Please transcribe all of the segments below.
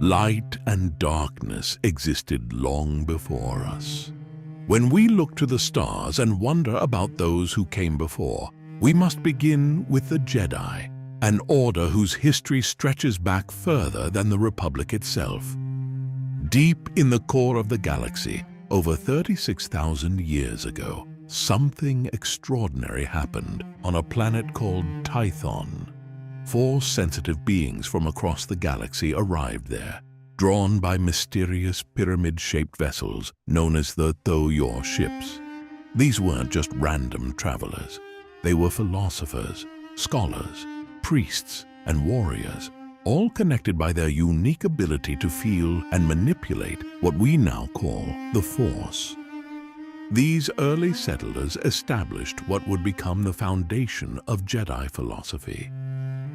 Light and darkness existed long before us. When we look to the stars and wonder about those who came before, we must begin with the Jedi, an order whose history stretches back further than the Republic itself. Deep in the core of the galaxy, over 36,000 years ago, something extraordinary happened on a planet called Tython. 4 sensitive beings from across the galaxy arrived there, drawn by mysterious pyramid-shaped vessels known as the Thoyor ships. These weren't just random travelers. They were philosophers, scholars, priests, and warriors, all connected by their unique ability to feel and manipulate what we now call the Force. These early settlers established what would become the foundation of Jedi philosophy.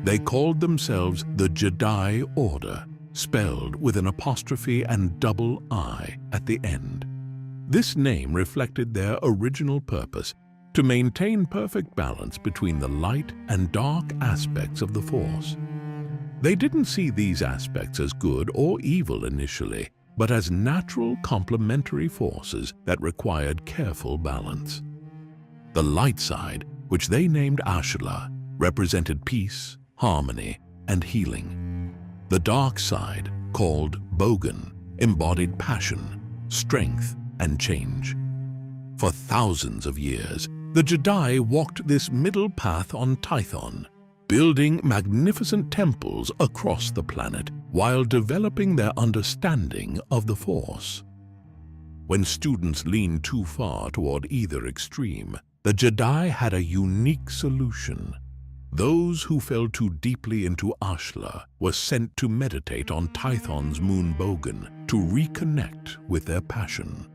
They called themselves the Jedi Order, spelled with an apostrophe and double I at the end. This name reflected their original purpose: to maintain perfect balance between the light and dark aspects of the Force. They didn't see these aspects as good or evil initially, but as natural complementary forces that required careful balance. The light side, which they named Ashla, represented peace, harmony, and healing. The dark side, called Bogan, embodied passion, strength, and change. For thousands of years, the Jedi walked this middle path on Tython, building magnificent temples across the planet while developing their understanding of the Force. When students leaned too far toward either extreme, the Jedi had a unique solution. Those who fell too deeply into Ashla were sent to meditate on Tython's moon Bogan to reconnect with their passion.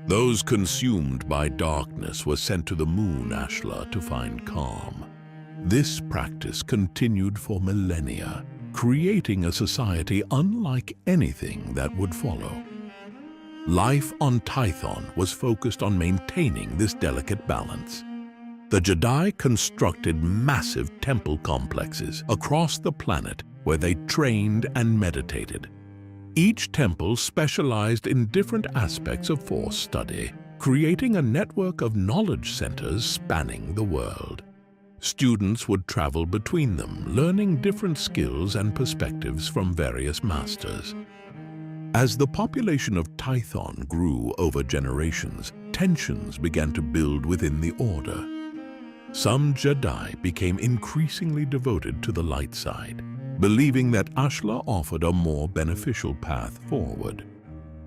Those consumed by darkness were sent to the moon Ashla to find calm. This practice continued for millennia, creating a society unlike anything that would follow. Life on Tython was focused on maintaining this delicate balance. The Jedi constructed massive temple complexes across the planet where they trained and meditated. Each temple specialized in different aspects of Force study, creating a network of knowledge centers spanning the world. Students would travel between them, learning different skills and perspectives from various masters. As the population of Tython grew over generations, tensions began to build within the Order. Some Jedi became increasingly devoted to the light side, believing that Ashla offered a more beneficial path forward.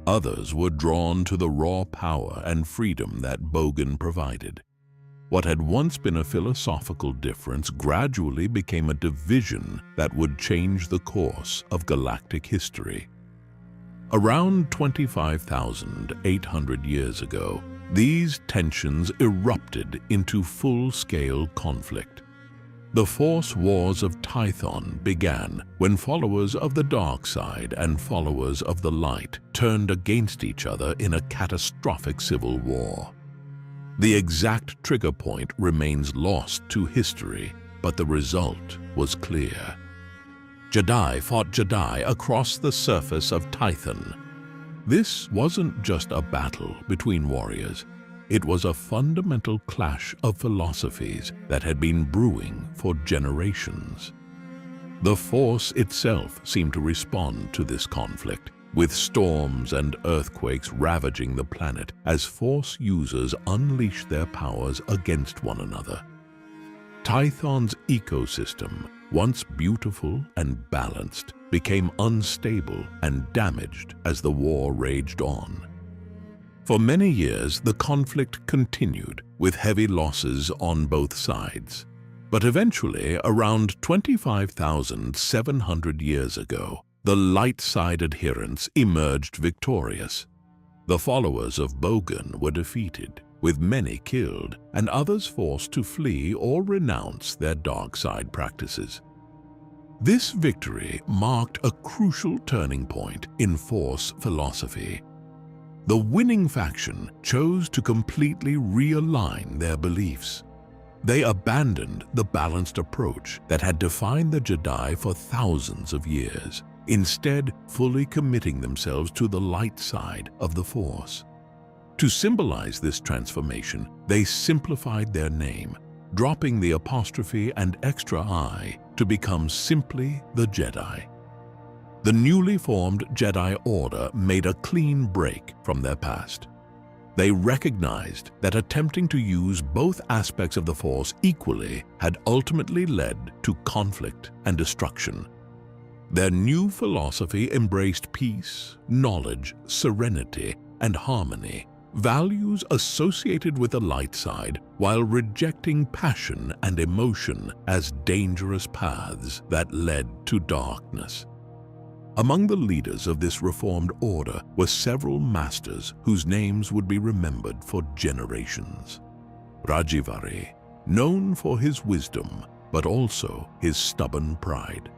Others were drawn to the raw power and freedom that Bogan provided. What had once been a philosophical difference gradually became a division that would change the course of galactic history. Around 25,800 years ago, these tensions erupted into full-scale conflict. The Force Wars of Tython began when followers of the dark side and followers of the light turned against each other in a catastrophic civil war. The exact trigger point remains lost to history, but the result was clear. Jedi fought Jedi across the surface of Tython. This wasn't just a battle between warriors. It was a fundamental clash of philosophies that had been brewing for generations. The Force itself seemed to respond to this conflict, with storms and earthquakes ravaging the planet as Force users unleashed their powers against one another. Tython's ecosystem, once beautiful and balanced, became unstable and damaged as the war raged on. For many years, the conflict continued, with heavy losses on both sides. But eventually, around 25,700 years ago, the light side adherents emerged victorious. The followers of Bogan were defeated, with many killed and others forced to flee or renounce their dark side practices. This victory marked a crucial turning point in Force philosophy. The winning faction chose to completely realign their beliefs. They abandoned the balanced approach that had defined the Jedi for thousands of years. instead fully committing themselves to the light side of the Force. To symbolize this transformation, they simplified their name, dropping the apostrophe and extra I to become simply the Jedi. The newly formed Jedi Order made a clean break from their past. They recognized that attempting to use both aspects of the Force equally had ultimately led to conflict and destruction. Their new philosophy embraced peace, knowledge, serenity, and harmony, values associated with the light side, while rejecting passion and emotion as dangerous paths that led to darkness. Among the leaders of this reformed order were several masters whose names would be remembered for generations. Rajivari, known for his wisdom, but also his stubborn pride.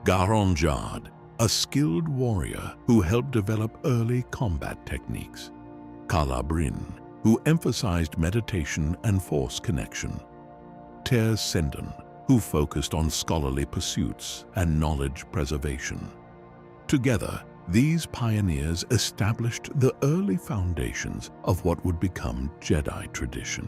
Garanjad, a skilled warrior who helped develop early combat techniques. Kalabrin, who emphasized meditation and Force connection. Ter Senden, who focused on scholarly pursuits and knowledge preservation. Together, these pioneers established the early foundations of what would become Jedi tradition.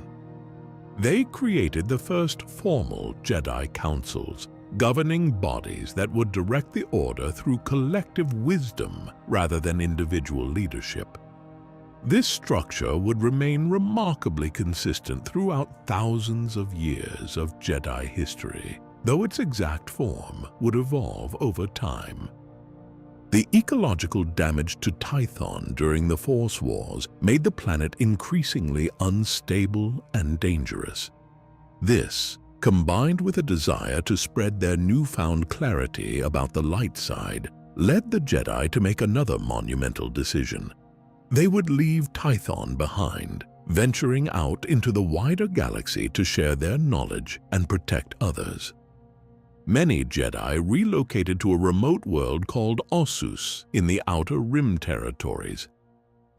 They created the first formal Jedi councils, governing bodies that would direct the Order through collective wisdom rather than individual leadership. This structure would remain remarkably consistent throughout thousands of years of Jedi history, though its exact form would evolve over time. The ecological damage to Tython during the Force Wars made the planet increasingly unstable and dangerous. This, combined with a desire to spread their newfound clarity about the light side, led the Jedi to make another monumental decision. They would leave Tython behind, venturing out into the wider galaxy to share their knowledge and protect others. Many Jedi relocated to a remote world called Ossus in the Outer Rim territories.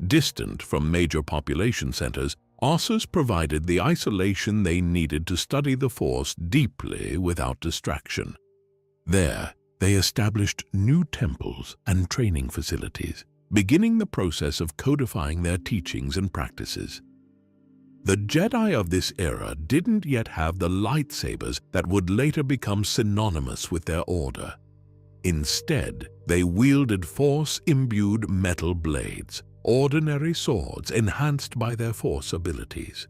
Distant from major population centers, Ossus provided the isolation they needed to study the Force deeply without distraction. There, they established new temples and training facilities, beginning the process of codifying their teachings and practices. The Jedi of this era didn't yet have the lightsabers that would later become synonymous with their order. Instead, they wielded Force-imbued metal blades, ordinary swords enhanced by their Force abilities.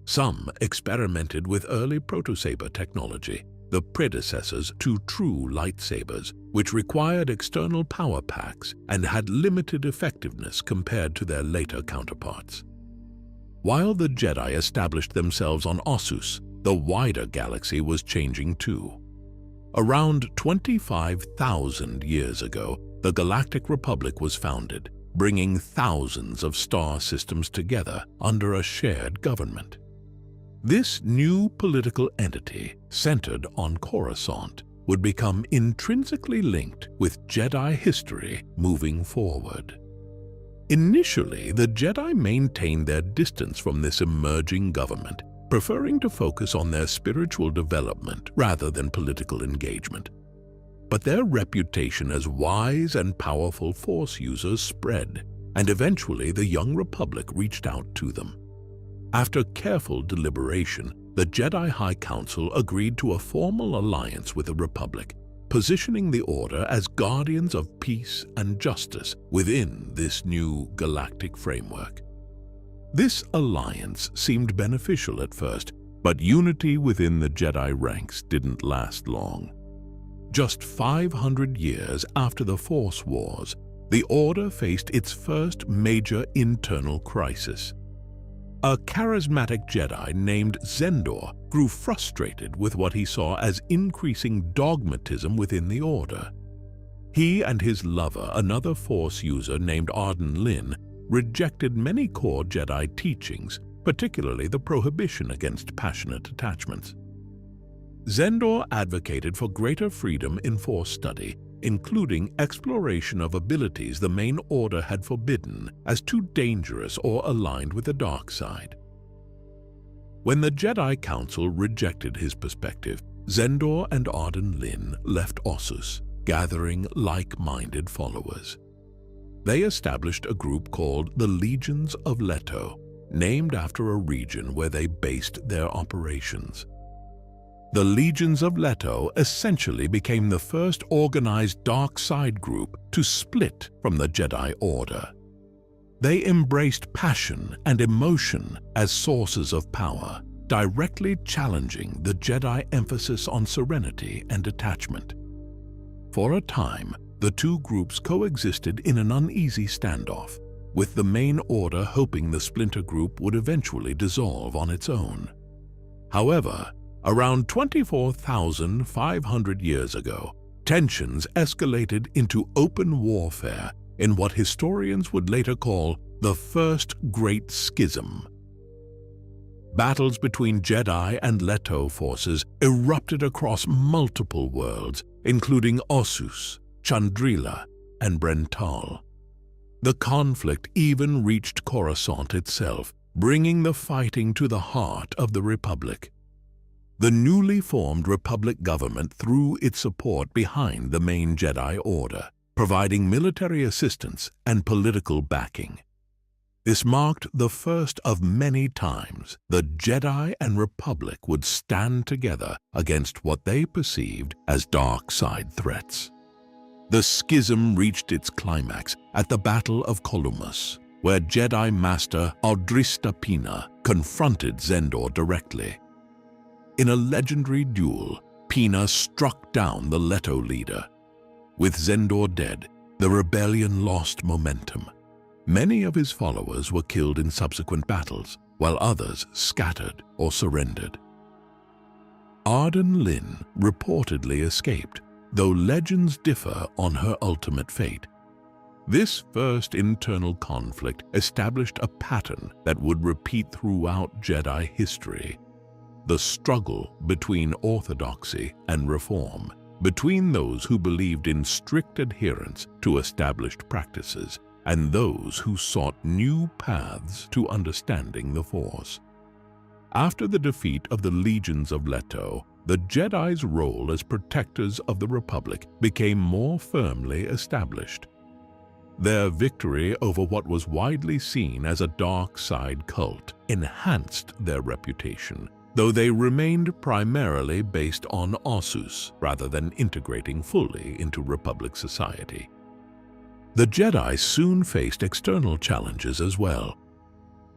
Some experimented with early protosaber technology, the predecessors to true lightsabers, which required external power packs and had limited effectiveness compared to their later counterparts. While the Jedi established themselves on Ossus, the wider galaxy was changing too. Around 25,000 years ago, the Galactic Republic was founded, bringing thousands of star systems together under a shared government. This new political entity, centered on Coruscant, would become intrinsically linked with Jedi history moving forward. Initially, the Jedi maintained their distance from this emerging government, preferring to focus on their spiritual development rather than political engagement. But their reputation as wise and powerful Force users spread, and eventually the young Republic reached out to them. After careful deliberation, the Jedi High Council agreed to a formal alliance with the Republic, positioning the Order as guardians of peace and justice within this new galactic framework. This alliance seemed beneficial at first, but unity within the Jedi ranks didn't last long. Just 500 years after the Force Wars, the Order faced its first major internal crisis. A charismatic Jedi named Zendor grew frustrated with what he saw as increasing dogmatism within the Order. He and his lover, another Force user named Arden Lin, rejected many core Jedi teachings, particularly the prohibition against passionate attachments. Zendor advocated for greater freedom in Force study, including exploration of abilities the main Order had forbidden as too dangerous or aligned with the dark side. When the Jedi Council rejected his perspective, Zendor and Arden Lin left Ossus, gathering like-minded followers. They established a group called the Legions of Leto, named after a region where they based their operations. The Legions of Leto essentially became the first organized dark side group to split from the Jedi Order. They embraced passion and emotion as sources of power, directly challenging the Jedi emphasis on serenity and detachment. For a time, the two groups coexisted in an uneasy standoff, with the main order hoping the splinter group would eventually dissolve on its own. However, around 24,500 years ago, tensions escalated into open warfare in what historians would later call the First Great Schism. Battles between Jedi and Leto forces erupted across multiple worlds, including Ossus, Chandrila, and Brental. The conflict even reached Coruscant itself, bringing the fighting to the heart of the Republic. The newly formed Republic government threw its support behind the main Jedi Order, providing military assistance and political backing. This marked the first of many times the Jedi and Republic would stand together against what they perceived as dark side threats. The schism reached its climax at the Battle of Columbus, where Jedi Master Aldrista Pina confronted Zendor directly. In a legendary duel, Pina struck down the Leto leader. With Zendor dead, the rebellion lost momentum. Many of his followers were killed in subsequent battles, while others scattered or surrendered. Arden Lyn reportedly escaped, though legends differ on her ultimate fate. This first internal conflict established a pattern that would repeat throughout Jedi history: the struggle between orthodoxy and reform, between those who believed in strict adherence to established practices and those who sought new paths to understanding the Force. After the defeat of the Legions of Leto, the Jedi's role as protectors of the Republic became more firmly established. Their victory over what was widely seen as a dark side cult enhanced their reputation, though they remained primarily based on Ossus rather than integrating fully into Republic society. The Jedi soon faced external challenges as well.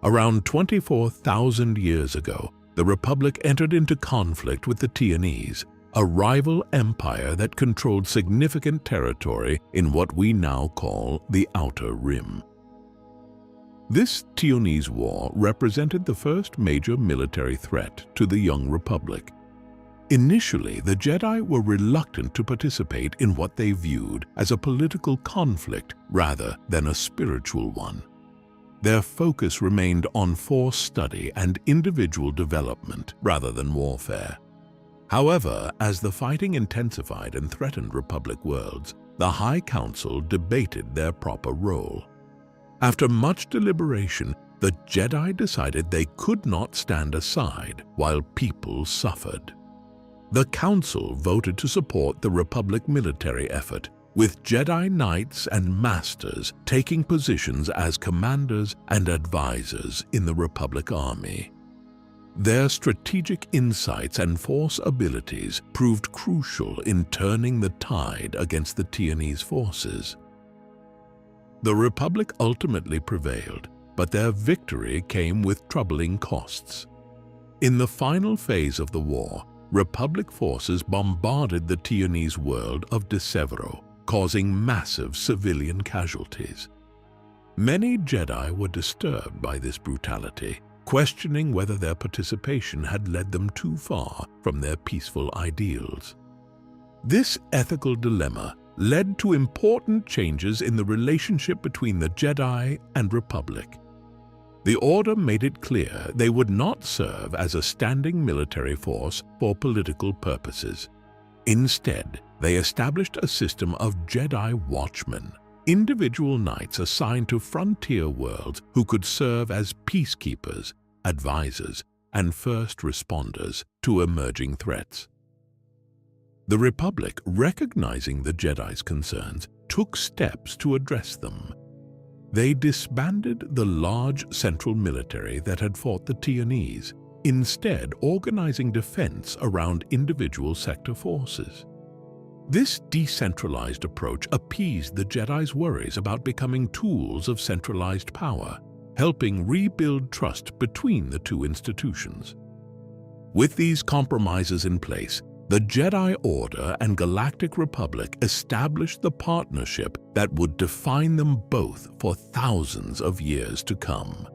Around 24,000 years ago, the Republic entered into conflict with the Tyrannese, a rival empire that controlled significant territory in what we now call the Outer Rim. This Tyrannese war represented the first major military threat to the young Republic. Initially, the Jedi were reluctant to participate in what they viewed as a political conflict rather than a spiritual one. Their focus remained on Force study and individual development rather than warfare. However, as the fighting intensified and threatened Republic worlds, the High Council debated their proper role. After much deliberation, the Jedi decided they could not stand aside while people suffered. The Council voted to support the Republic military effort, with Jedi Knights and Masters taking positions as commanders and advisors in the Republic Army. Their strategic insights and Force abilities proved crucial in turning the tide against the Tyrannese forces. The Republic ultimately prevailed, but their victory came with troubling costs. In the final phase of the war, Republic forces bombarded the Tyrannese world of Desevro, causing massive civilian casualties. Many Jedi were disturbed by this brutality, questioning whether their participation had led them too far from their peaceful ideals. This ethical dilemma led to important changes in the relationship between the Jedi and Republic. The Order made it clear they would not serve as a standing military force for political purposes. Instead, they established a system of Jedi Watchmen, individual knights assigned to frontier worlds who could serve as peacekeepers, advisors, and first responders to emerging threats. The Republic, recognizing the Jedi's concerns, took steps to address them. They disbanded the large central military that had fought the Tyranids, instead organizing defense around individual sector forces. This decentralized approach appeased the Jedi's worries about becoming tools of centralized power, helping rebuild trust between the two institutions. With these compromises in place, the Jedi Order and Galactic Republic established the partnership that would define them both for thousands of years to come.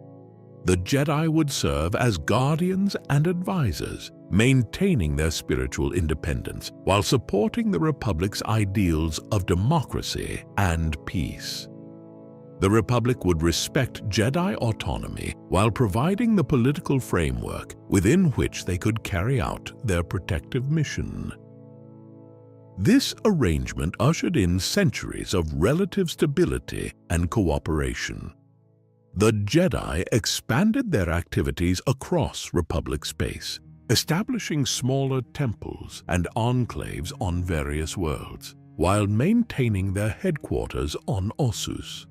The Jedi would serve as guardians and advisors, maintaining their spiritual independence while supporting the Republic's ideals of democracy and peace. The Republic would respect Jedi autonomy while providing the political framework within which they could carry out their protective mission. This arrangement ushered in centuries of relative stability and cooperation. The Jedi expanded their activities across Republic space, establishing smaller temples and enclaves on various worlds, while maintaining their headquarters on Ossus.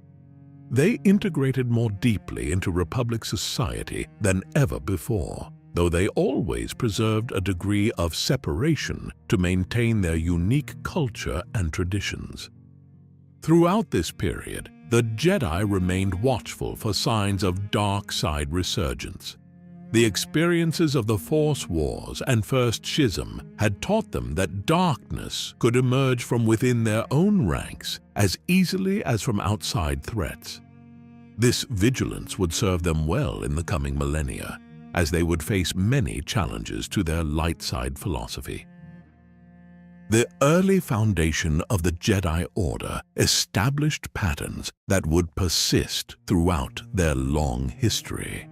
They integrated more deeply into Republic society than ever before, though they always preserved a degree of separation to maintain their unique culture and traditions. Throughout this period, the Jedi remained watchful for signs of dark side resurgence. The experiences of the Force Wars and First Schism had taught them that darkness could emerge from within their own ranks as easily as from outside threats. This vigilance would serve them well in the coming millennia, as they would face many challenges to their light side philosophy. The early foundation of the Jedi Order established patterns that would persist throughout their long history.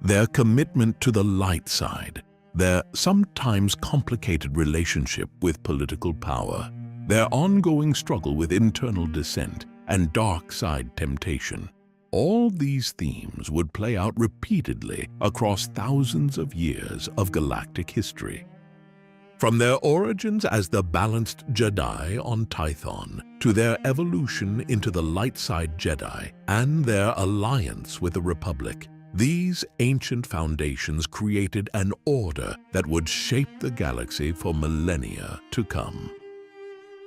Their commitment to the light side, their sometimes complicated relationship with political power, their ongoing struggle with internal dissent and dark side temptation, all these themes would play out repeatedly across thousands of years of galactic history. From their origins as the balanced Jedi on Tython to their evolution into the light side Jedi and their alliance with the Republic, these ancient foundations created an order that would shape the galaxy for millennia to come.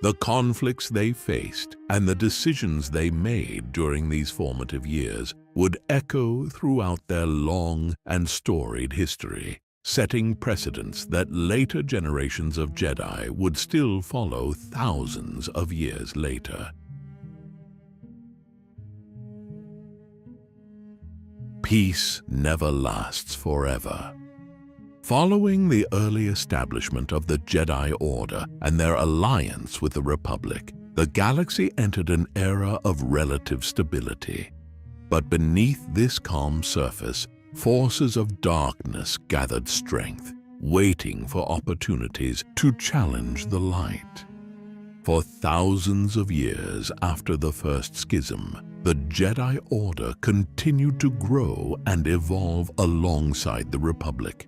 The conflicts they faced and the decisions they made during these formative years would echo throughout their long and storied history, setting precedents that later generations of Jedi would still follow thousands of years later. Peace never lasts forever. Following the early establishment of the Jedi Order and their alliance with the Republic, the galaxy entered an era of relative stability. But beneath this calm surface, forces of darkness gathered strength, waiting for opportunities to challenge the light. For thousands of years after the First Schism, the Jedi Order continued to grow and evolve alongside the Republic.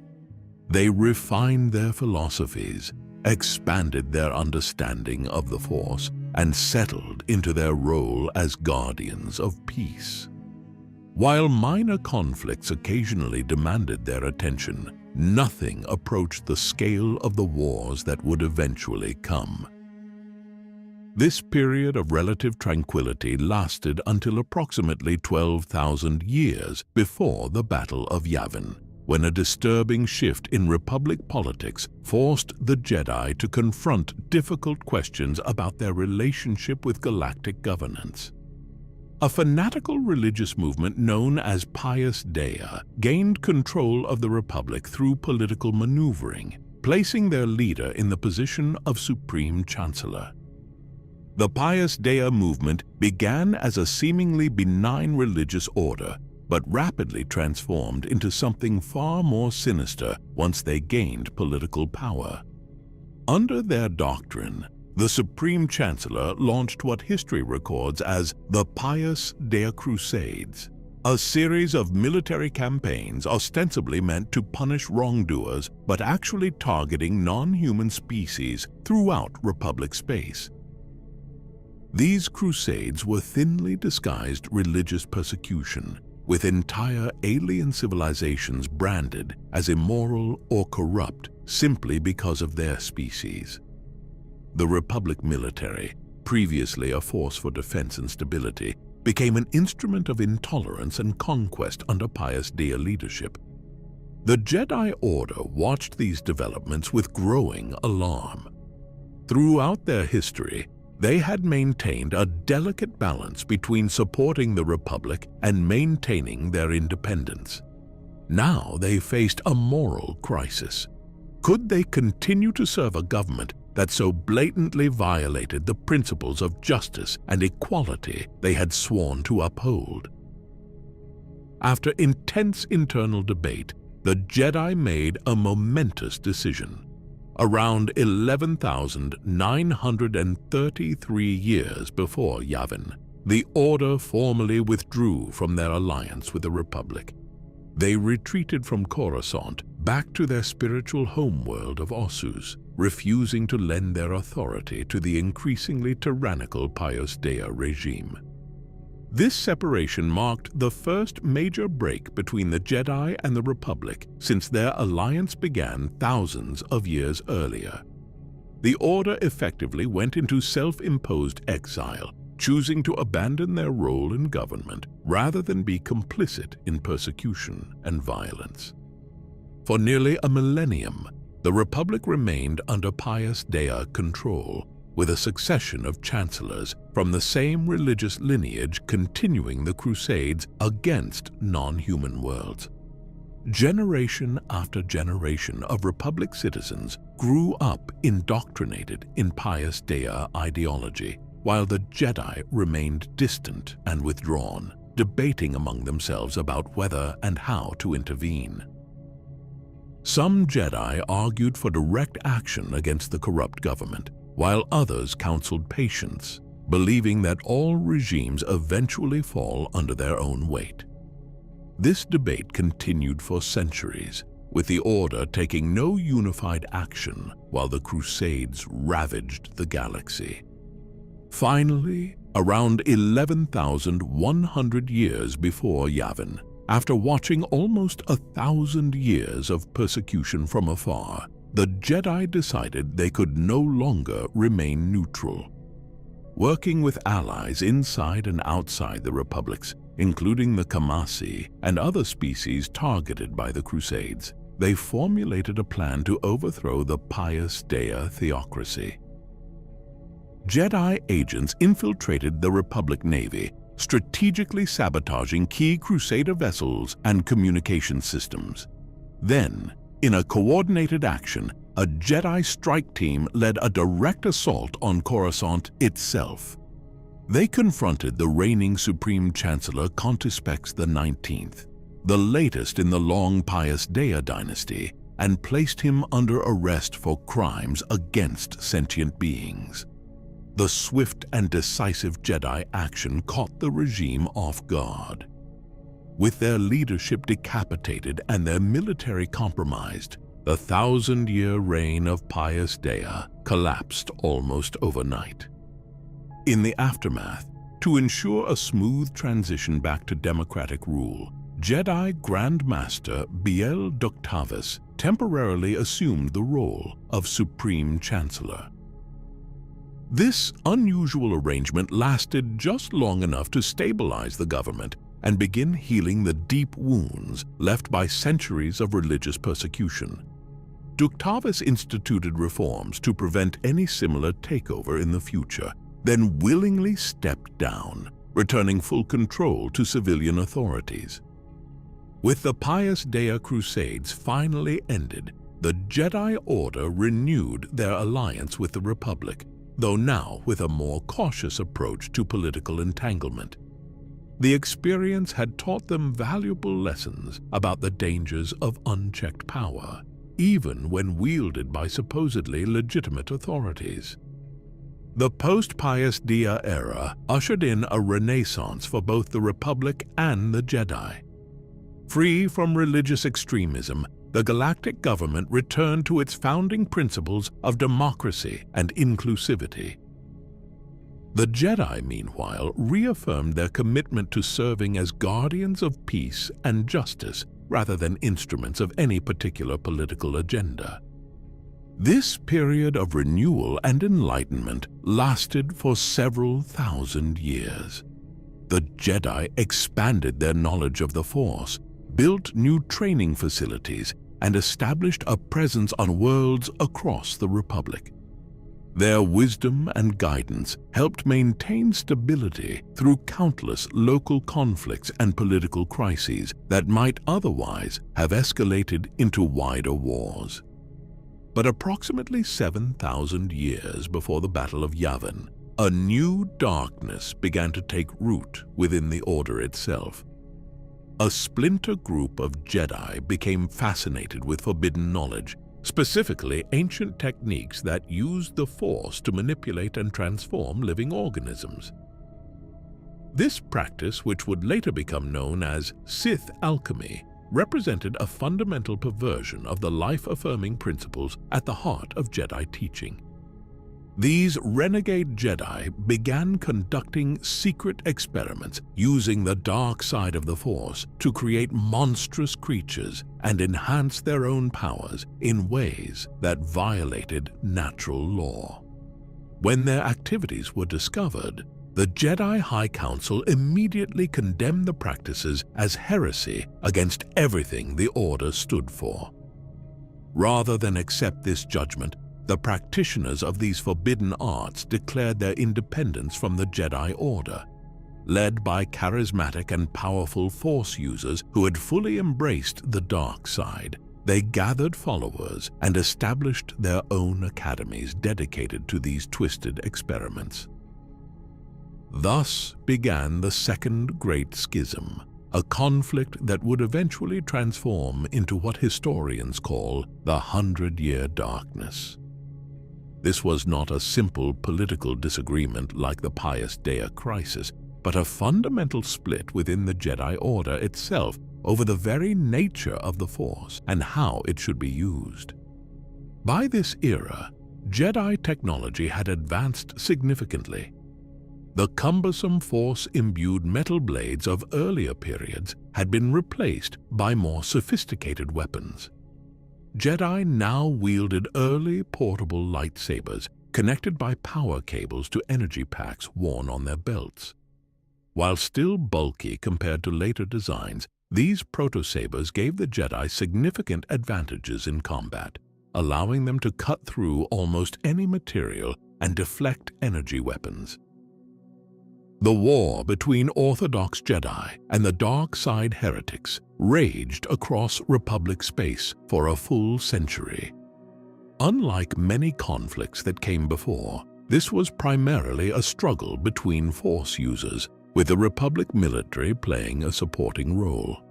They refined their philosophies, expanded their understanding of the Force, and settled into their role as guardians of peace. While minor conflicts occasionally demanded their attention, nothing approached the scale of the wars that would eventually come. This period of relative tranquility lasted until approximately 12,000 years before the Battle of Yavin, when a disturbing shift in Republic politics forced the Jedi to confront difficult questions about their relationship with galactic governance. A fanatical religious movement known as Pius Dea gained control of the Republic through political maneuvering, placing their leader in the position of Supreme Chancellor. The Pius Dea movement began as a seemingly benign religious order, but rapidly transformed into something far more sinister once they gained political power. Under their doctrine, the Supreme Chancellor launched what history records as the Pius Dea Crusades. a series of military campaigns ostensibly meant to punish wrongdoers, but actually targeting non-human species throughout Republic space. These crusades were thinly disguised religious persecution, with entire alien civilizations branded as immoral or corrupt simply because of their species. The Republic military, previously a force for defense and stability, became an instrument of intolerance and conquest under Pius Dea leadership. The Jedi Order watched these developments with growing alarm. Throughout their history, they had maintained a delicate balance between supporting the Republic and maintaining their independence. Now they faced a moral crisis. Could they continue to serve a government that so blatantly violated the principles of justice and equality they had sworn to uphold? After intense internal debate, the Jedi made a momentous decision. Around 11,933 years before Yavin, the Order formally withdrew from their alliance with the Republic. They retreated from Coruscant back to their spiritual homeworld of Ossus, refusing to lend their authority to the increasingly tyrannical Pius Dea regime. This separation marked the first major break between the Jedi and the Republic since their alliance began thousands of years earlier. The Order effectively went into self-imposed exile, choosing to abandon their role in government rather than be complicit in persecution and violence. For nearly a millennium, the Republic remained under Pius Dea control, with a succession of chancellors from the same religious lineage continuing the crusades against non-human worlds. Generation after generation of Republic citizens grew up indoctrinated in Pius Dea ideology, while the Jedi remained distant and withdrawn, debating among themselves about whether and how to intervene. Some Jedi argued for direct action against the corrupt government, while others counseled patience, believing that all regimes eventually fall under their own weight. This debate continued for centuries, with the Order taking no unified action while the Crusades ravaged the galaxy. Finally, around 11,100 years before Yavin, after watching almost 1,000 years of persecution from afar, the Jedi decided they could no longer remain neutral. Working with allies inside and outside the Republics, including the Kamasi and other species targeted by the Crusades, they formulated a plan to overthrow the Pius Dea theocracy. Jedi agents infiltrated the Republic Navy, strategically sabotaging key Crusader vessels and communication systems. Then, in a coordinated action, a Jedi strike team led a direct assault on Coruscant itself. They confronted the reigning Supreme Chancellor Contispex XIX, the latest in the long Pius Dea dynasty, and placed him under arrest for crimes against sentient beings. The swift and decisive Jedi action caught the regime off guard. With their leadership decapitated and their military compromised, the 1,000-year reign of Pius Dea collapsed almost overnight. In the aftermath, to ensure a smooth transition back to democratic rule, Jedi Grand Master Biel Doctavis temporarily assumed the role of Supreme Chancellor. This unusual arrangement lasted just long enough to stabilize the government and begin healing the deep wounds left by centuries of religious persecution. Doctavis instituted reforms to prevent any similar takeover in the future, then willingly stepped down, returning full control to civilian authorities. With the Pius Dea Crusades finally ended, the Jedi Order renewed their alliance with the Republic, though now with a more cautious approach to political entanglement. The experience had taught them valuable lessons about the dangers of unchecked power, even when wielded by supposedly legitimate authorities. The post-Pius Dia era ushered in a renaissance for both the Republic and the Jedi. Free from religious extremism, the galactic government returned to its founding principles of democracy and inclusivity. The Jedi, meanwhile, reaffirmed their commitment to serving as guardians of peace and justice rather than instruments of any particular political agenda. This period of renewal and enlightenment lasted for several thousand years. The Jedi expanded their knowledge of the Force, built new training facilities, and established a presence on worlds across the Republic. Their wisdom and guidance helped maintain stability through countless local conflicts and political crises that might otherwise have escalated into wider wars. But approximately 7,000 years before the Battle of Yavin, a new darkness began to take root within the Order itself. A splinter group of Jedi became fascinated with forbidden knowledge, specifically ancient techniques that used the Force to manipulate and transform living organisms. This practice, which would later become known as Sith alchemy, represented a fundamental perversion of the life-affirming principles at the heart of Jedi teaching. These renegade Jedi began conducting secret experiments using the dark side of the Force to create monstrous creatures and enhance their own powers in ways that violated natural law. When their activities were discovered, the Jedi High Council immediately condemned the practices as heresy against everything the Order stood for. Rather than accept this judgment, the practitioners of these forbidden arts declared their independence from the Jedi Order. Led by charismatic and powerful Force users who had fully embraced the dark side, they gathered followers and established their own academies dedicated to these twisted experiments. Thus began the Second Great Schism, a conflict that would eventually transform into what historians call the 100-Year Darkness. This was not a simple political disagreement like the Pius Dea crisis, but a fundamental split within the Jedi Order itself over the very nature of the Force and how it should be used. By this era, Jedi technology had advanced significantly. The cumbersome Force-imbued metal blades of earlier periods had been replaced by more sophisticated weapons. Jedi now wielded early portable lightsabers connected by power cables to energy packs worn on their belts. While still bulky compared to later designs, these proto-sabers gave the Jedi significant advantages in combat, allowing them to cut through almost any material and deflect energy weapons. The war between Orthodox Jedi and the dark side heretics raged across Republic space for a full century. Unlike many conflicts that came before, this was primarily a struggle between Force users, with the Republic military playing a supporting role.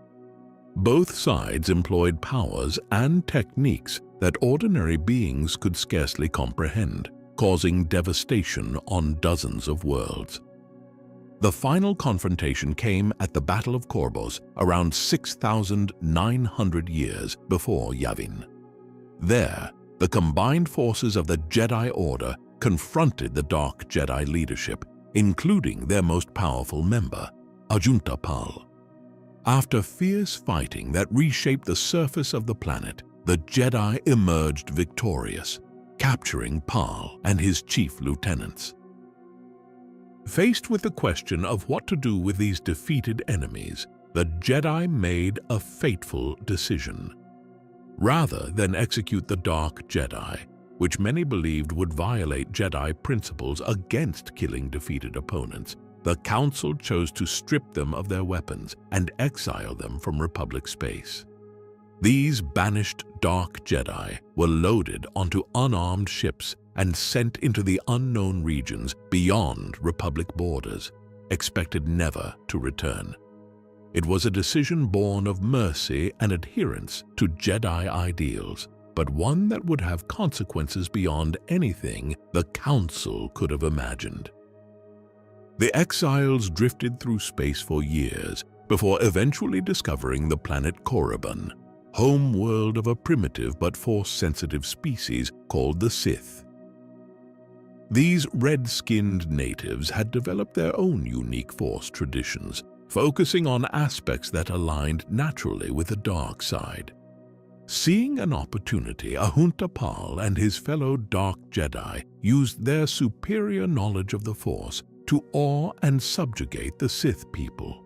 Both sides employed powers and techniques that ordinary beings could scarcely comprehend, causing devastation on dozens of worlds. The final confrontation came at the Battle of Korbos around 6,900 years before Yavin. There, the combined forces of the Jedi Order confronted the Dark Jedi leadership, including their most powerful member, Ajunta Pal. After fierce fighting that reshaped the surface of the planet, the Jedi emerged victorious, capturing Pal and his chief lieutenants. Faced with the question of what to do with these defeated enemies, the Jedi made a fateful decision. Rather than execute the Dark Jedi, which many believed would violate Jedi principles against killing defeated opponents, the Council chose to strip them of their weapons and exile them from Republic space. These banished Dark Jedi were loaded onto unarmed ships and sent into the unknown regions beyond Republic borders, expected never to return. It was a decision born of mercy and adherence to Jedi ideals, but one that would have consequences beyond anything the Council could have imagined. The exiles drifted through space for years before eventually discovering the planet Korriban, home world of a primitive but force-sensitive species called the Sith. These red-skinned natives had developed their own unique force traditions, focusing on aspects that aligned naturally with the dark side. Seeing an opportunity, Ahunta Pal and his fellow Dark Jedi used their superior knowledge of the Force to awe and subjugate the Sith people.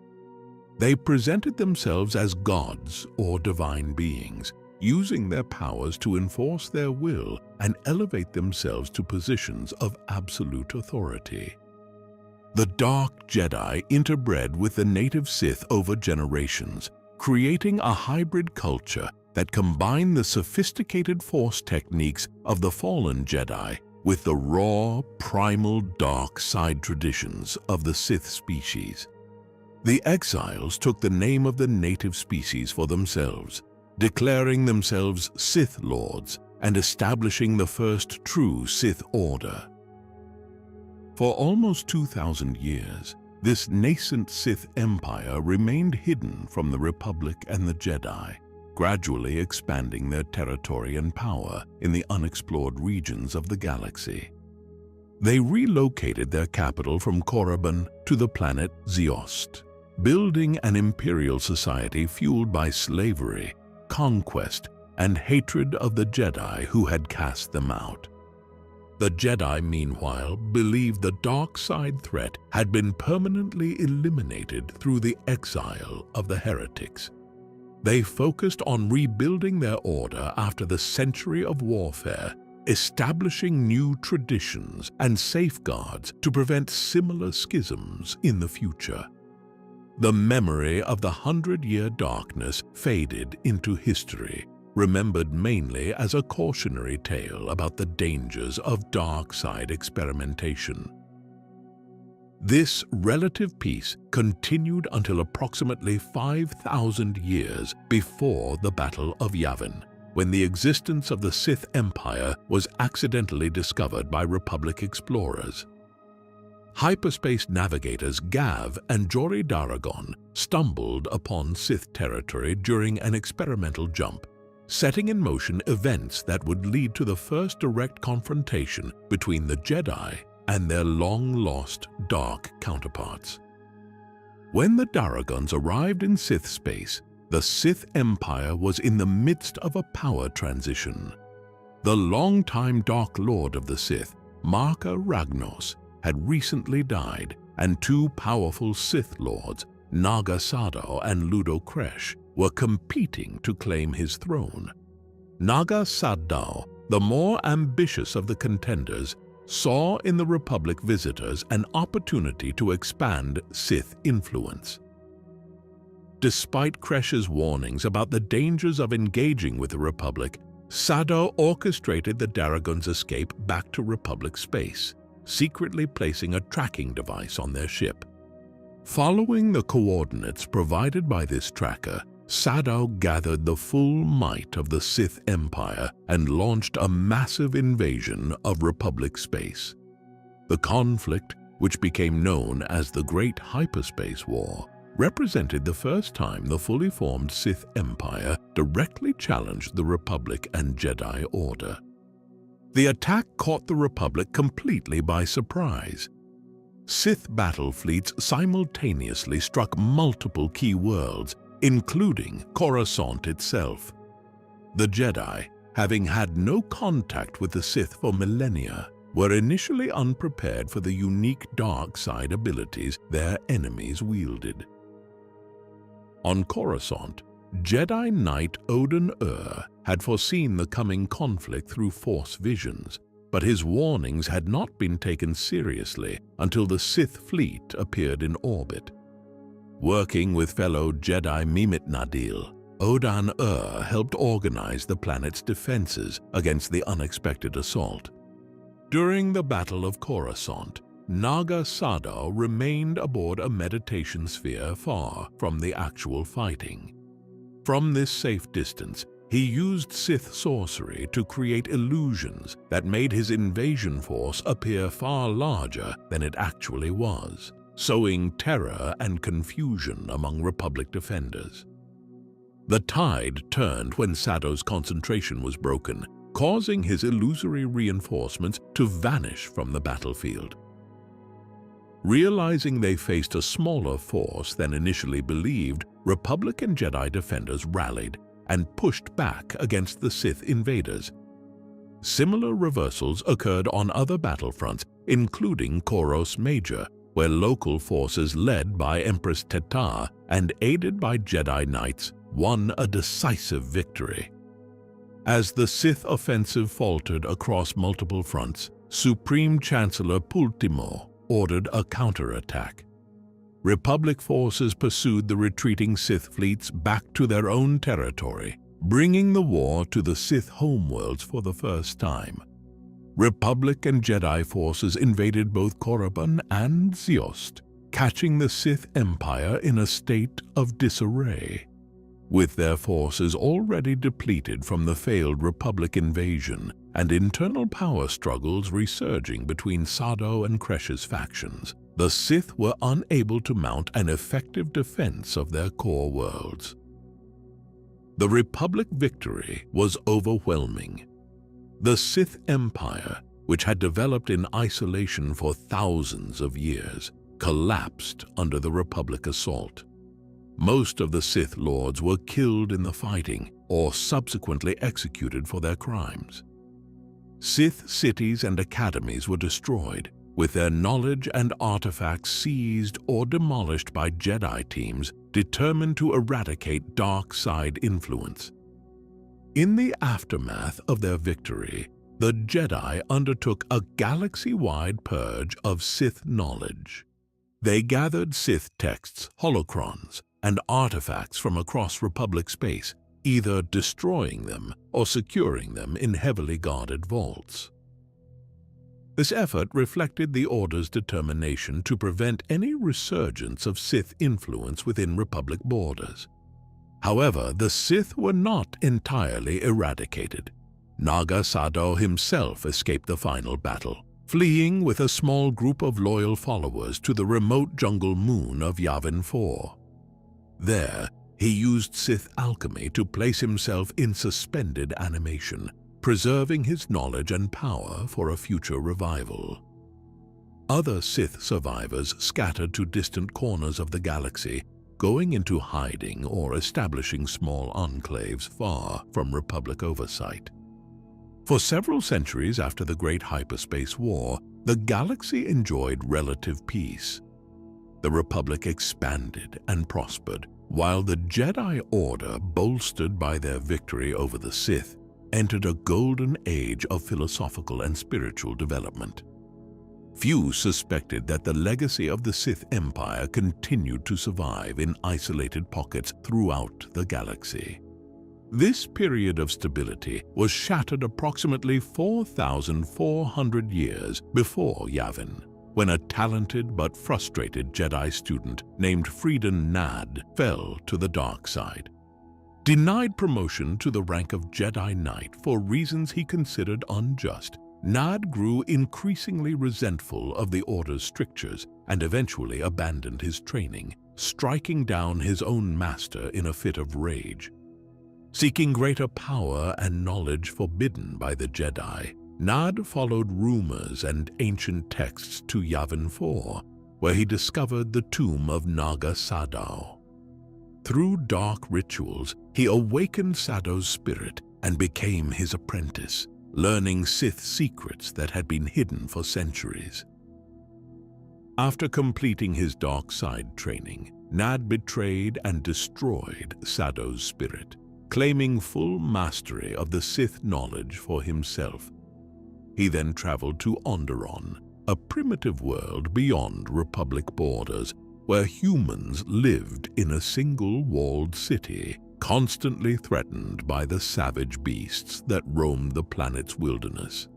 They presented themselves as gods or divine beings, using their powers to enforce their will and elevate themselves to positions of absolute authority. The Dark Jedi interbred with the native Sith over generations, creating a hybrid culture that combined the sophisticated Force techniques of the fallen Jedi with the raw, primal dark side traditions of the Sith species. The exiles took the name of the native species for themselves, declaring themselves Sith Lords and establishing the first true Sith Order. For almost 2,000 years, this nascent Sith Empire remained hidden from the Republic and the Jedi, gradually expanding their territory and power in the unexplored regions of the galaxy. They relocated their capital from Korriban to the planet Ziost, building an imperial society fueled by slavery, conquest, and hatred of the Jedi who had cast them out. The Jedi, meanwhile, believed the dark side threat had been permanently eliminated through the exile of the heretics. They focused on rebuilding their order after the century of warfare, establishing new traditions and safeguards to prevent similar schisms in the future. The memory of the 100-year darkness faded into history, remembered mainly as a cautionary tale about the dangers of dark side experimentation. This relative peace continued until approximately 5,000 years before the Battle of Yavin, when the existence of the Sith Empire was accidentally discovered by Republic explorers. Hyperspace navigators Gav and Jori Daragon stumbled upon Sith territory during an experimental jump, setting in motion events that would lead to the first direct confrontation between the Jedi and their long-lost dark counterparts. When the Daragons arrived in Sith space, the Sith Empire was in the midst of a power transition. The longtime Dark Lord of the Sith, Marka Ragnos, had recently died, and two powerful Sith Lords, Naga Sadow and Ludo Kresh, were competing to claim his throne. Naga Sadow, the more ambitious of the contenders, saw in the Republic visitors an opportunity to expand Sith influence. Despite Kresh's warnings about the dangers of engaging with the Republic, Sadow orchestrated the Daragons' escape back to Republic space, secretly placing a tracking device on their ship. Following the coordinates provided by this tracker, Sadow gathered the full might of the Sith Empire and launched a massive invasion of Republic space. The conflict, which became known as the Great Hyperspace War, represented the first time the fully formed Sith Empire directly challenged the Republic and Jedi Order. The attack caught the Republic completely by surprise. Sith battle fleets simultaneously struck multiple key worlds, including Coruscant itself. The Jedi, having had no contact with the Sith for millennia, were initially unprepared for the unique dark side abilities their enemies wielded. On Coruscant, Jedi Knight Oden had foreseen the coming conflict through Force visions, but his warnings had not been taken seriously until the Sith fleet appeared in orbit. Working with fellow Jedi Mimit Nadil, Odan helped organize the planet's defenses against the unexpected assault. During the Battle of Coruscant, Naga Sadow remained aboard a meditation sphere far from the actual fighting. From this safe distance, He used Sith sorcery to create illusions that made his invasion force appear far larger than it actually was, sowing terror and confusion among Republic defenders. The tide turned when Sado's concentration was broken, causing his illusory reinforcements to vanish from the battlefield. Realizing they faced a smaller force than initially believed, Republic and Jedi defenders rallied and pushed back against the Sith invaders. Similar reversals occurred on other battlefronts, including Koros Major, where local forces led by Empress Teta and aided by Jedi Knights won a decisive victory. As the Sith offensive faltered across multiple fronts, Supreme Chancellor Pultimo ordered a counterattack. Republic forces pursued the retreating Sith fleets back to their own territory, bringing the war to the Sith homeworlds for the first time. Republic and Jedi forces invaded both Korriban and Ziost, catching the Sith Empire in a state of disarray. With their forces already depleted from the failed Republic invasion and internal power struggles resurging between Sado and Kresh's factions, the Sith were unable to mount an effective defense of their core worlds. The Republic victory was overwhelming. The Sith Empire, which had developed in isolation for thousands of years, collapsed under the Republic assault. Most of the Sith Lords were killed in the fighting or subsequently executed for their crimes. Sith cities and academies were destroyed, with their knowledge and artifacts seized or demolished by Jedi teams determined to eradicate dark side influence. In the aftermath of their victory, the Jedi undertook a galaxy-wide purge of Sith knowledge. They gathered Sith texts, holocrons, and artifacts from across Republic space, either destroying them or securing them in heavily guarded vaults. This effort reflected the Order's determination to prevent any resurgence of Sith influence within Republic borders. However, the Sith were not entirely eradicated. Naga Sado himself escaped the final battle, fleeing with a small group of loyal followers to the remote jungle moon of Yavin 4. There, he used Sith alchemy to place himself in suspended animation, preserving his knowledge and power for a future revival. Other Sith survivors scattered to distant corners of the galaxy, going into hiding or establishing small enclaves far from Republic oversight. For several centuries after the Great Hyperspace War, the galaxy enjoyed relative peace. The Republic expanded and prospered, while the Jedi Order, bolstered by their victory over the Sith, entered a golden age of philosophical and spiritual development. Few suspected that the legacy of the Sith Empire continued to survive in isolated pockets throughout the galaxy. This period of stability was shattered approximately 4,400 years before Yavin, when a talented but frustrated Jedi student named Freeden Nad fell to the dark side. Denied promotion to the rank of Jedi Knight for reasons he considered unjust, Nad grew increasingly resentful of the Order's strictures and eventually abandoned his training, striking down his own master in a fit of rage. Seeking greater power and knowledge forbidden by the Jedi, Nad followed rumors and ancient texts to Yavin 4, where he discovered the tomb of Naga Sado. Through dark rituals, he awakened Sado's spirit and became his apprentice, learning Sith secrets that had been hidden for centuries. After completing his dark side training, Nad betrayed and destroyed Sado's spirit, claiming full mastery of the Sith knowledge for himself. He then traveled to Onderon, a primitive world beyond Republic borders, where humans lived in a single-walled city, constantly threatened by the savage beasts that roamed the planet's wilderness.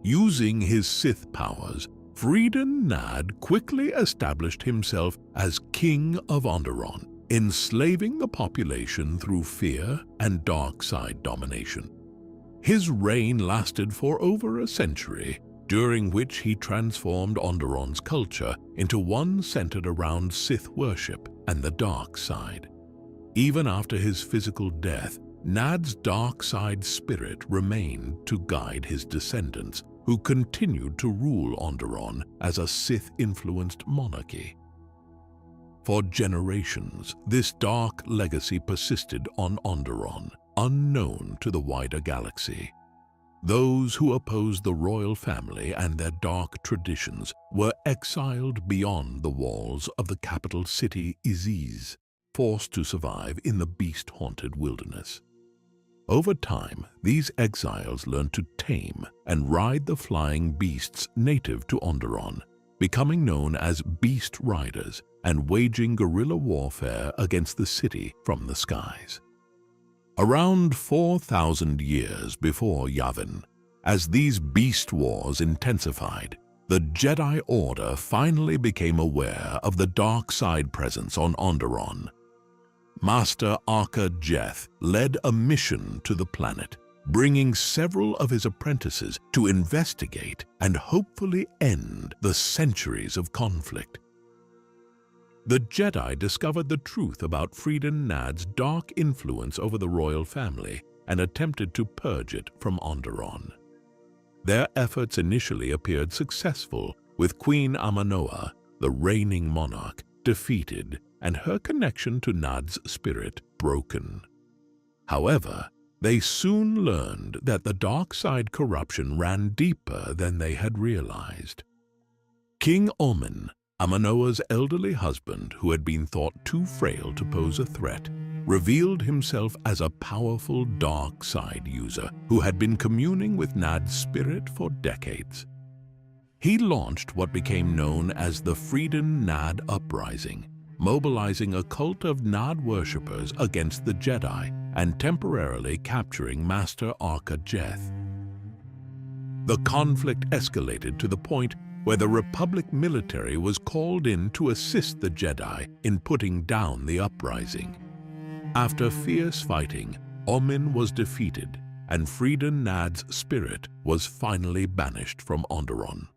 Using his Sith powers, Freeden Nad quickly established himself as King of Onderon, enslaving the population through fear and dark side domination. His reign lasted for over a century, during which he transformed Onderon's culture into one centered around Sith worship and the dark side. Even after his physical death, Nad's dark side spirit remained to guide his descendants, who continued to rule Onderon as a Sith-influenced monarchy. For generations, this dark legacy persisted on Onderon, unknown to the wider galaxy. Those who opposed the royal family and their dark traditions were exiled beyond the walls of the capital city Iziz, forced to survive in the beast-haunted wilderness. Over time, these exiles learned to tame and ride the flying beasts native to Onderon, becoming known as Beast Riders and waging guerrilla warfare against the city from the skies. Around 4,000 years before Yavin, as these beast wars intensified, the Jedi Order finally became aware of the dark side presence on Onderon. Master Arca Jeth led a mission to the planet, bringing several of his apprentices to investigate and hopefully end the centuries of conflict. The Jedi discovered the truth about Freedon Nad's dark influence over the royal family and attempted to purge it from Onderon. Their efforts initially appeared successful, with Queen Amanoa, the reigning monarch, defeated and her connection to Nad's spirit broken. However, they soon learned that the dark side corruption ran deeper than they had realized. King Omin, Amanoa's elderly husband, who had been thought too frail to pose a threat, revealed himself as a powerful dark side user who had been communing with Nad's spirit for decades. He launched what became known as the Freedon Nad Uprising, mobilizing a cult of Nad worshippers against the Jedi and temporarily capturing Master Arca Jeth. The conflict escalated to the point where the Republic military was called in to assist the Jedi in putting down the uprising. After fierce fighting, Omin was defeated, and Freedon Nad's spirit was finally banished from Onderon.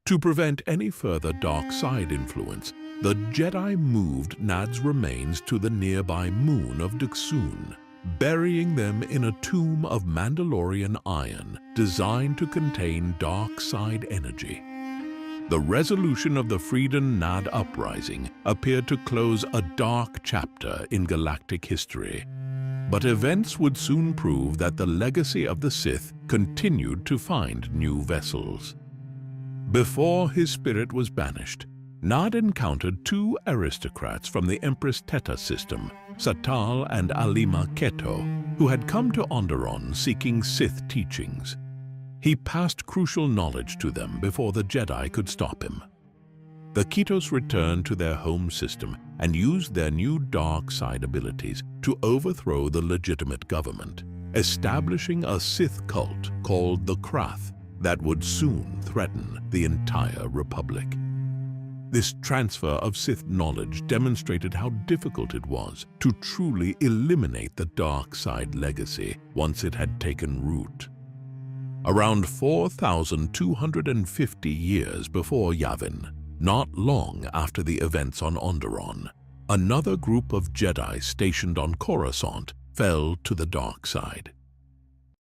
To prevent any further dark side influence, the Jedi moved Nad's remains to the nearby moon of Duxun, burying them in a tomb of Mandalorian iron designed to contain dark side energy. The resolution of the Freedon Nad Uprising appeared to close a dark chapter in galactic history, but events would soon prove that the legacy of the Sith continued to find new vessels. Before his spirit was banished, Nad encountered two aristocrats from the Empress Teta system, Satal and Alima Keto, who had come to Onderon seeking Sith teachings. He passed crucial knowledge to them before the Jedi could stop him. The Ketos returned to their home system and used their new dark side abilities to overthrow the legitimate government, establishing a Sith cult called the Krath that would soon threaten the entire Republic. This transfer of Sith knowledge demonstrated how difficult it was to truly eliminate the dark side legacy once it had taken root. Around 4,250 years before Yavin, not long after the events on Onderon, another group of Jedi stationed on Coruscant fell to the dark side.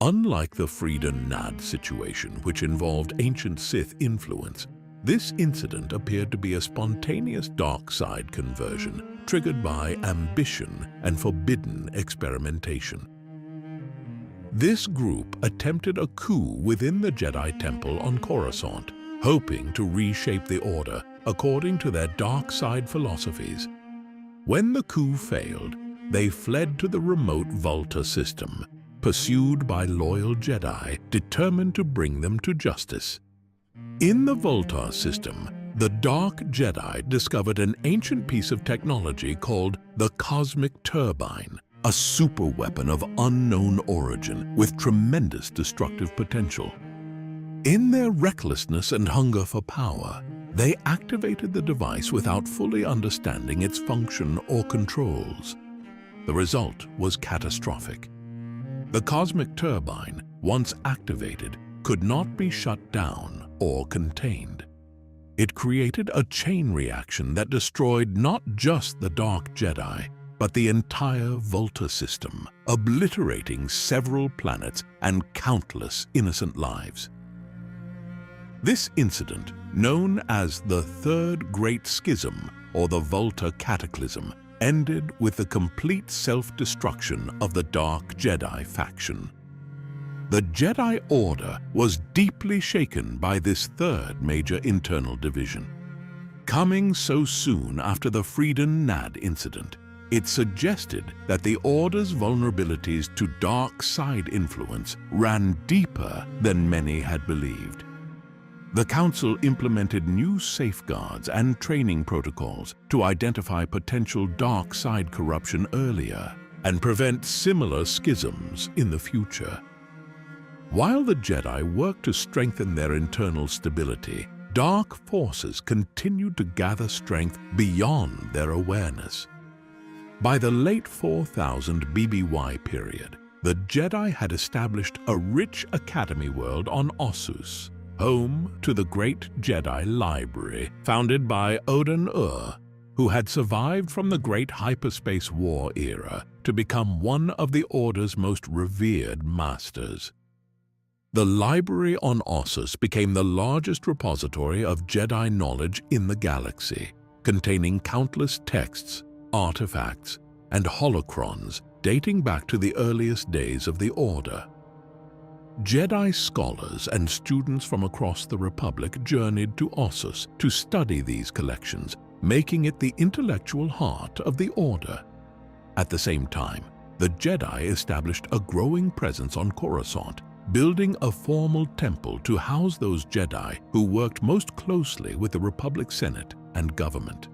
Unlike the Freedon Nad situation, which involved ancient Sith influence, this incident appeared to be a spontaneous dark side conversion triggered by ambition and forbidden experimentation. This group attempted a coup within the Jedi Temple on Coruscant, hoping to reshape the Order according to their dark side philosophies. When the coup failed, they fled to the remote Volta system, pursued by loyal Jedi determined to bring them to justice. In the Volta system, the Dark Jedi discovered an ancient piece of technology called the Cosmic Turbine, a superweapon of unknown origin with tremendous destructive potential. In their recklessness and hunger for power, They activated the device without fully understanding its function or controls. The result was catastrophic. The cosmic turbine, once activated, could not be shut down or contained. It created a chain reaction that destroyed not just the Dark Jedi, but the entire Volta system, obliterating several planets and countless innocent lives. This incident, known as the Third Great Schism or the Volta Cataclysm, ended with the complete self-destruction of the Dark Jedi faction. The Jedi Order was deeply shaken by this third major internal division. Coming so soon after the Freedon Nad incident, it suggested that the Order's vulnerabilities to dark side influence ran deeper than many had believed. The Council implemented new safeguards and training protocols to identify potential dark side corruption earlier and prevent similar schisms in the future. While the Jedi worked to strengthen their internal stability, dark forces continued to gather strength beyond their awareness. By the late 4000 BBY period, the Jedi had established a rich academy world on Ossus, home to the Great Jedi Library, founded by Odan-Ur, who had survived from the Great Hyperspace War era to become one of the Order's most revered masters. The library on Ossus became the largest repository of Jedi knowledge in the galaxy, containing countless texts, artifacts, and holocrons dating back to the earliest days of the Order. Jedi scholars and students from across the Republic journeyed to Ossus to study these collections, making it the intellectual heart of the Order. At the same time, the Jedi established a growing presence on Coruscant, building a formal temple to house those Jedi who worked most closely with the Republic Senate and government.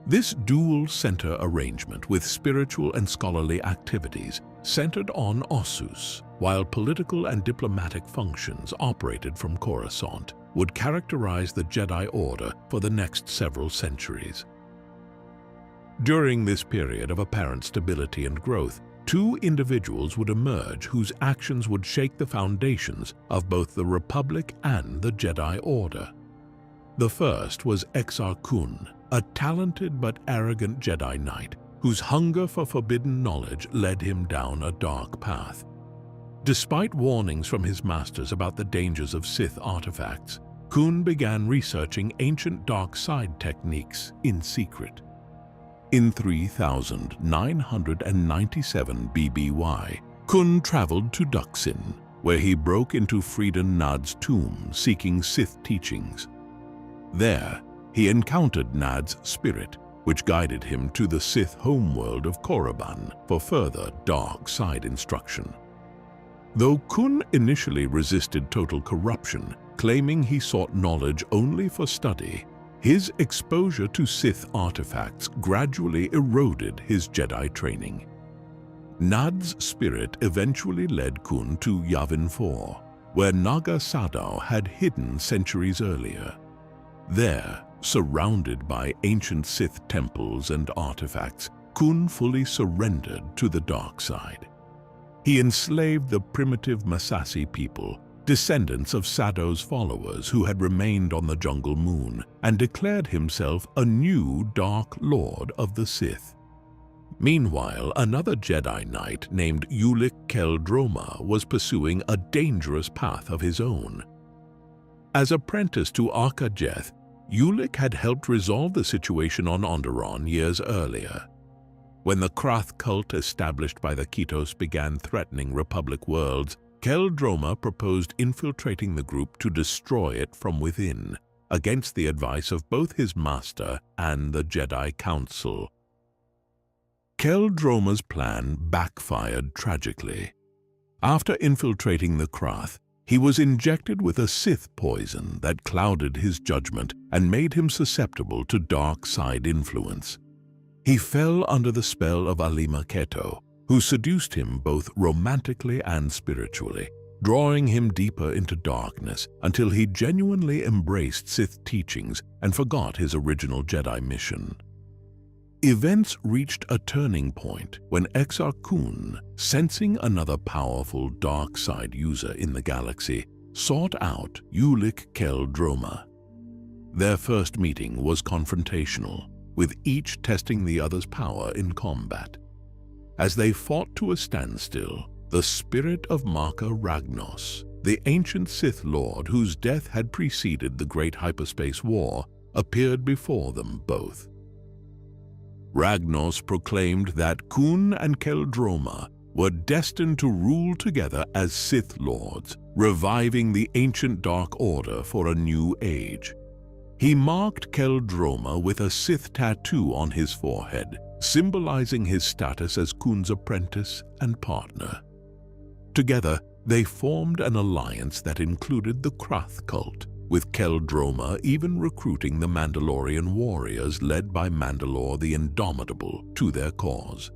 This dual-center arrangement with spiritual and scholarly activities centered on Ossus, while political and diplomatic functions operated from Coruscant, would characterize the Jedi Order for the next several centuries. During this period of apparent stability and growth, two individuals would emerge whose actions would shake the foundations of both the Republic and the Jedi Order. The first was Exar Kun, a talented but arrogant Jedi Knight whose hunger for forbidden knowledge led him down a dark path. Despite warnings from his masters about the dangers of Sith artifacts, Kun began researching ancient dark side techniques in secret. In 3997 BBY, Kun traveled to Duxin, where he broke into Freedon Nad's tomb seeking Sith teachings. There, he encountered Nad's spirit, which guided him to the Sith homeworld of Korriban for further dark side instruction. Though Kun initially resisted total corruption, claiming he sought knowledge only for study, his exposure to Sith artifacts gradually eroded his Jedi training. Nad's spirit eventually led Kun to Yavin 4, where Naga Sadow had hidden centuries earlier. There, surrounded by ancient Sith temples and artifacts, Kun fully surrendered to the dark side. He enslaved the primitive Masasi people, descendants of Sadow's followers who had remained on the Jungle Moon, and declared himself a new Dark Lord of the Sith. Meanwhile, another Jedi Knight named Ulic Qel-Droma was pursuing a dangerous path of his own. As apprentice to Arca Jeth, Ulic had helped resolve the situation on Onderon years earlier. When the Krath cult established by the Kitos began threatening Republic worlds, Qel-Droma proposed infiltrating the group to destroy it from within, against the advice of both his master and the Jedi Council. Qel-Droma's plan backfired tragically. After infiltrating the Krath, he was injected with a Sith poison that clouded his judgment and made him susceptible to dark side influence. He fell under the spell of Alima Keto, who seduced him both romantically and spiritually, drawing him deeper into darkness until he genuinely embraced Sith teachings and forgot his original Jedi mission. Events reached a turning point when Exar Kun, sensing another powerful dark side user in the galaxy, sought out Ulic Kel Droma. Their first meeting was confrontational, with each testing the other's power in combat. As they fought to a standstill, the spirit of Marka Ragnos, the ancient Sith Lord whose death had preceded the Great Hyperspace War, appeared before them both. Ragnos proclaimed that Kun and Kel Droma were destined to rule together as Sith Lords, reviving the ancient Dark Order for a new age. He marked Kel Droma with a Sith tattoo on his forehead, symbolizing his status as Kun's apprentice and partner. Together, they formed an alliance that included the Krath cult, with Kel Droma even recruiting the Mandalorian warriors led by Mandalore the Indomitable to their cause.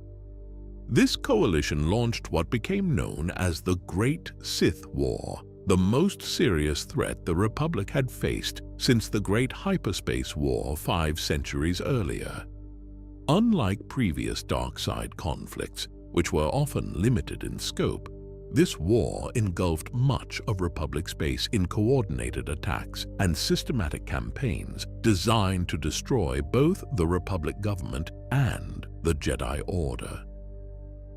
This coalition launched what became known as the Great Sith War, the most serious threat the Republic had faced since the Great Hyperspace War 5 centuries earlier. Unlike previous dark-side conflicts, which were often limited in scope, this war engulfed much of Republic space in coordinated attacks and systematic campaigns designed to destroy both the Republic government and the Jedi Order.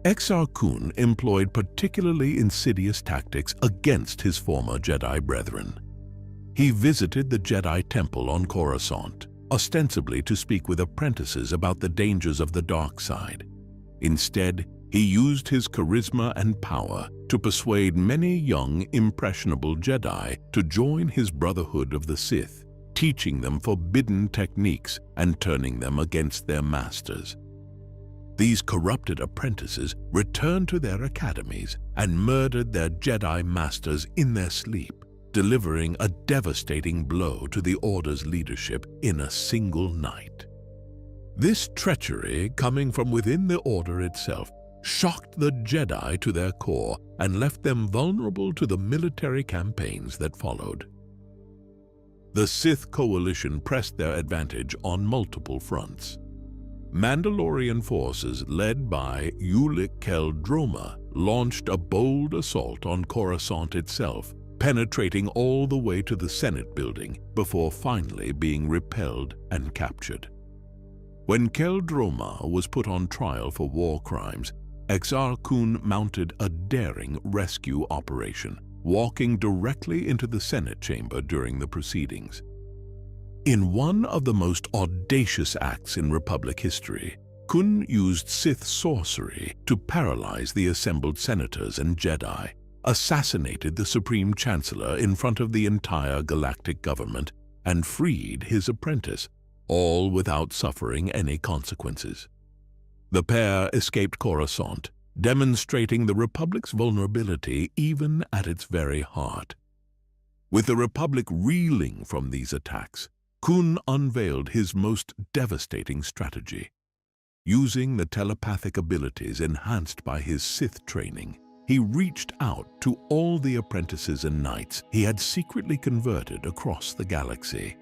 Exar Kun employed particularly insidious tactics against his former Jedi brethren. He visited the Jedi Temple on Coruscant, ostensibly to speak with apprentices about the dangers of the dark side. Instead, he used his charisma and power to persuade many young, impressionable Jedi to join his Brotherhood of the Sith, teaching them forbidden techniques and turning them against their masters. These corrupted apprentices returned to their academies and murdered their Jedi masters in their sleep, delivering a devastating blow to the Order's leadership in a single night. This treachery, coming from within the Order itself, shocked the Jedi to their core and left them vulnerable to the military campaigns that followed. The Sith coalition pressed their advantage on multiple fronts. Mandalorian forces led by Ulic Kel Droma launched a bold assault on Coruscant itself, penetrating all the way to the Senate building before finally being repelled and captured. When Kel Droma was put on trial for war crimes, Exar Kun mounted a daring rescue operation, walking directly into the Senate chamber during the proceedings. In one of the most audacious acts in Republic history, Kun used Sith sorcery to paralyze the assembled senators and Jedi, assassinated the Supreme Chancellor in front of the entire galactic government, and freed his apprentice, all without suffering any consequences. The pair escaped Coruscant, demonstrating the Republic's vulnerability even at its very heart. With the Republic reeling from these attacks, Kun unveiled his most devastating strategy. Using the telepathic abilities enhanced by his Sith training, he reached out to all the apprentices and knights he had secretly converted across the galaxy.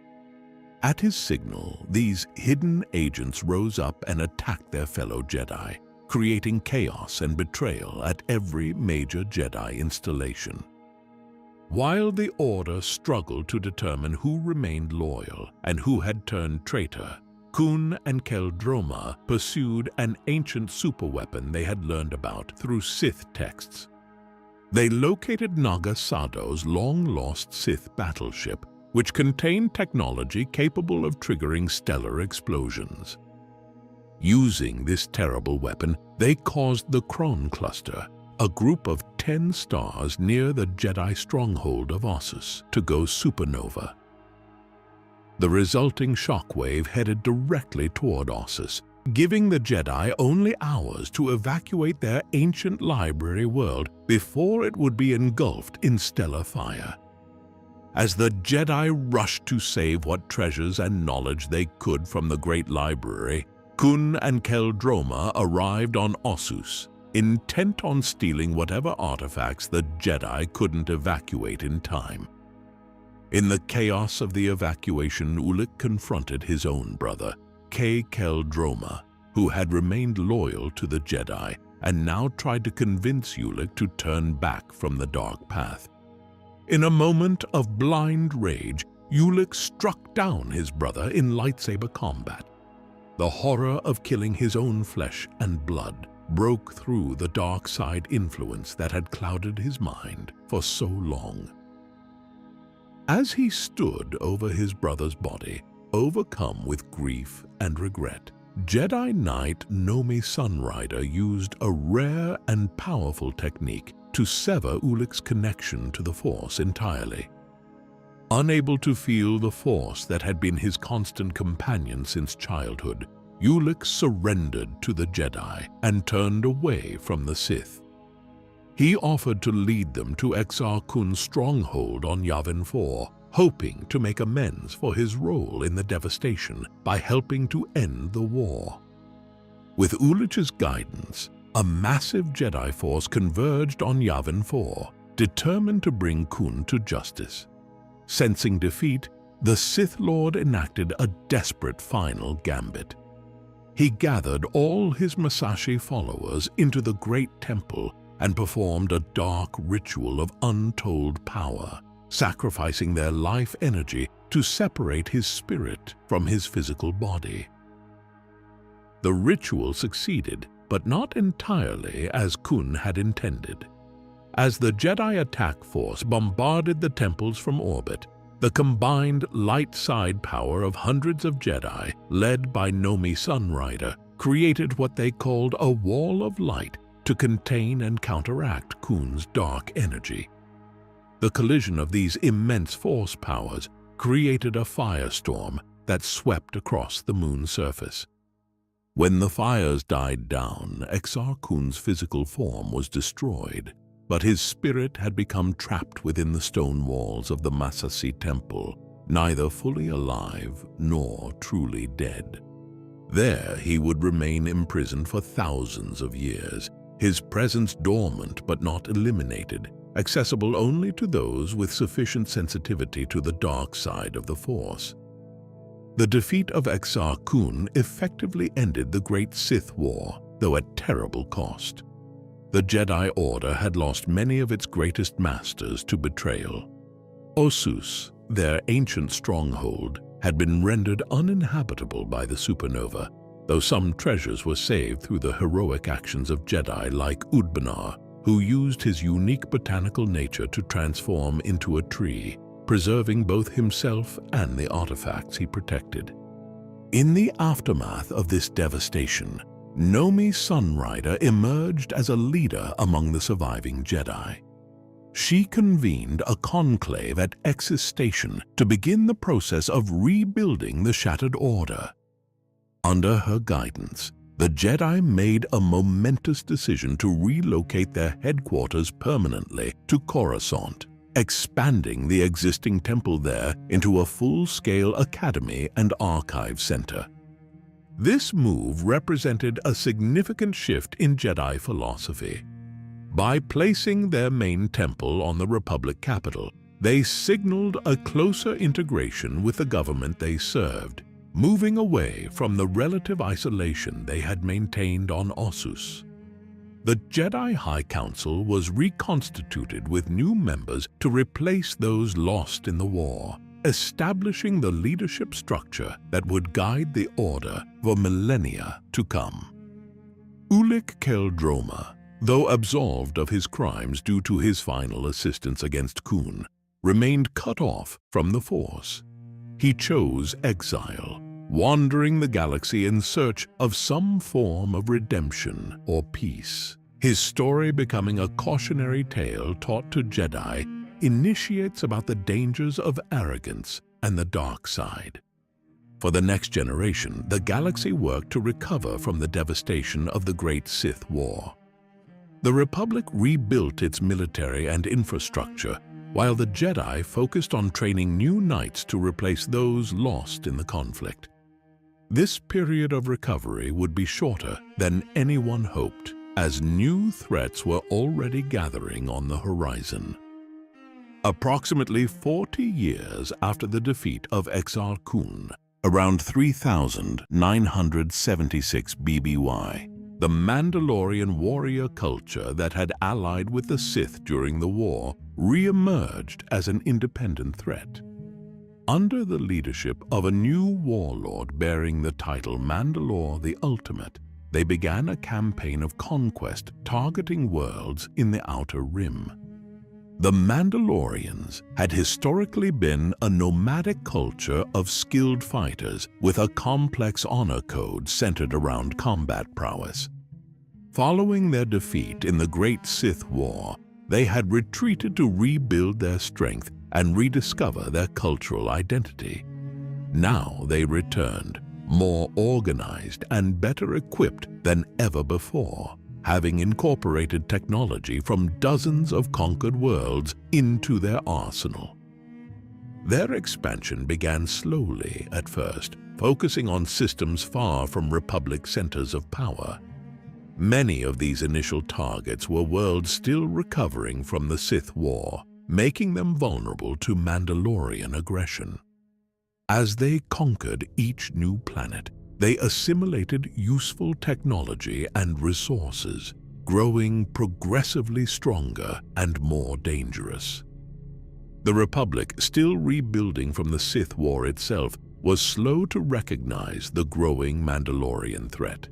At his signal, these hidden agents rose up and attacked their fellow Jedi, creating chaos and betrayal at every major Jedi installation. While the Order struggled to determine who remained loyal and who had turned traitor, Kun and Kel Droma pursued an ancient superweapon they had learned about through Sith texts. They located Naga Sado's long-lost Sith battleship, which contained technology capable of triggering stellar explosions. Using this terrible weapon, they caused the Kron Cluster, a group of 10 stars near the Jedi stronghold of Ossus, to go supernova. The resulting shockwave headed directly toward Ossus, giving the Jedi only hours to evacuate their ancient library world before it would be engulfed in stellar fire. As the Jedi rushed to save what treasures and knowledge they could from the Great Library, Kun and Kel Droma arrived on Ossus, intent on stealing whatever artifacts the Jedi couldn't evacuate in time. In the chaos of the evacuation, Ulic confronted his own brother, Kel Droma, who had remained loyal to the Jedi and now tried to convince Ulic to turn back from the dark path. In a moment of blind rage, Ulic struck down his brother in lightsaber combat. The horror of killing his own flesh and blood broke through the dark side influence that had clouded his mind for so long. As he stood over his brother's body, overcome with grief and regret, Jedi Knight Nomi Sunrider used a rare and powerful technique to sever Ulic's connection to the Force entirely. Unable to feel the Force that had been his constant companion since childhood, Ulic surrendered to the Jedi and turned away from the Sith. He offered to lead them to Exar Kun's stronghold on Yavin 4, hoping to make amends for his role in the devastation by helping to end the war. With Ulic's guidance, a massive Jedi force converged on Yavin 4, determined to bring Kun to justice. Sensing defeat, the Sith Lord enacted a desperate final gambit. He gathered all his Masashi followers into the Great Temple and performed a dark ritual of untold power, sacrificing their life energy to separate his spirit from his physical body. The ritual succeeded, but not entirely as Kun had intended. As the Jedi attack force bombarded the temples from orbit, the combined light side power of hundreds of Jedi, led by Nomi Sunrider, created what they called a wall of light to contain and counteract Kun's dark energy. The collision of these immense force powers created a firestorm that swept across the moon's surface. When the fires died down, Exar Kun's physical form was destroyed, but his spirit had become trapped within the stone walls of the Masashi Temple, neither fully alive nor truly dead. There he would remain imprisoned for thousands of years, his presence dormant but not eliminated, accessible only to those with sufficient sensitivity to the dark side of the Force. The defeat of Exar Kun effectively ended the Great Sith War, though at terrible cost. The Jedi Order had lost many of its greatest masters to betrayal. Ossus, their ancient stronghold, had been rendered uninhabitable by the supernova, though some treasures were saved through the heroic actions of Jedi like Udbanar, who used his unique botanical nature to transform into a tree, preserving both himself and the artifacts he protected. In the aftermath of this devastation, Nomi Sunrider emerged as a leader among the surviving Jedi. She convened a conclave at Ex's Station to begin the process of rebuilding the shattered order. Under her guidance, the Jedi made a momentous decision to relocate their headquarters permanently to Coruscant, expanding the existing temple there into a full-scale academy and archive center. This move represented a significant shift in Jedi philosophy. By placing their main temple on the Republic capital, they signaled a closer integration with the government they served, moving away from the relative isolation they had maintained on Ossus. The Jedi High Council was reconstituted with new members to replace those lost in the war, establishing the leadership structure that would guide the Order for millennia to come. Ulic Qel-Droma, though absolved of his crimes due to his final assistance against Kun, remained cut off from the Force. He chose exile, wandering the galaxy in search of some form of redemption or peace. His story, becoming a cautionary tale taught to Jedi, initiates about the dangers of arrogance and the dark side. For the next generation, the galaxy worked to recover from the devastation of the Great Sith War. The Republic rebuilt its military and infrastructure, while the Jedi focused on training new knights to replace those lost in the conflict. This period of recovery would be shorter than anyone hoped, as new threats were already gathering on the horizon. Approximately 40 years after the defeat of Exar Kun, around 3976 BBY, the Mandalorian warrior culture that had allied with the Sith during the war re-emerged as an independent threat. Under the leadership of a new warlord bearing the title Mandalore the Ultimate, they began a campaign of conquest targeting worlds in the Outer Rim. The Mandalorians had historically been a nomadic culture of skilled fighters with a complex honor code centered around combat prowess. Following their defeat in the Great Sith War, they had retreated to rebuild their strength and rediscover their cultural identity. Now they returned, more organized and better equipped than ever before, having incorporated technology from dozens of conquered worlds into their arsenal. Their expansion began slowly at first, focusing on systems far from Republic centers of power. Many of these initial targets were worlds still recovering from the Sith War, making them vulnerable to Mandalorian aggression. As they conquered each new planet, they assimilated useful technology and resources, growing progressively stronger and more dangerous. The Republic, still rebuilding from the Sith War itself, was slow to recognize the growing Mandalorian threat.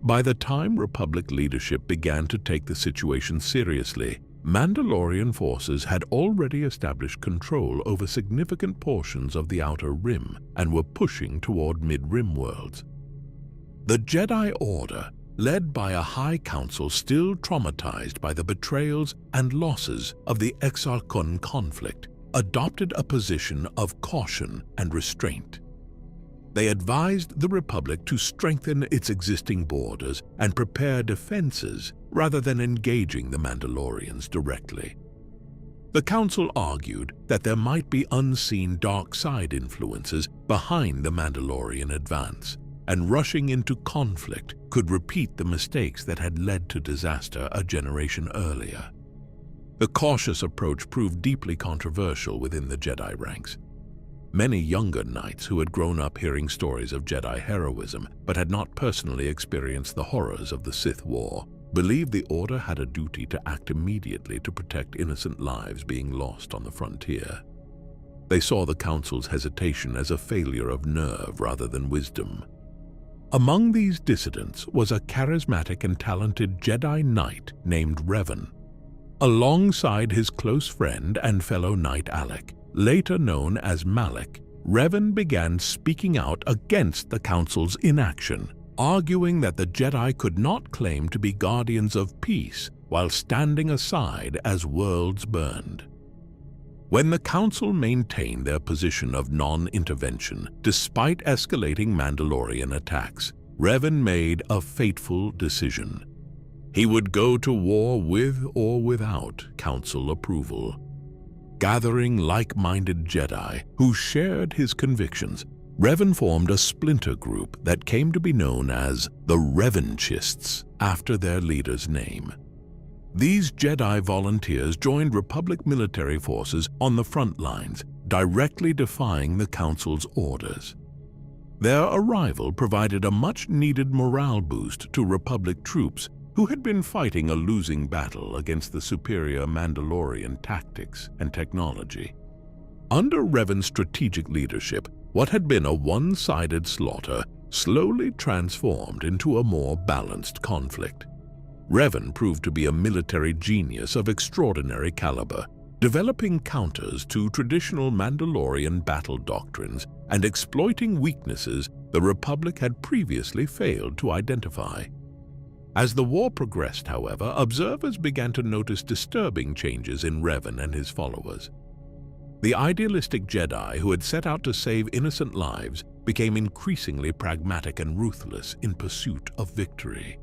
By the time Republic leadership began to take the situation seriously, Mandalorian forces had already established control over significant portions of the Outer Rim and were pushing toward mid-rim worlds. The Jedi Order, led by a High Council still traumatized by the betrayals and losses of the Exar Kun conflict, adopted a position of caution and restraint. They advised the Republic to strengthen its existing borders and prepare defenses rather than engaging the Mandalorians directly. The Council argued that there might be unseen dark side influences behind the Mandalorian advance, and rushing into conflict could repeat the mistakes that had led to disaster a generation earlier. The cautious approach proved deeply controversial within the Jedi ranks. Many younger knights who had grown up hearing stories of Jedi heroism but had not personally experienced the horrors of the Sith War believed the Order had a duty to act immediately to protect innocent lives being lost on the frontier. They saw the Council's hesitation as a failure of nerve rather than wisdom. Among these dissidents was a charismatic and talented Jedi Knight named Revan. Alongside his close friend and fellow Knight Alec, later known as Malik, Revan began speaking out against the Council's inaction, arguing that the Jedi could not claim to be guardians of peace while standing aside as worlds burned. When the Council maintained their position of non-intervention despite escalating Mandalorian attacks, Revan made a fateful decision. He would go to war with or without Council approval. Gathering like-minded Jedi who shared his convictions, Revan formed a splinter group that came to be known as the Revanchists, after their leader's name. These Jedi volunteers joined Republic military forces on the front lines, directly defying the Council's orders. Their arrival provided a much-needed morale boost to Republic troops who had been fighting a losing battle against the superior Mandalorian tactics and technology. Under Revan's strategic leadership, what had been a one-sided slaughter slowly transformed into a more balanced conflict. Revan proved to be a military genius of extraordinary caliber, developing counters to traditional Mandalorian battle doctrines and exploiting weaknesses the Republic had previously failed to identify. As the war progressed, however, observers began to notice disturbing changes in Revan and his followers. The idealistic Jedi who had set out to save innocent lives became increasingly pragmatic and ruthless in pursuit of victory.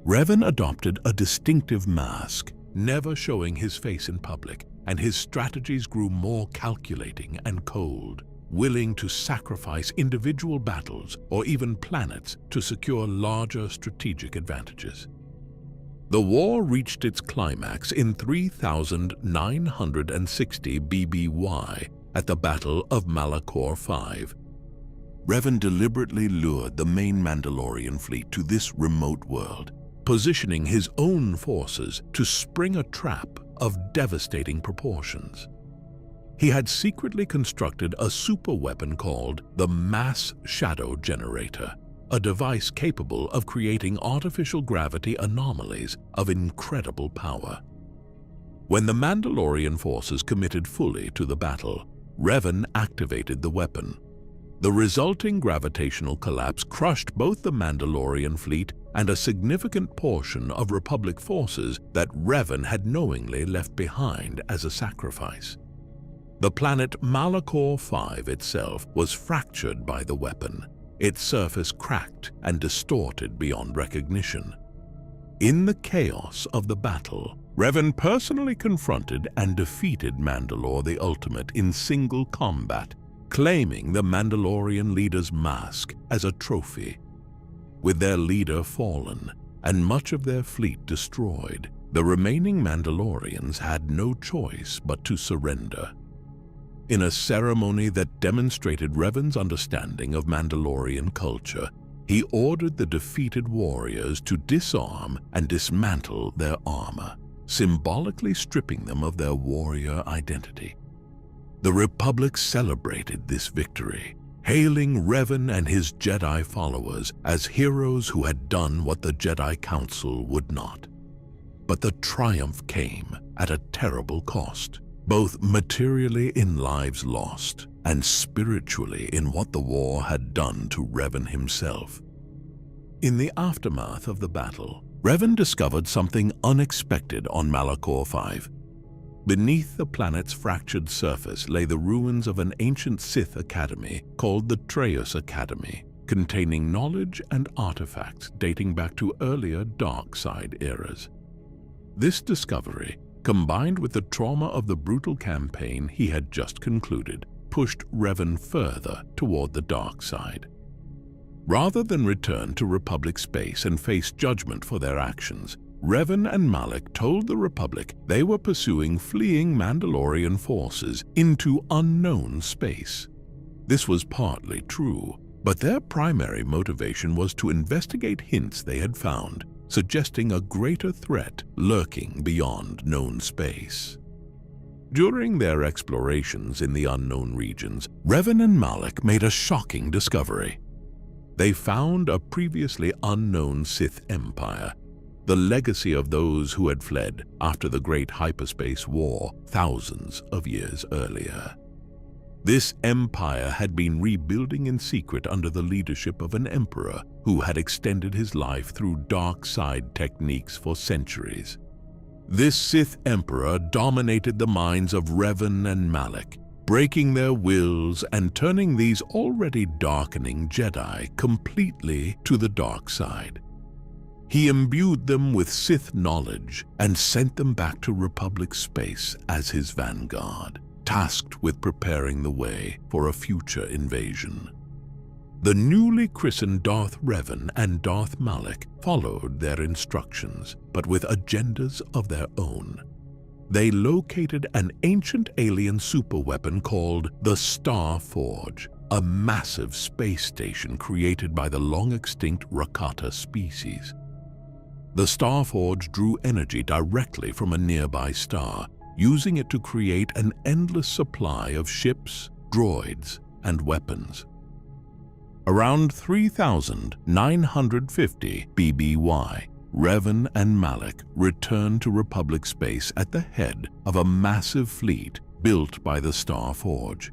Revan adopted a distinctive mask, never showing his face in public, and his strategies grew more calculating and cold, willing to sacrifice individual battles or even planets to secure larger strategic advantages. The war reached its climax in 3960 BBY at the Battle of Malachor V. Revan deliberately lured the main Mandalorian fleet to this remote world, positioning his own forces to spring a trap of devastating proportions. He had secretly constructed a superweapon called the Mass Shadow Generator, a device capable of creating artificial gravity anomalies of incredible power. When the Mandalorian forces committed fully to the battle, Revan activated the weapon. The resulting gravitational collapse crushed both the Mandalorian fleet and a significant portion of Republic forces that Revan had knowingly left behind as a sacrifice. The planet Malachor V itself was fractured by the weapon, its surface cracked and distorted beyond recognition. In the chaos of the battle, Revan personally confronted and defeated Mandalore the Ultimate in single combat, claiming the Mandalorian leader's mask as a trophy. With their leader fallen and much of their fleet destroyed, the remaining Mandalorians had no choice but to surrender. In a ceremony that demonstrated Revan's understanding of Mandalorian culture, he ordered the defeated warriors to disarm and dismantle their armor, symbolically stripping them of their warrior identity. The Republic celebrated this victory, hailing Revan and his Jedi followers as heroes who had done what the Jedi Council would not. But the triumph came at a terrible cost, both materially in lives lost and spiritually in what the war had done to Revan himself. In the aftermath of the battle, Revan discovered something unexpected on Malachor V. Beneath the planet's fractured surface lay the ruins of an ancient Sith academy called the Trayus Academy, containing knowledge and artifacts dating back to earlier dark side eras. This discovery, combined with the trauma of the brutal campaign he had just concluded, pushed Revan further toward the dark side. Rather than return to Republic space and face judgment for their actions, Revan and Malak told the Republic they were pursuing fleeing Mandalorian forces into unknown space. This was partly true, but their primary motivation was to investigate hints they had found, suggesting a greater threat lurking beyond known space. During their explorations in the unknown regions, Revan and Malak made a shocking discovery. They found a previously unknown Sith Empire, the legacy of those who had fled after the Great Hyperspace War thousands of years earlier. This empire had been rebuilding in secret under the leadership of an emperor who had extended his life through dark side techniques for centuries. This Sith emperor dominated the minds of Revan and Malak, breaking their wills and turning these already darkening Jedi completely to the dark side. He imbued them with Sith knowledge and sent them back to Republic space as his vanguard, tasked with preparing the way for a future invasion. The newly christened Darth Revan and Darth Malak followed their instructions, but with agendas of their own. They located an ancient alien superweapon called the Star Forge, a massive space station created by the long-extinct Rakata species. The Star Forge drew energy directly from a nearby star, using it to create an endless supply of ships, droids, and weapons. Around 3950 BBY, Revan and Malak returned to Republic space at the head of a massive fleet built by the Star Forge.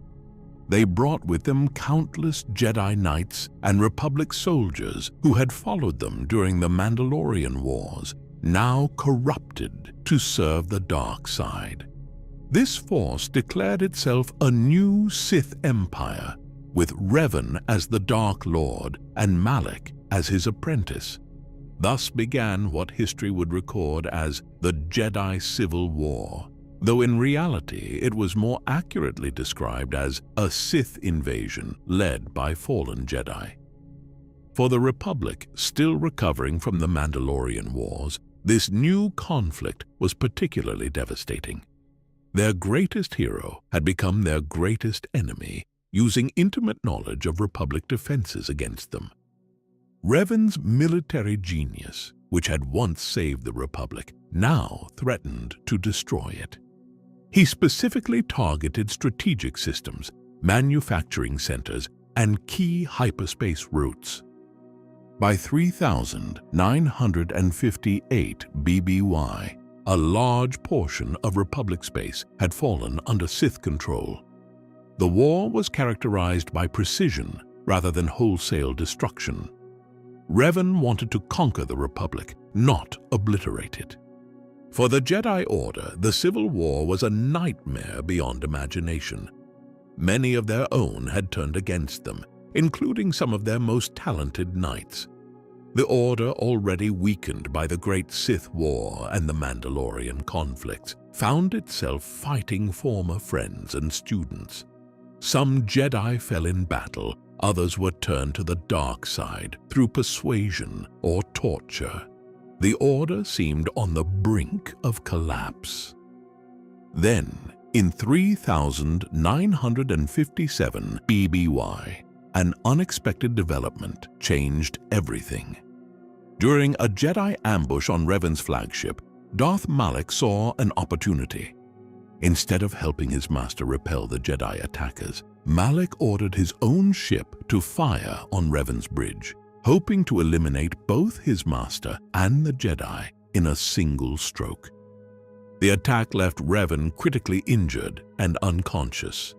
They brought with them countless Jedi Knights and Republic soldiers who had followed them during the Mandalorian Wars, now corrupted to serve the dark side. This force declared itself a new Sith Empire, with Revan as the Dark Lord and Malak as his apprentice. Thus began what history would record as the Jedi Civil War, though in reality it was more accurately described as a Sith invasion led by fallen Jedi. For the Republic, still recovering from the Mandalorian Wars, This new conflict was particularly devastating. Their greatest hero had become their greatest enemy, using intimate knowledge of Republic defenses against them. Revan's military genius, which had once saved the Republic, now threatened to destroy it. He specifically targeted strategic systems, manufacturing centers, and key hyperspace routes. By 3958 BBY, a large portion of Republic space had fallen under Sith control. The war was characterized by precision rather than wholesale destruction. Revan wanted to conquer the Republic, not obliterate it. For the Jedi Order, the Civil War was a nightmare beyond imagination. Many of their own had turned against them, including some of their most talented knights. The Order, already weakened by the Great Sith War and the Mandalorian conflicts, found itself fighting former friends and students. Some Jedi fell in battle, others were turned to the dark side through persuasion or torture. The Order seemed on the brink of collapse. Then, in 3957 BBY, an unexpected development changed everything. During a Jedi ambush on Revan's flagship, Darth Malak saw an opportunity. Instead of helping his master repel the Jedi attackers, Malak ordered his own ship to fire on Revan's bridge, hoping to eliminate both his master and the Jedi in a single stroke. The attack left Revan critically injured and unconscious.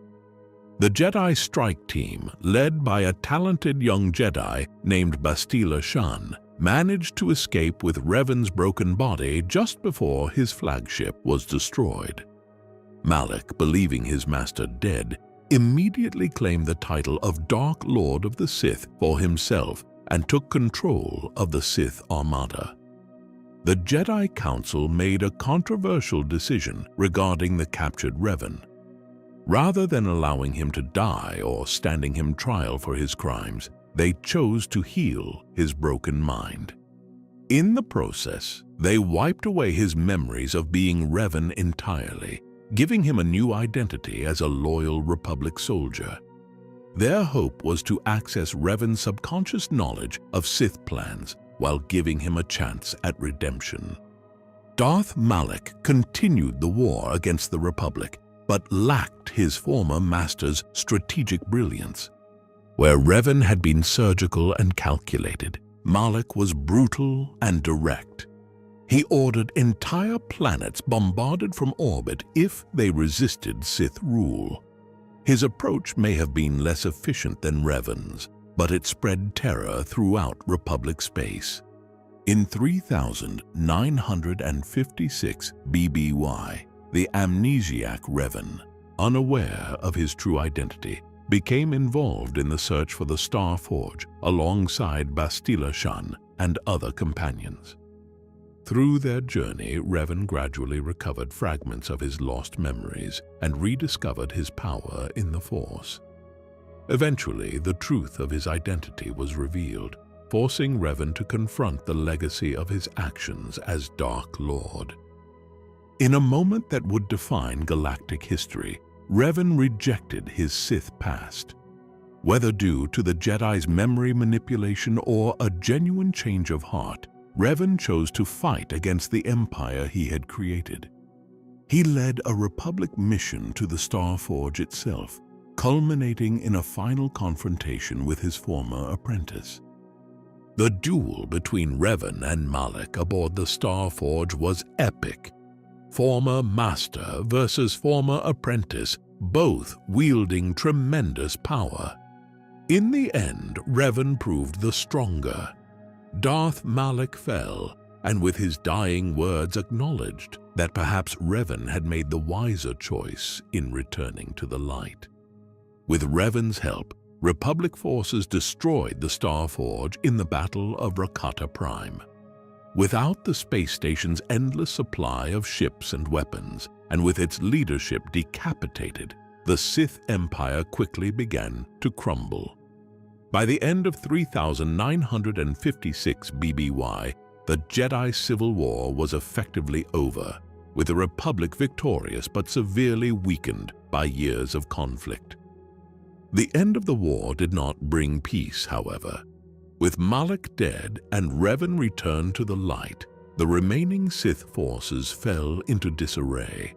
The Jedi strike team, led by a talented young Jedi named Bastila Shan, managed to escape with Revan's broken body just before his flagship was destroyed. Malak, believing his master dead, immediately claimed the title of Dark Lord of the Sith for himself and took control of the Sith Armada. The Jedi Council made a controversial decision regarding the captured Revan. Rather than allowing him to die or standing him trial for his crimes, they chose to heal his broken mind. In the process, they wiped away his memories of being Revan entirely, giving him a new identity as a loyal Republic soldier. Their hope was to access Revan's subconscious knowledge of Sith plans while giving him a chance at redemption. Darth Malak continued the war against the Republic, but lacked his former master's strategic brilliance. Where Revan had been surgical and calculated, Malak was brutal and direct. He ordered entire planets bombarded from orbit if they resisted Sith rule. His approach may have been less efficient than Revan's, but it spread terror throughout Republic space. In 3956 BBY, the amnesiac Revan, unaware of his true identity, became involved in the search for the Star Forge alongside Bastila Shan and other companions. Through their journey, Revan gradually recovered fragments of his lost memories and rediscovered his power in the Force. Eventually, the truth of his identity was revealed, forcing Revan to confront the legacy of his actions as Dark Lord. In a moment that would define galactic history, Revan rejected his Sith past. Whether due to the Jedi's memory manipulation or a genuine change of heart, Revan chose to fight against the empire he had created. He led a Republic mission to the Star Forge itself, culminating in a final confrontation with his former apprentice. The duel between Revan and Malak aboard the Star Forge was epic. Former master versus former apprentice, both wielding tremendous power. In the end, Revan proved the stronger. Darth Malak fell, and with his dying words acknowledged that perhaps Revan had made the wiser choice in returning to the light. With Revan's help, Republic forces destroyed the Star Forge in the Battle of Rakata Prime. Without the space station's endless supply of ships and weapons, and with its leadership decapitated, the Sith Empire quickly began to crumble. By the end of 3956 BBY, the Jedi Civil War was effectively over, with the Republic victorious but severely weakened by years of conflict. The end of the war did not bring peace, however. With Malak dead and Revan returned to the light, the remaining Sith forces fell into disarray.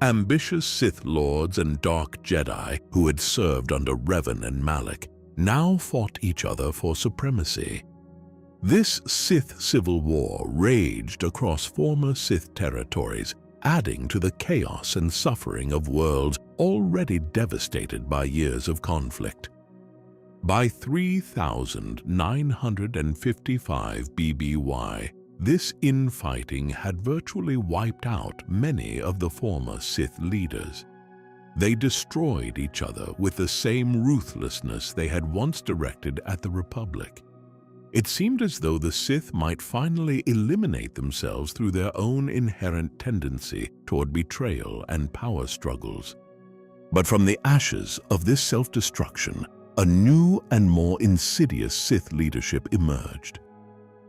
Ambitious Sith lords and dark Jedi who had served under Revan and Malak now fought each other for supremacy. This Sith civil war raged across former Sith territories, adding to the chaos and suffering of worlds already devastated by years of conflict. By 3955 BBY, this infighting had virtually wiped out many of the former Sith leaders. They destroyed each other with the same ruthlessness they had once directed at the Republic. It seemed as though the Sith might finally eliminate themselves through their own inherent tendency toward betrayal and power struggles. But from the ashes of this self-destruction, a new and more insidious Sith leadership emerged.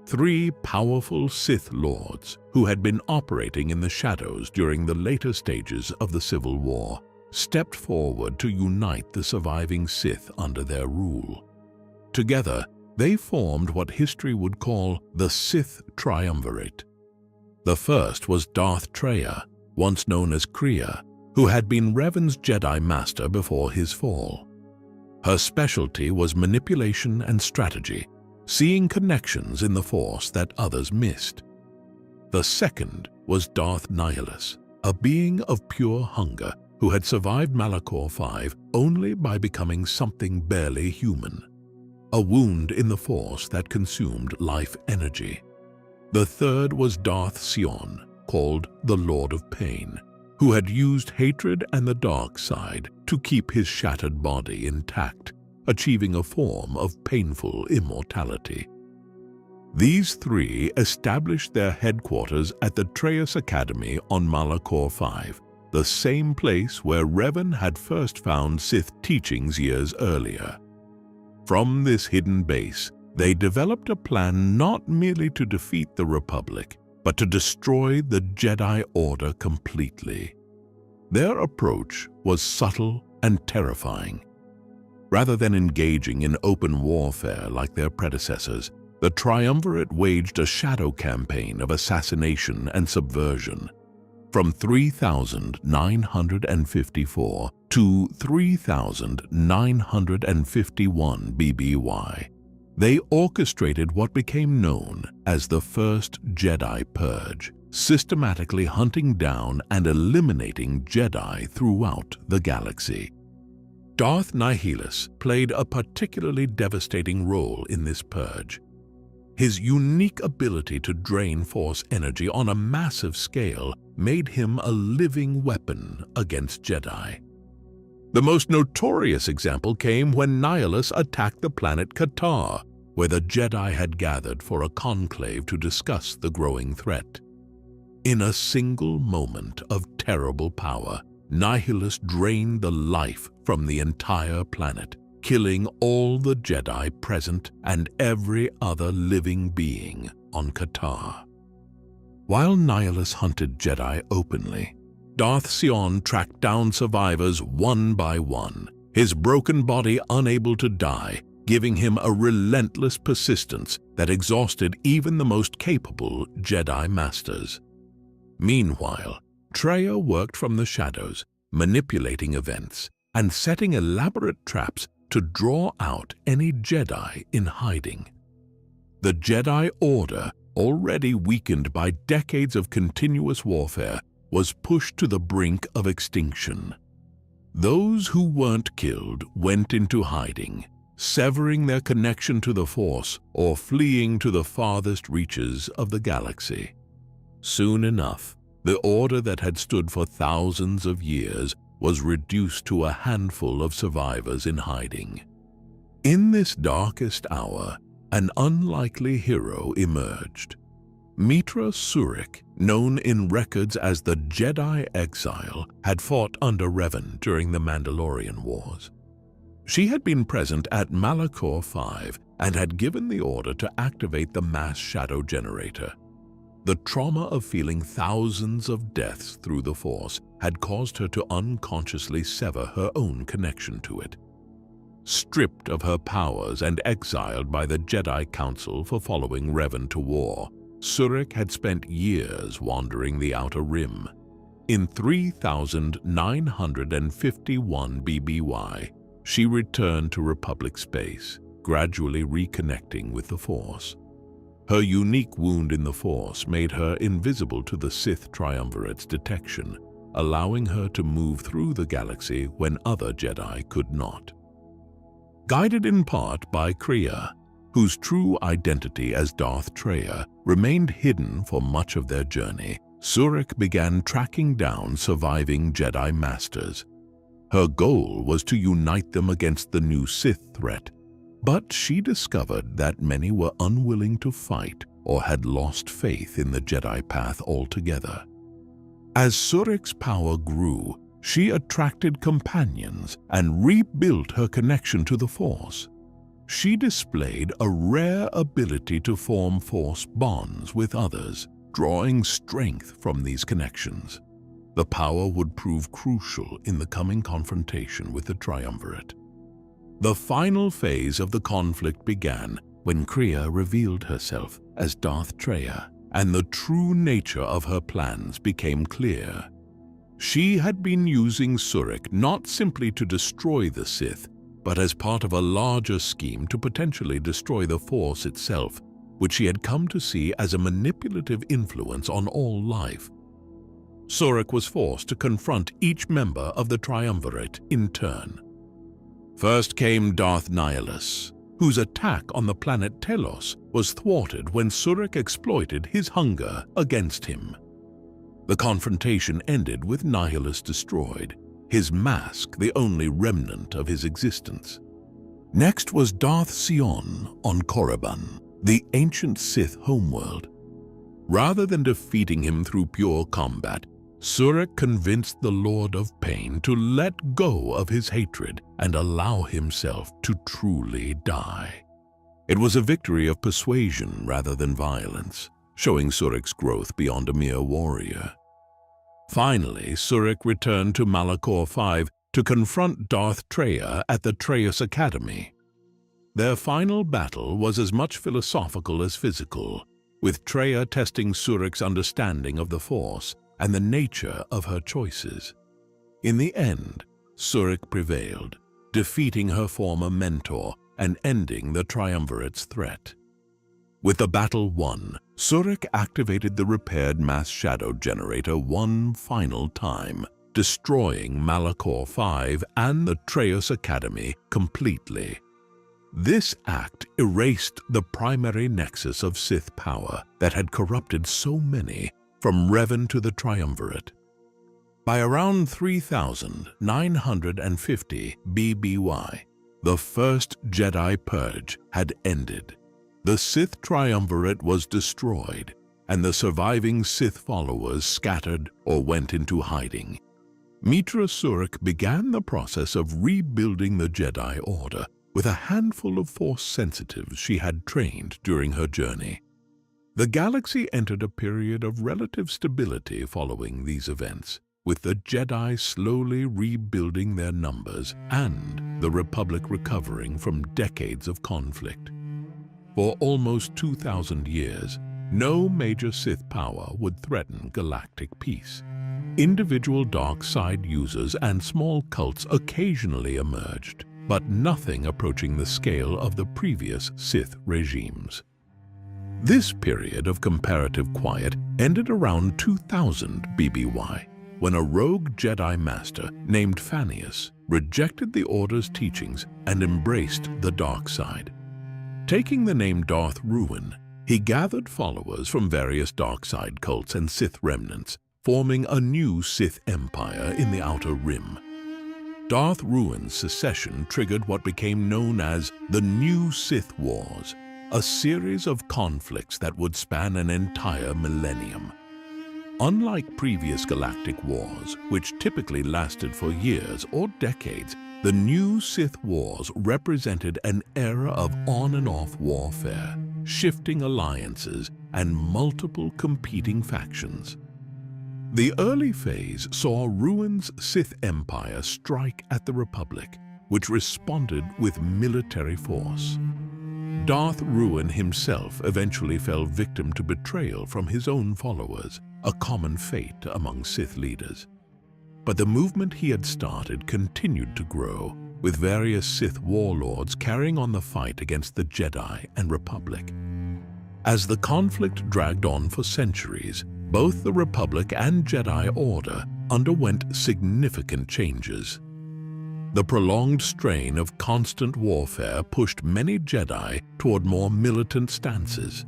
3 powerful Sith lords who had been operating in the shadows during the later stages of the Civil War stepped forward to unite the surviving Sith under their rule. Together, they formed what history would call the Sith Triumvirate. The first was Darth Traya, once known as Kriya, who had been Revan's Jedi Master before his fall. Her specialty was manipulation and strategy, seeing connections in the Force that others missed. The second was Darth Nihilus, a being of pure hunger who had survived Malachor V only by becoming something barely human, a wound in the Force that consumed life energy. The third was Darth Sion, called the Lord of Pain, who had used hatred and the dark side to keep his shattered body intact, achieving a form of painful immortality. These 3 established their headquarters at the Trayus Academy on Malachor V, the same place where Revan had first found Sith teachings years earlier. From this hidden base, they developed a plan not merely to defeat the Republic, but to destroy the Jedi Order completely. Their approach was subtle and terrifying. Rather than engaging in open warfare like their predecessors, the Triumvirate waged a shadow campaign of assassination and subversion. From 3954 to 3951 BBY, they orchestrated what became known as the First Jedi Purge, systematically hunting down and eliminating Jedi throughout the galaxy. Darth Nihilus played a particularly devastating role in this purge. His unique ability to drain Force energy on a massive scale made him a living weapon against Jedi. The most notorious example came when Nihilus attacked the planet Qatar, where the Jedi had gathered for a conclave to discuss the growing threat. In a single moment of terrible power, Nihilus drained the life from the entire planet, killing all the Jedi present and every other living being on Qatar. While Nihilus hunted Jedi openly, Darth Sion tracked down survivors one by one, his broken body unable to die, giving him a relentless persistence that exhausted even the most capable Jedi Masters. Meanwhile, Traya worked from the shadows, manipulating events and setting elaborate traps to draw out any Jedi in hiding. The Jedi Order, already weakened by decades of continuous warfare, was pushed to the brink of extinction. Those who weren't killed went into hiding, severing their connection to the Force or fleeing to the farthest reaches of the galaxy. Soon enough, the Order that had stood for thousands of years was reduced to a handful of survivors in hiding. In this darkest hour, an unlikely hero emerged. Mitra Surik, known in records as the Jedi Exile, had fought under Revan during the Mandalorian Wars. She had been present at Malachor V and had given the order to activate the mass shadow generator. The trauma of feeling thousands of deaths through the Force had caused her to unconsciously sever her own connection to it. Stripped of her powers and exiled by the Jedi Council for following Revan to war, Surik had spent years wandering the Outer Rim. In 3951 BBY, she returned to Republic space, gradually reconnecting with the Force. Her unique wound in the Force made her invisible to the Sith Triumvirate's detection, allowing her to move through the galaxy when other Jedi could not. Guided in part by Kreia, whose true identity as Darth Traya remained hidden for much of their journey, Surik began tracking down surviving Jedi Masters. Her goal was to unite them against the new Sith threat, but she discovered that many were unwilling to fight or had lost faith in the Jedi path altogether. As Surik's power grew, she attracted companions and rebuilt her connection to the Force. She displayed a rare ability to form Force bonds with others, drawing strength from these connections. The power would prove crucial in the coming confrontation with the Triumvirate. The final phase of the conflict began when Kreia revealed herself as Darth Traya, and the true nature of her plans became clear. She had been using Surik not simply to destroy the Sith, but as part of a larger scheme to potentially destroy the Force itself, which she had come to see as a manipulative influence on all life. Surik was forced to confront each member of the Triumvirate in turn. First came Darth Nihilus, whose attack on the planet Telos was thwarted when Surik exploited his hunger against him. The confrontation ended with Nihilus destroyed, his mask the only remnant of his existence. Next was Darth Sion on Korriban, the ancient Sith homeworld. Rather than defeating him through pure combat, Surik convinced the Lord of Pain to let go of his hatred and allow himself to truly die. It was a victory of persuasion rather than violence, showing Surik's growth beyond a mere warrior. Finally, Surik returned to Malachor V to confront Darth Traya at the Trayus Academy. Their final battle was as much philosophical as physical, with Traya testing Surik's understanding of the Force and the nature of her choices. In the end, Surik prevailed, defeating her former mentor and ending the Triumvirate's threat. With the battle won, Surik activated the repaired mass shadow generator one final time, destroying Malachor V and the Trayus Academy completely. This act erased the primary nexus of Sith power that had corrupted so many, from Revan to the Triumvirate. By around 3950 BBY, the first Jedi Purge had ended. The Sith Triumvirate was destroyed, and the surviving Sith followers scattered or went into hiding. Mitra Surik began the process of rebuilding the Jedi Order with a handful of Force sensitives she had trained during her journey. The galaxy entered a period of relative stability following these events, with the Jedi slowly rebuilding their numbers and the Republic recovering from decades of conflict. For almost 2,000 years, no major Sith power would threaten galactic peace. Individual dark side users and small cults occasionally emerged, but nothing approaching the scale of the previous Sith regimes. This period of comparative quiet ended around 2000 BBY, when a rogue Jedi Master named Fannius rejected the Order's teachings and embraced the dark side. Taking the name Darth Ruin, he gathered followers from various dark side cults and Sith remnants, forming a new Sith empire in the Outer Rim. Darth Ruin's secession triggered what became known as the New Sith Wars, a series of conflicts that would span an entire millennium. Unlike previous galactic wars, which typically lasted for years or decades, the new Sith Wars represented an era of on and off warfare, shifting alliances, and multiple competing factions. The early phase saw Ruin's Sith Empire strike at the Republic, which responded with military force. Darth Ruin himself eventually fell victim to betrayal from his own followers, a common fate among Sith leaders. But the movement he had started continued to grow, with various Sith warlords carrying on the fight against the Jedi and Republic. As the conflict dragged on for centuries, both the Republic and Jedi Order underwent significant changes. The prolonged strain of constant warfare pushed many Jedi toward more militant stances.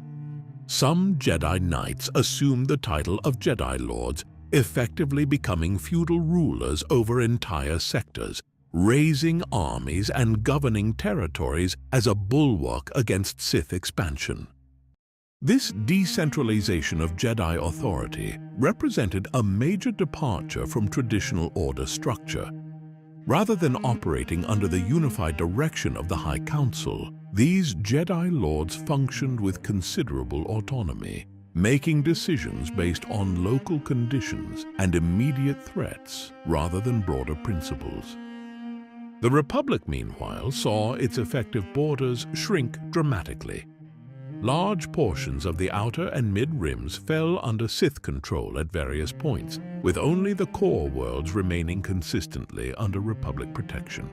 Some Jedi Knights assumed the title of Jedi Lords, effectively becoming feudal rulers over entire sectors, raising armies and governing territories as a bulwark against Sith expansion. This decentralization of Jedi authority represented a major departure from traditional Order structure. Rather than operating under the unified direction of the High Council, these Jedi Lords functioned with considerable autonomy, making decisions based on local conditions and immediate threats rather than broader principles. The Republic, meanwhile, saw its effective borders shrink dramatically. Large portions of the outer and mid-rims fell under Sith control at various points, with only the core worlds remaining consistently under Republic protection.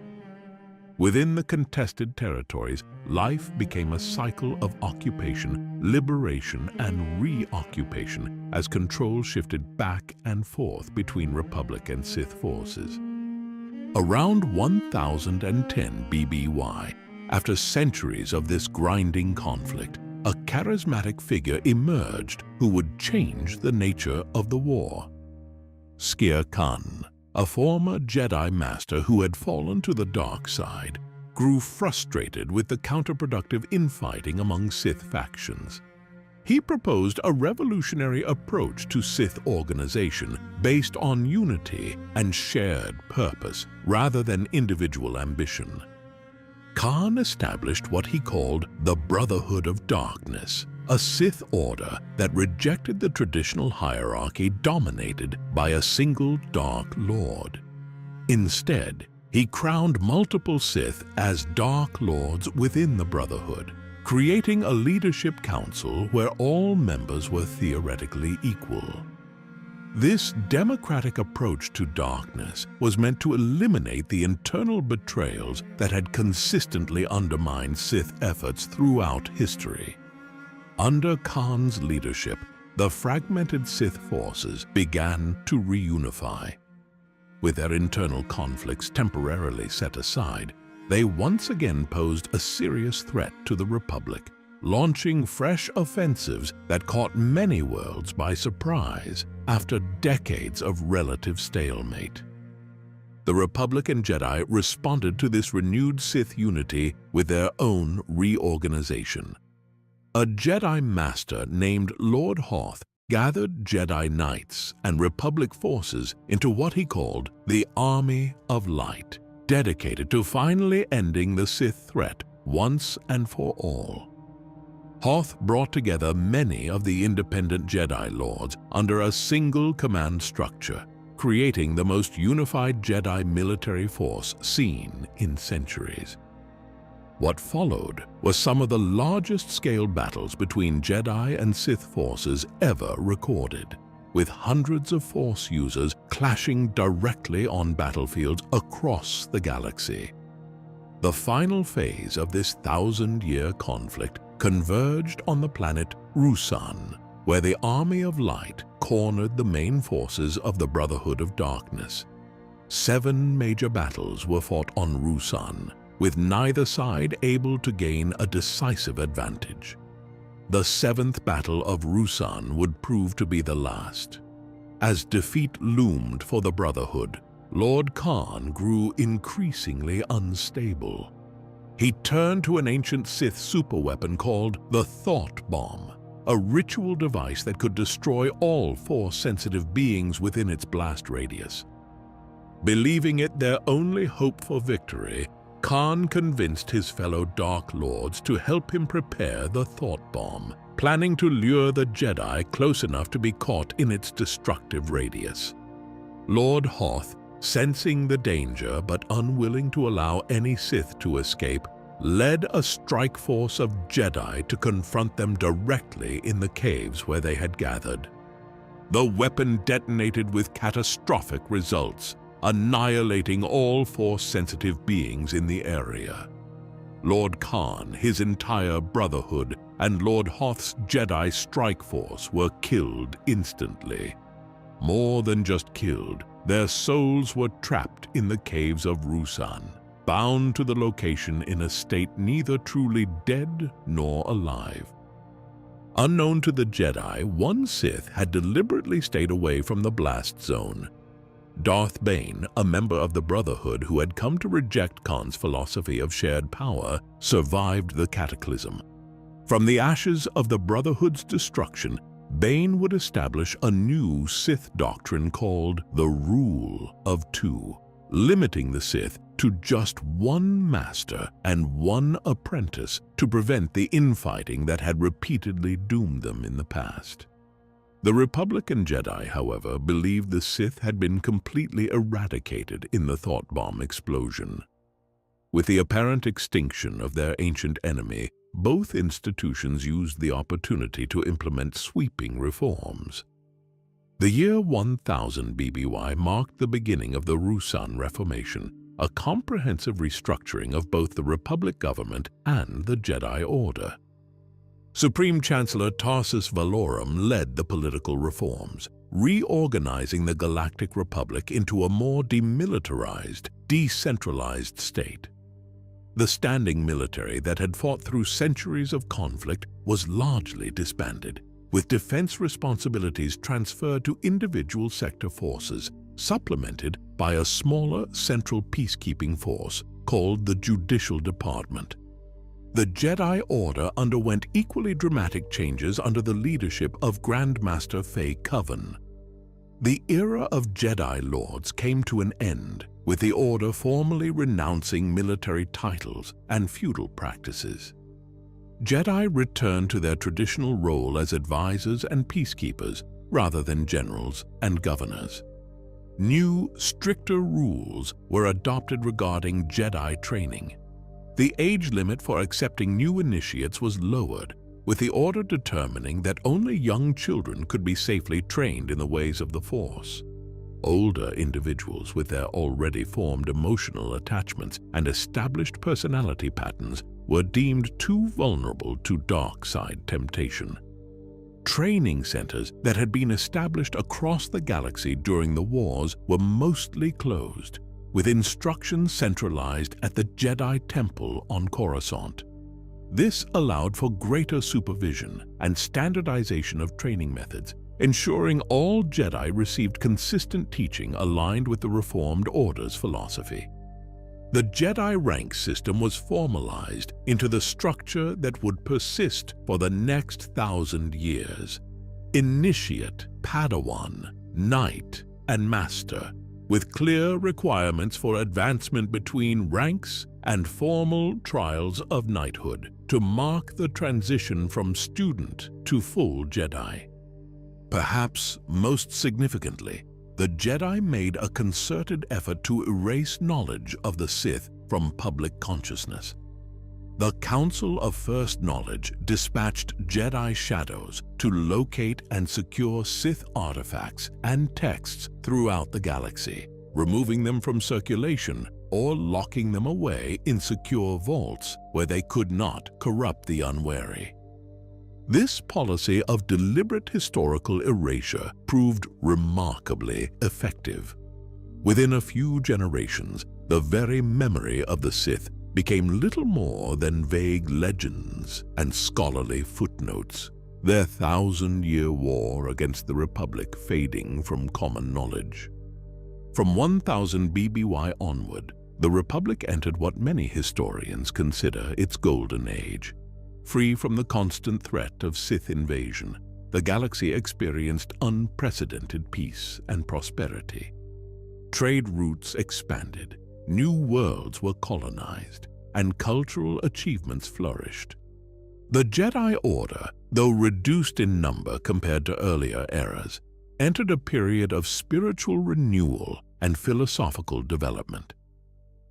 Within the contested territories, life became a cycle of occupation, liberation, and reoccupation as control shifted back and forth between Republic and Sith forces. Around 1010 BBY, after centuries of this grinding conflict, a charismatic figure emerged who would change the nature of the war. Skir Khan, a former Jedi Master who had fallen to the dark side, grew frustrated with the counterproductive infighting among Sith factions. He proposed a revolutionary approach to Sith organization based on unity and shared purpose rather than individual ambition. Khan established what he called the Brotherhood of Darkness, a Sith order that rejected the traditional hierarchy dominated by a single Dark Lord. Instead, he crowned multiple Sith as Dark Lords within the Brotherhood, creating a leadership council where all members were theoretically equal. This democratic approach to darkness was meant to eliminate the internal betrayals that had consistently undermined Sith efforts throughout history. Under Khan's leadership, the fragmented Sith forces began to reunify. With their internal conflicts temporarily set aside, they once again posed a serious threat to the Republic, launching fresh offensives that caught many worlds by surprise after decades of relative stalemate. The Republic and Jedi responded to this renewed Sith unity with their own reorganization. A Jedi Master named Lord Hoth gathered Jedi Knights and Republic forces into what he called the Army of Light, dedicated to finally ending the Sith threat once and for all. Hoth brought together many of the independent Jedi Lords under a single command structure, creating the most unified Jedi military force seen in centuries. What followed was some of the largest-scale battles between Jedi and Sith forces ever recorded, with hundreds of Force users clashing directly on battlefields across the galaxy. The final phase of this thousand-year conflict converged on the planet Ruusan, where the Army of Light cornered the main forces of the Brotherhood of Darkness. 7 major battles were fought on Ruusan, with neither side able to gain a decisive advantage. The 7th Battle of Ruusan would prove to be the last. As defeat loomed for the Brotherhood, Lord Khan grew increasingly unstable. He turned to an ancient Sith superweapon called the Thought Bomb, a ritual device that could destroy all Force-sensitive beings within its blast radius. Believing it their only hope for victory, Khan convinced his fellow Dark Lords to help him prepare the Thought Bomb, planning to lure the Jedi close enough to be caught in its destructive radius. Lord Hoth, sensing the danger but unwilling to allow any Sith to escape, led a strike force of Jedi to confront them directly in the caves where they had gathered. The weapon detonated with catastrophic results, annihilating all Force-sensitive beings in the area. Lord Khan, his entire Brotherhood, and Lord Hoth's Jedi strike force were killed instantly. More than just killed, their souls were trapped in the caves of Ruusan, bound to the location in a state neither truly dead nor alive. Unknown to the Jedi, one Sith had deliberately stayed away from the blast zone. Darth Bane, a member of the Brotherhood who had come to reject Khan's philosophy of shared power, survived the cataclysm. From the ashes of the Brotherhood's destruction, Bane would establish a new Sith doctrine called the Rule of Two, limiting the Sith to just one master and one apprentice to prevent the infighting that had repeatedly doomed them in the past. The Republican Jedi, however, believed the Sith had been completely eradicated in the Thought Bomb explosion. With the apparent extinction of their ancient enemy, both institutions used the opportunity to implement sweeping reforms. The year 1000 BBY marked the beginning of the Ruusan Reformation, a comprehensive restructuring of both the Republic government and the Jedi Order. Supreme Chancellor Tarsus Valorum led the political reforms, reorganizing the Galactic Republic into a more demilitarized, decentralized state. The standing military that had fought through centuries of conflict was largely disbanded, with defense responsibilities transferred to individual sector forces, supplemented by a smaller central peacekeeping force called the Judicial Department. The Jedi Order underwent equally dramatic changes under the leadership of Grandmaster Fay Coven. The era of Jedi Lords came to an end, with the Order formally renouncing military titles and feudal practices. Jedi returned to their traditional role as advisors and peacekeepers rather than generals and governors. New, stricter rules were adopted regarding Jedi training. The age limit for accepting new initiates was lowered, with the Order determining that only young children could be safely trained in the ways of the Force. Older individuals with their already formed emotional attachments and established personality patterns were deemed too vulnerable to dark side temptation. Training centers that had been established across the galaxy during the wars were mostly closed, with instruction centralized at the Jedi Temple on Coruscant. This allowed for greater supervision and standardization of training methods, ensuring all Jedi received consistent teaching aligned with the Reformed Order's philosophy. The Jedi rank system was formalized into the structure that would persist for the next 1,000 years. Initiate, Padawan, Knight, and Master, with clear requirements for advancement between ranks and formal trials of knighthood to mark the transition from student to full Jedi. Perhaps most significantly, the Jedi made a concerted effort to erase knowledge of the Sith from public consciousness. The Council of First Knowledge dispatched Jedi Shadows to locate and secure Sith artifacts and texts throughout the galaxy, removing them from circulation or locking them away in secure vaults where they could not corrupt the unwary. This policy of deliberate historical erasure proved remarkably effective. Within a few generations, the very memory of the Sith became little more than vague legends and scholarly footnotes, their 1,000-year war against the Republic fading from common knowledge. From 1000 BBY onward, the Republic entered what many historians consider its golden age. Free from the constant threat of Sith invasion, the galaxy experienced unprecedented peace and prosperity. Trade routes expanded, new worlds were colonized, and cultural achievements flourished. The Jedi Order, though reduced in number compared to earlier eras, entered a period of spiritual renewal and philosophical development.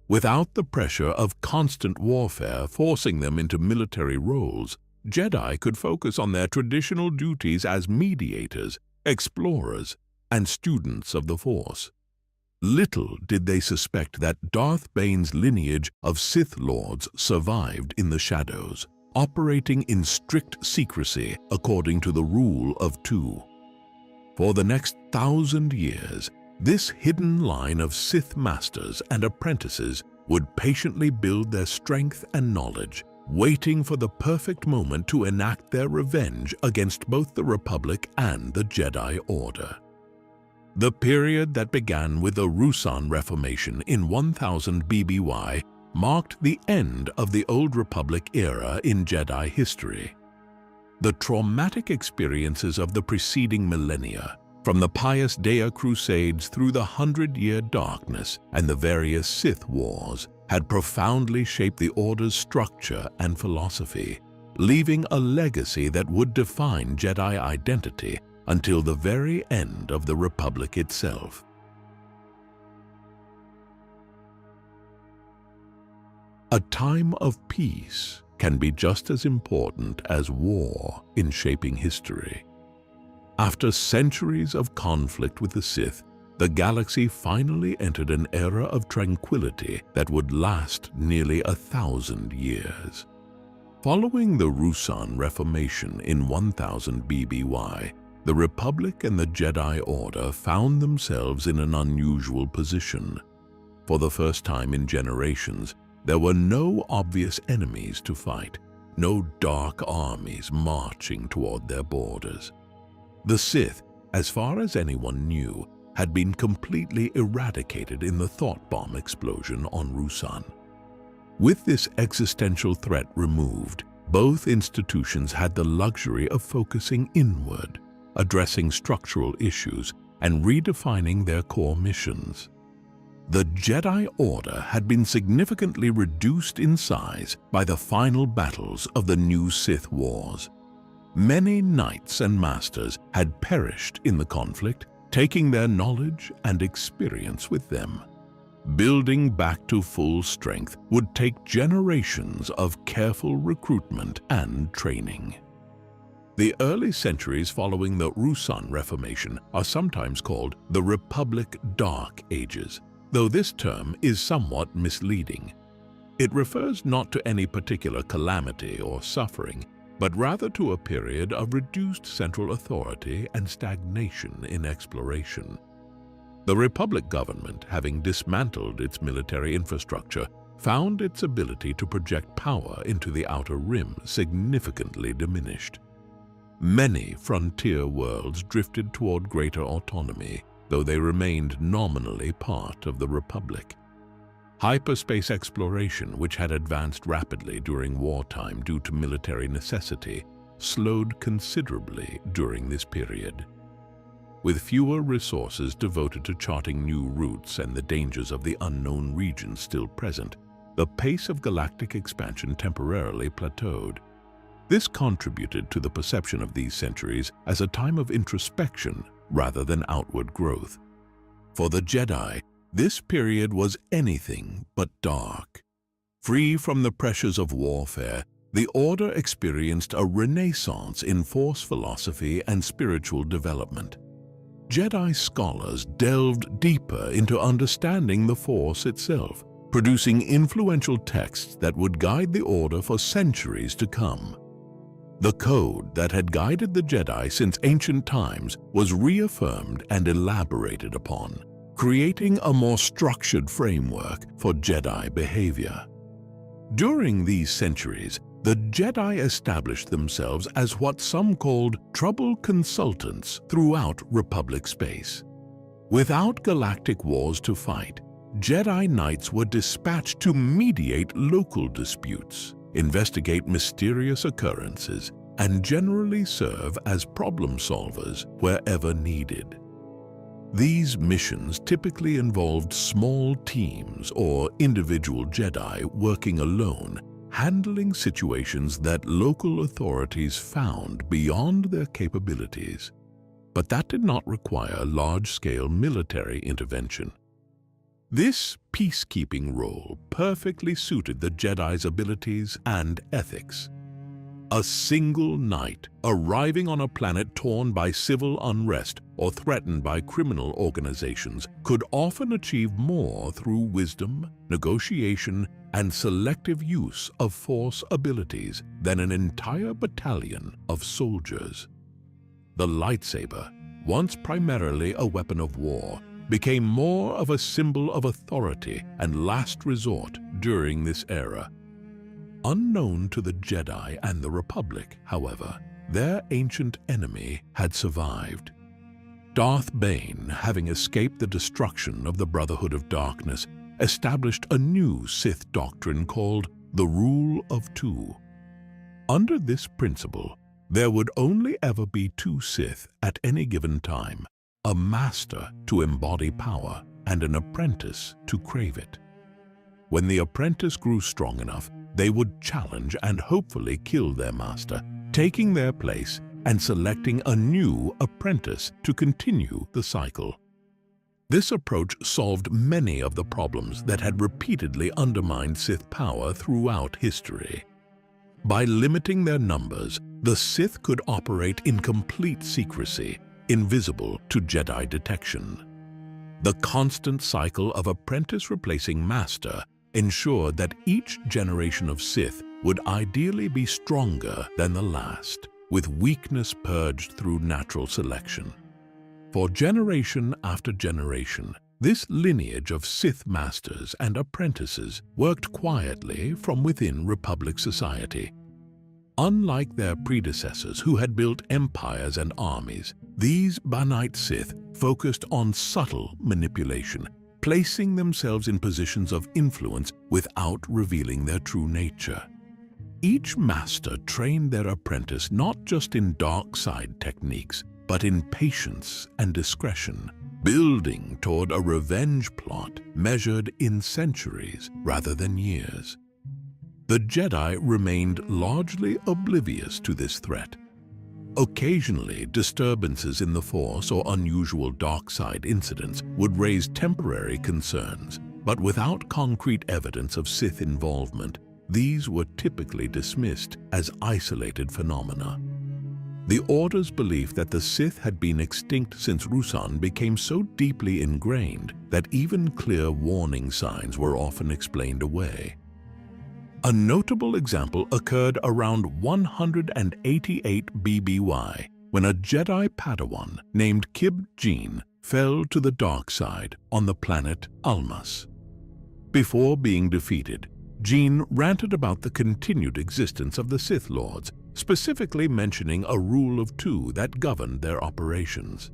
Without the pressure of constant warfare forcing them into military roles, Jedi could focus on their traditional duties as mediators, explorers, and students of the Force. Little did they suspect that Darth Bane's lineage of Sith Lords survived in the shadows, operating in strict secrecy according to the rule of two. For the next 1,000 years, this hidden line of Sith masters and apprentices would patiently build their strength and knowledge, waiting for the perfect moment to enact their revenge against both the Republic and the Jedi Order. The period that began with the Ruusan Reformation in 1000 BBY marked the end of the Old Republic era in Jedi history. The traumatic experiences of the preceding millennia, from the Pius Dea Crusades through the 100-Year Darkness and the various Sith Wars, had profoundly shaped the Order's structure and philosophy, leaving a legacy that would define Jedi identity until the very end of the Republic itself. A time of peace can be just as important as war in shaping history. After centuries of conflict with the Sith, the galaxy finally entered an era of tranquility that would last nearly 1,000 years. Following the Ruusan Reformation in 1000 BBY, the Republic and the Jedi Order found themselves in an unusual position. For the first time in generations, there were no obvious enemies to fight, no dark armies marching toward their borders. The Sith, as far as anyone knew, had been completely eradicated in the thought bomb explosion on Ruusan. With this existential threat removed, both institutions had the luxury of focusing inward, addressing structural issues, and redefining their core missions. The Jedi Order had been significantly reduced in size by the final battles of the new Sith Wars. Many knights and masters had perished in the conflict, taking their knowledge and experience with them. Building back to full strength would take generations of careful recruitment and training. The early centuries following the Ruusan Reformation are sometimes called the Republic Dark Ages, though this term is somewhat misleading. It refers not to any particular calamity or suffering, but rather to a period of reduced central authority and stagnation in exploration. The Republic government, having dismantled its military infrastructure, found its ability to project power into the Outer Rim significantly diminished. Many frontier worlds drifted toward greater autonomy, though they remained nominally part of the Republic. Hyperspace exploration, which had advanced rapidly during wartime due to military necessity, slowed considerably during this period. With fewer resources devoted to charting new routes and the dangers of the unknown regions still present, the pace of galactic expansion temporarily plateaued. This contributed to the perception of these centuries as a time of introspection rather than outward growth. For the Jedi, this period was anything but dark. Free from the pressures of warfare, the Order experienced a renaissance in Force philosophy and spiritual development. Jedi scholars delved deeper into understanding the Force itself, producing influential texts that would guide the Order for centuries to come. The code that had guided the Jedi since ancient times was reaffirmed and elaborated upon, creating a more structured framework for Jedi behavior. During these centuries, the Jedi established themselves as what some called trouble consultants throughout Republic space. Without galactic wars to fight, Jedi Knights were dispatched to mediate local disputes, investigate mysterious occurrences, and generally serve as problem solvers wherever needed. These missions typically involved small teams or individual Jedi working alone, handling situations that local authorities found beyond their capabilities. But that did not require large-scale military intervention. This peacekeeping role perfectly suited the Jedi's abilities and ethics. A single knight arriving on a planet torn by civil unrest or threatened by criminal organizations could often achieve more through wisdom, negotiation, and selective use of Force abilities than an entire battalion of soldiers. The lightsaber, once primarily a weapon of war, became more of a symbol of authority and last resort during this era. Unknown to the Jedi and the Republic, however, their ancient enemy had survived. Darth Bane, having escaped the destruction of the Brotherhood of Darkness, established a new Sith doctrine called the Rule of Two. Under this principle, there would only ever be two Sith at any given time, a master to embody power and an apprentice to crave it. When the apprentice grew strong enough, they would challenge and hopefully kill their master, taking their place and selecting a new apprentice to continue the cycle. This approach solved many of the problems that had repeatedly undermined Sith power throughout history. By limiting their numbers, the Sith could operate in complete secrecy, invisible to Jedi detection. The constant cycle of apprentice replacing master ensured that each generation of Sith would ideally be stronger than the last, with weakness purged through natural selection. For generation after generation, this lineage of Sith masters and apprentices worked quietly from within Republic society. Unlike their predecessors who had built empires and armies, these Banite Sith focused on subtle manipulation, placing themselves in positions of influence without revealing their true nature. Each master trained their apprentice not just in dark side techniques, but in patience and discretion, building toward a revenge plot measured in centuries rather than years. The Jedi remained largely oblivious to this threat. Occasionally, disturbances in the Force or unusual dark side incidents would raise temporary concerns, but without concrete evidence of Sith involvement, these were typically dismissed as isolated phenomena. The Order's belief that the Sith had been extinct since Ruusan became so deeply ingrained that even clear warning signs were often explained away. A notable example occurred around 188 BBY, when a Jedi Padawan named Kib Jin fell to the dark side on the planet Almas. Before being defeated, Jin ranted about the continued existence of the Sith Lords, specifically mentioning a rule of two that governed their operations.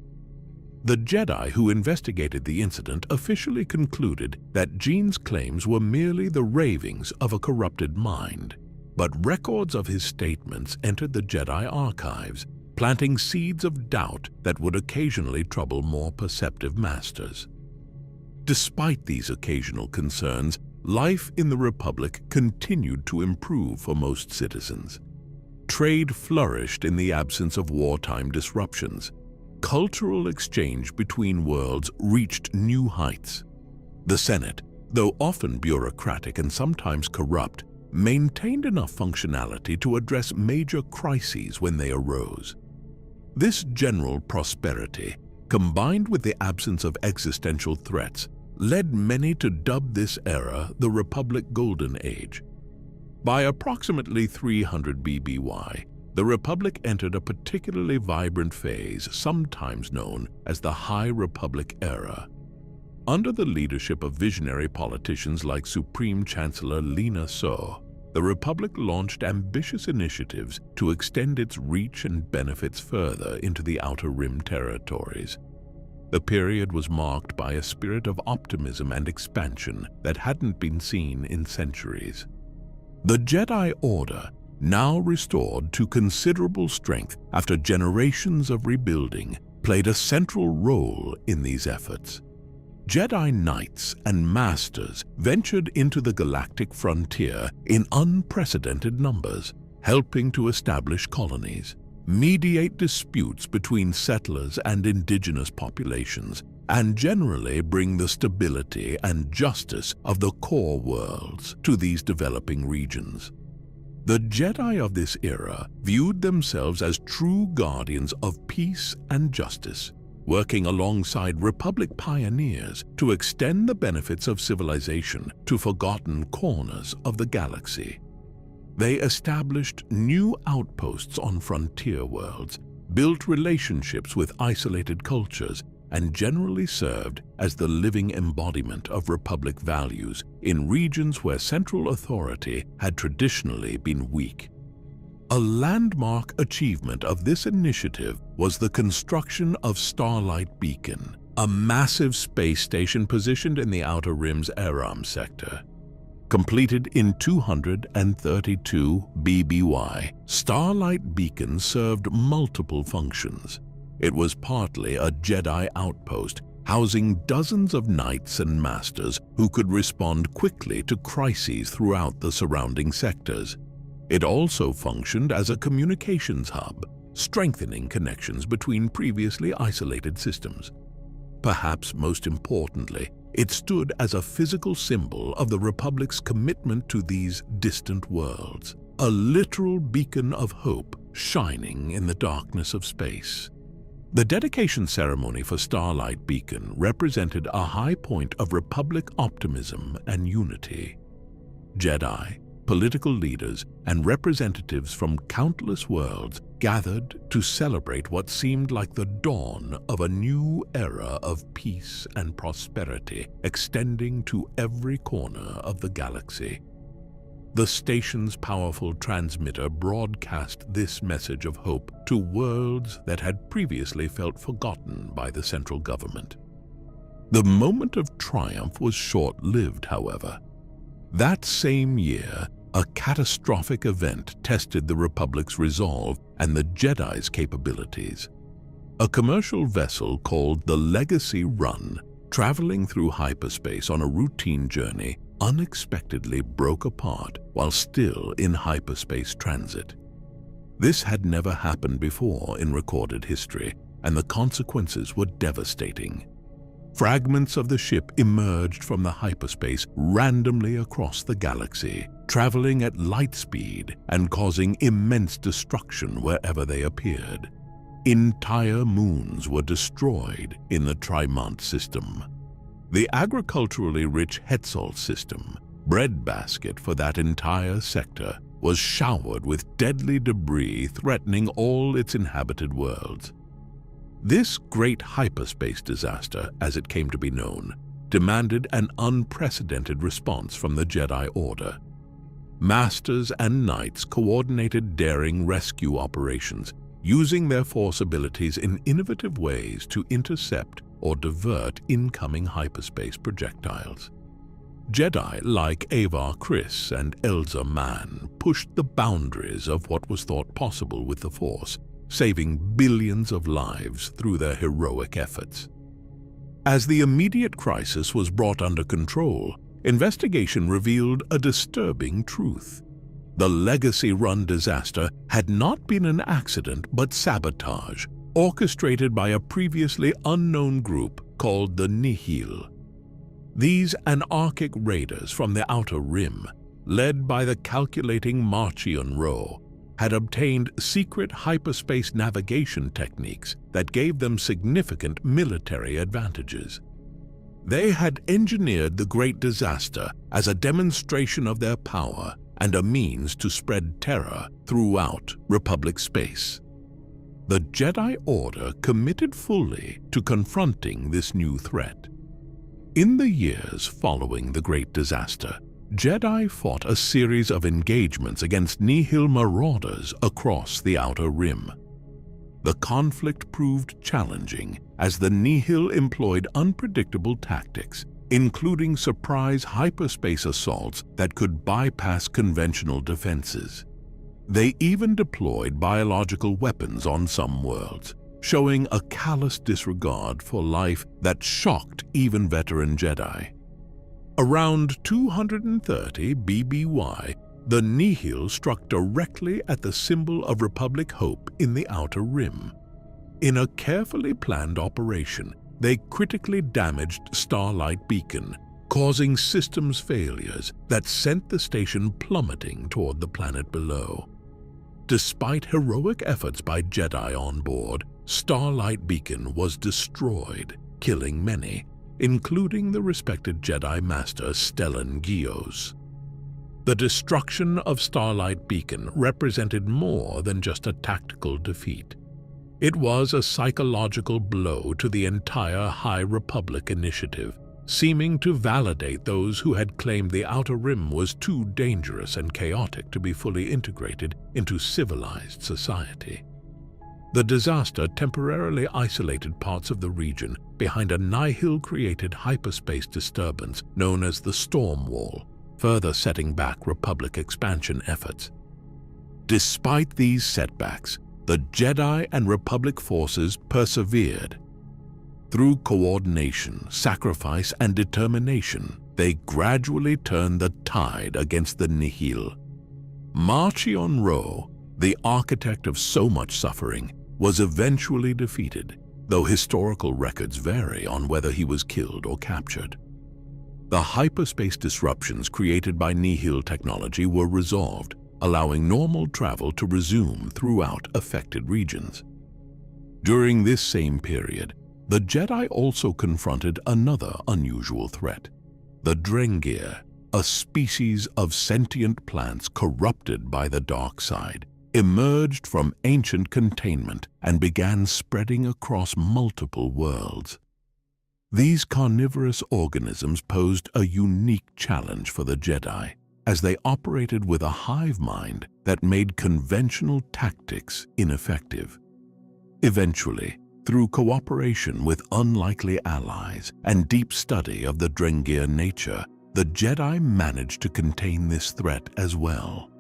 The Jedi who investigated the incident officially concluded that Jin's claims were merely the ravings of a corrupted mind, but records of his statements entered the Jedi archives, planting seeds of doubt that would occasionally trouble more perceptive masters. Despite these occasional concerns, life in the Republic continued to improve for most citizens. Trade flourished in the absence of wartime disruptions. Cultural exchange between worlds reached new heights. The Senate, though often bureaucratic and sometimes corrupt, maintained enough functionality to address major crises when they arose. This general prosperity, combined with the absence of existential threats, led many to dub this era the Republic Golden Age. By approximately 300 BBY, the Republic entered a particularly vibrant phase, sometimes known as the High Republic era. Under the leadership of visionary politicians like Supreme Chancellor Lina So, the Republic launched ambitious initiatives to extend its reach and benefits further into the Outer Rim territories. The period was marked by a spirit of optimism and expansion that hadn't been seen in centuries. The Jedi Order, now restored to considerable strength after generations of rebuilding, played a central role in these efforts. Jedi Knights and Masters ventured into the galactic frontier in unprecedented numbers, helping to establish colonies, mediate disputes between settlers and indigenous populations, and generally bring the stability and justice of the core worlds to these developing regions. The Jedi of this era viewed themselves as true guardians of peace and justice, working alongside Republic pioneers to extend the benefits of civilization to forgotten corners of the galaxy. They established new outposts on frontier worlds, built relationships with isolated cultures, and generally served as the living embodiment of Republic values in regions where central authority had traditionally been weak. A landmark achievement of this initiative was the construction of Starlight Beacon, a massive space station positioned in the Outer Rim's Aram sector. Completed in 232 BBY, Starlight Beacon served multiple functions. It was partly a Jedi outpost, housing dozens of knights and masters who could respond quickly to crises throughout the surrounding sectors. It also functioned as a communications hub, strengthening connections between previously isolated systems. Perhaps most importantly, it stood as a physical symbol of the Republic's commitment to these distant worlds, a literal beacon of hope shining in the darkness of space. The dedication ceremony for Starlight Beacon represented a high point of Republic optimism and unity. Jedi, political leaders, and representatives from countless worlds gathered to celebrate what seemed like the dawn of a new era of peace and prosperity extending to every corner of the galaxy. The station's powerful transmitter broadcast this message of hope to worlds that had previously felt forgotten by the central government. The moment of triumph was short-lived, however. That same year, a catastrophic event tested the Republic's resolve and the Jedi's capabilities. A commercial vessel called the Legacy Run, traveling through hyperspace on a routine journey, unexpectedly broke apart while still in hyperspace transit. This had never happened before in recorded history, and the consequences were devastating. Fragments of the ship emerged from the hyperspace randomly across the galaxy, traveling at light speed and causing immense destruction wherever they appeared. Entire moons were destroyed in the Trimont system. The agriculturally rich Hetzal system, breadbasket for that entire sector, was showered with deadly debris threatening all its inhabited worlds. This great hyperspace disaster, as it came to be known, demanded an unprecedented response from the Jedi Order. Masters and Knights coordinated daring rescue operations, using their Force abilities in innovative ways to intercept or divert incoming hyperspace projectiles. Jedi like Avar Kriss and Elza Mann pushed the boundaries of what was thought possible with the Force, saving billions of lives through their heroic efforts. As the immediate crisis was brought under control, investigation revealed a disturbing truth. The Legacy Run disaster had not been an accident but sabotage, orchestrated by a previously unknown group called the Nihil. These anarchic raiders from the Outer Rim, led by the calculating Marchion Ro, had obtained secret hyperspace navigation techniques that gave them significant military advantages. They had engineered the Great Disaster as a demonstration of their power and a means to spread terror throughout Republic space. The Jedi Order committed fully to confronting this new threat. In the years following the Great Disaster, Jedi fought a series of engagements against Nihil marauders across the Outer Rim. The conflict proved challenging as the Nihil employed unpredictable tactics, including surprise hyperspace assaults that could bypass conventional defenses. They even deployed biological weapons on some worlds, showing a callous disregard for life that shocked even veteran Jedi. Around 230 BBY, the Nihil struck directly at the symbol of Republic hope in the Outer Rim. In a carefully planned operation, they critically damaged Starlight Beacon, causing systems failures that sent the station plummeting toward the planet below. Despite heroic efforts by Jedi on board, Starlight Beacon was destroyed, killing many, including the respected Jedi Master Stellan Gios. The destruction of Starlight Beacon represented more than just a tactical defeat. It was a psychological blow to the entire High Republic initiative, seeming to validate those who had claimed the Outer Rim was too dangerous and chaotic to be fully integrated into civilized society. The disaster temporarily isolated parts of the region behind a Nihil-created hyperspace disturbance known as the Storm Wall, further setting back Republic expansion efforts. Despite these setbacks, the Jedi and Republic forces persevered. Through coordination, sacrifice, and determination, they gradually turned the tide against the Nihil. Marchion Ro, the architect of so much suffering, was eventually defeated, though historical records vary on whether he was killed or captured. The hyperspace disruptions created by Nihil technology were resolved, allowing normal travel to resume throughout affected regions. During this same period, the Jedi also confronted another unusual threat. The Drengir, a species of sentient plants corrupted by the dark side, emerged from ancient containment and began spreading across multiple worlds. These carnivorous organisms posed a unique challenge for the Jedi, as they operated with a hive mind that made conventional tactics ineffective. Eventually, through cooperation with unlikely allies and deep study of the Drengir nature, the Jedi managed to contain this threat as well.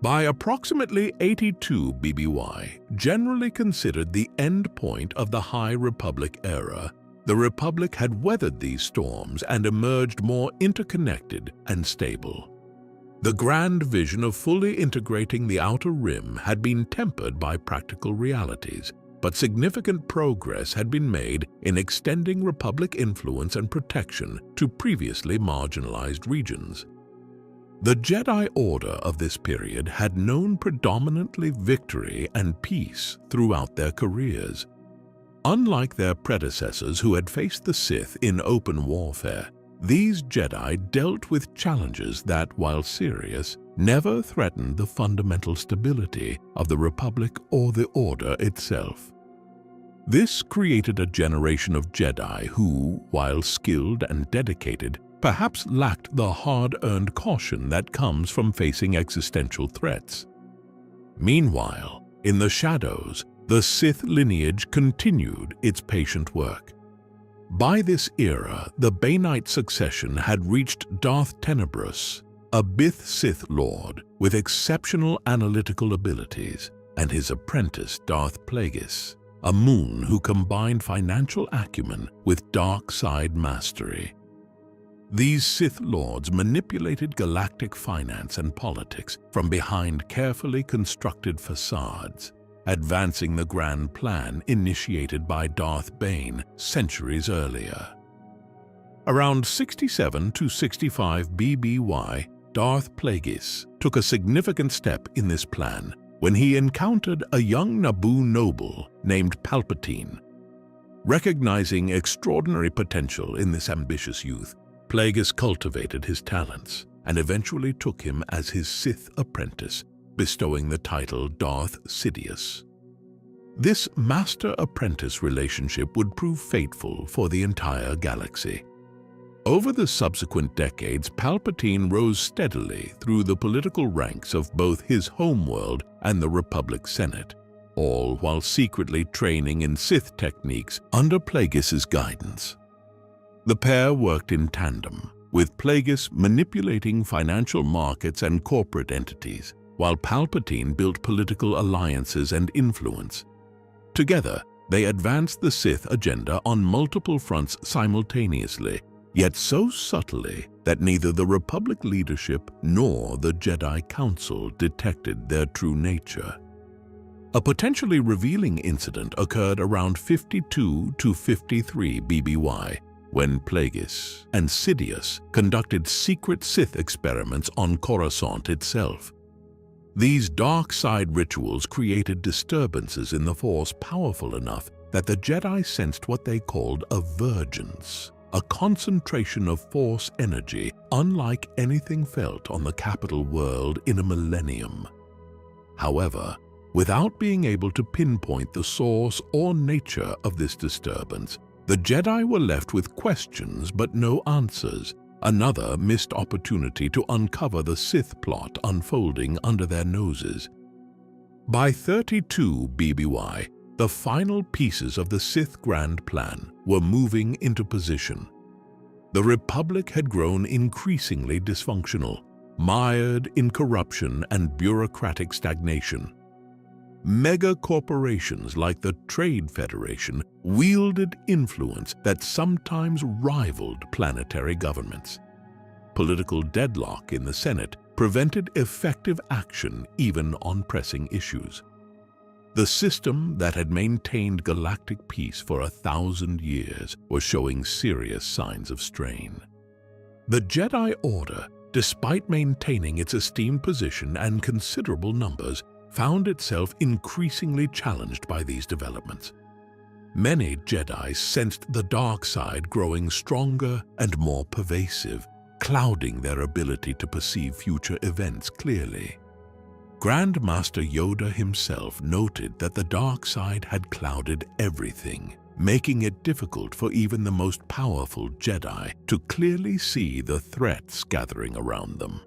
By approximately 82 BBY, generally considered the end point of the High Republic era, the Republic had weathered these storms and emerged more interconnected and stable. The grand vision of fully integrating the Outer Rim had been tempered by practical realities, but significant progress had been made in extending Republic influence and protection to previously marginalized regions. The Jedi Order of this period had known predominantly victory and peace throughout their careers. Unlike their predecessors who had faced the Sith in open warfare, these Jedi dealt with challenges that, while serious, never threatened the fundamental stability of the Republic or the Order itself. This created a generation of Jedi who, while skilled and dedicated, perhaps lacked the hard-earned caution that comes from facing existential threats. Meanwhile, in the shadows, the Sith lineage continued its patient work. By this era, the Banite succession had reached Darth Tenebrous, a Bith Sith Lord with exceptional analytical abilities, and his apprentice Darth Plagueis, a Moon who combined financial acumen with dark side mastery. These Sith Lords manipulated galactic finance and politics from behind carefully constructed facades, advancing the grand plan initiated by Darth Bane centuries earlier. Around 67 to 65 BBY, Darth Plagueis took a significant step in this plan when he encountered a young Naboo noble named Palpatine. Recognizing extraordinary potential in this ambitious youth, Plagueis cultivated his talents and eventually took him as his Sith apprentice, bestowing the title Darth Sidious. This master-apprentice relationship would prove fateful for the entire galaxy. Over the subsequent decades, Palpatine rose steadily through the political ranks of both his homeworld and the Republic Senate, all while secretly training in Sith techniques under Plagueis' guidance. The pair worked in tandem, with Plagueis manipulating financial markets and corporate entities, while Palpatine built political alliances and influence. Together, they advanced the Sith agenda on multiple fronts simultaneously, yet so subtly that neither the Republic leadership nor the Jedi Council detected their true nature. A potentially revealing incident occurred around 52 to 53 BBY, when Plagueis and Sidious conducted secret Sith experiments on Coruscant itself. These dark side rituals created disturbances in the Force powerful enough that the Jedi sensed what they called a vergence, a concentration of Force energy unlike anything felt on the capital world in a millennium. However, without being able to pinpoint the source or nature of this disturbance, the Jedi were left with questions but no answers, another missed opportunity to uncover the Sith plot unfolding under their noses. By 32 BBY, the final pieces of the Sith Grand Plan were moving into position. The Republic had grown increasingly dysfunctional, mired in corruption and bureaucratic stagnation. Mega corporations like the Trade Federation wielded influence that sometimes rivaled planetary governments. Political deadlock in the Senate prevented effective action even on pressing issues. The system that had maintained galactic peace for 1,000 years was showing serious signs of strain. The Jedi Order, despite maintaining its esteemed position and considerable numbers, found itself increasingly challenged by these developments. Many Jedi sensed the dark side growing stronger and more pervasive, clouding their ability to perceive future events clearly. Grand Master Yoda himself noted that the dark side had clouded everything, making it difficult for even the most powerful Jedi to clearly see the threats gathering around them.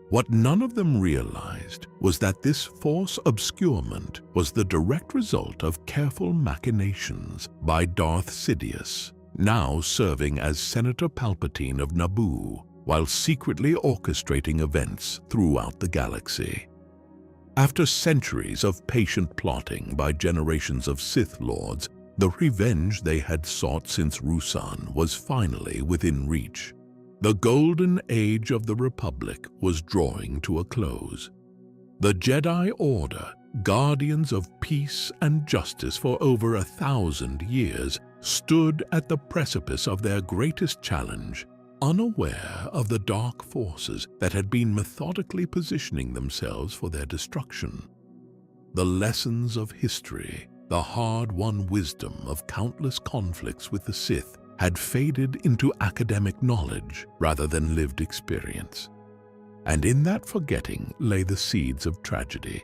What none of them realized was that this Force obscurement was the direct result of careful machinations by Darth Sidious, now serving as Senator Palpatine of Naboo, while secretly orchestrating events throughout the galaxy. After centuries of patient plotting by generations of Sith Lords, the revenge they had sought since Ruusan was finally within reach. The golden age of the Republic was drawing to a close. The Jedi Order, guardians of peace and justice for over 1,000 years, stood at the precipice of their greatest challenge, unaware of the dark forces that had been methodically positioning themselves for their destruction. The lessons of history, the hard-won wisdom of countless conflicts with the Sith, had faded into academic knowledge rather than lived experience. And in that forgetting lay the seeds of tragedy.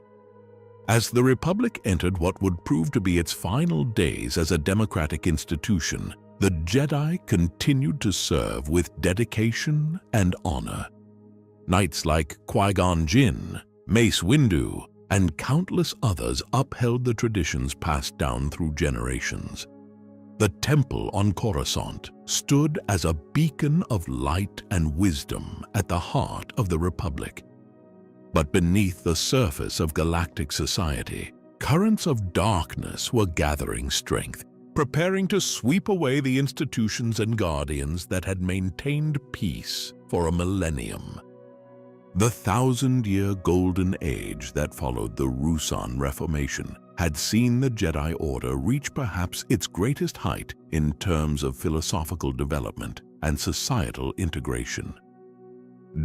As the Republic entered what would prove to be its final days as a democratic institution, the Jedi continued to serve with dedication and honor. Knights like Qui-Gon Jinn, Mace Windu, and countless others upheld the traditions passed down through generations. The temple on Coruscant stood as a beacon of light and wisdom at the heart of the Republic. But beneath the surface of galactic society, currents of darkness were gathering strength, preparing to sweep away the institutions and guardians that had maintained peace for a millennium. The 1,000-year golden age that followed the Ruusan Reformation had seen the Jedi Order reach perhaps its greatest height in terms of philosophical development and societal integration.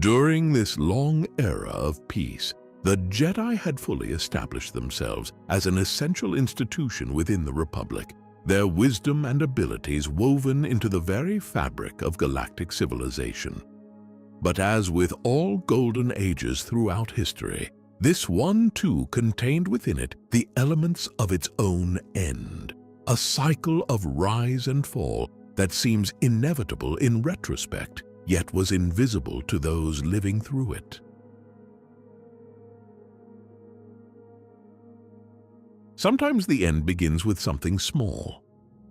During this long era of peace, the Jedi had fully established themselves as an essential institution within the Republic, their wisdom and abilities woven into the very fabric of galactic civilization. But as with all golden ages throughout history, this one too contained within it the elements of its own end, a cycle of rise and fall that seems inevitable in retrospect, yet was invisible to those living through it. Sometimes the end begins with something small.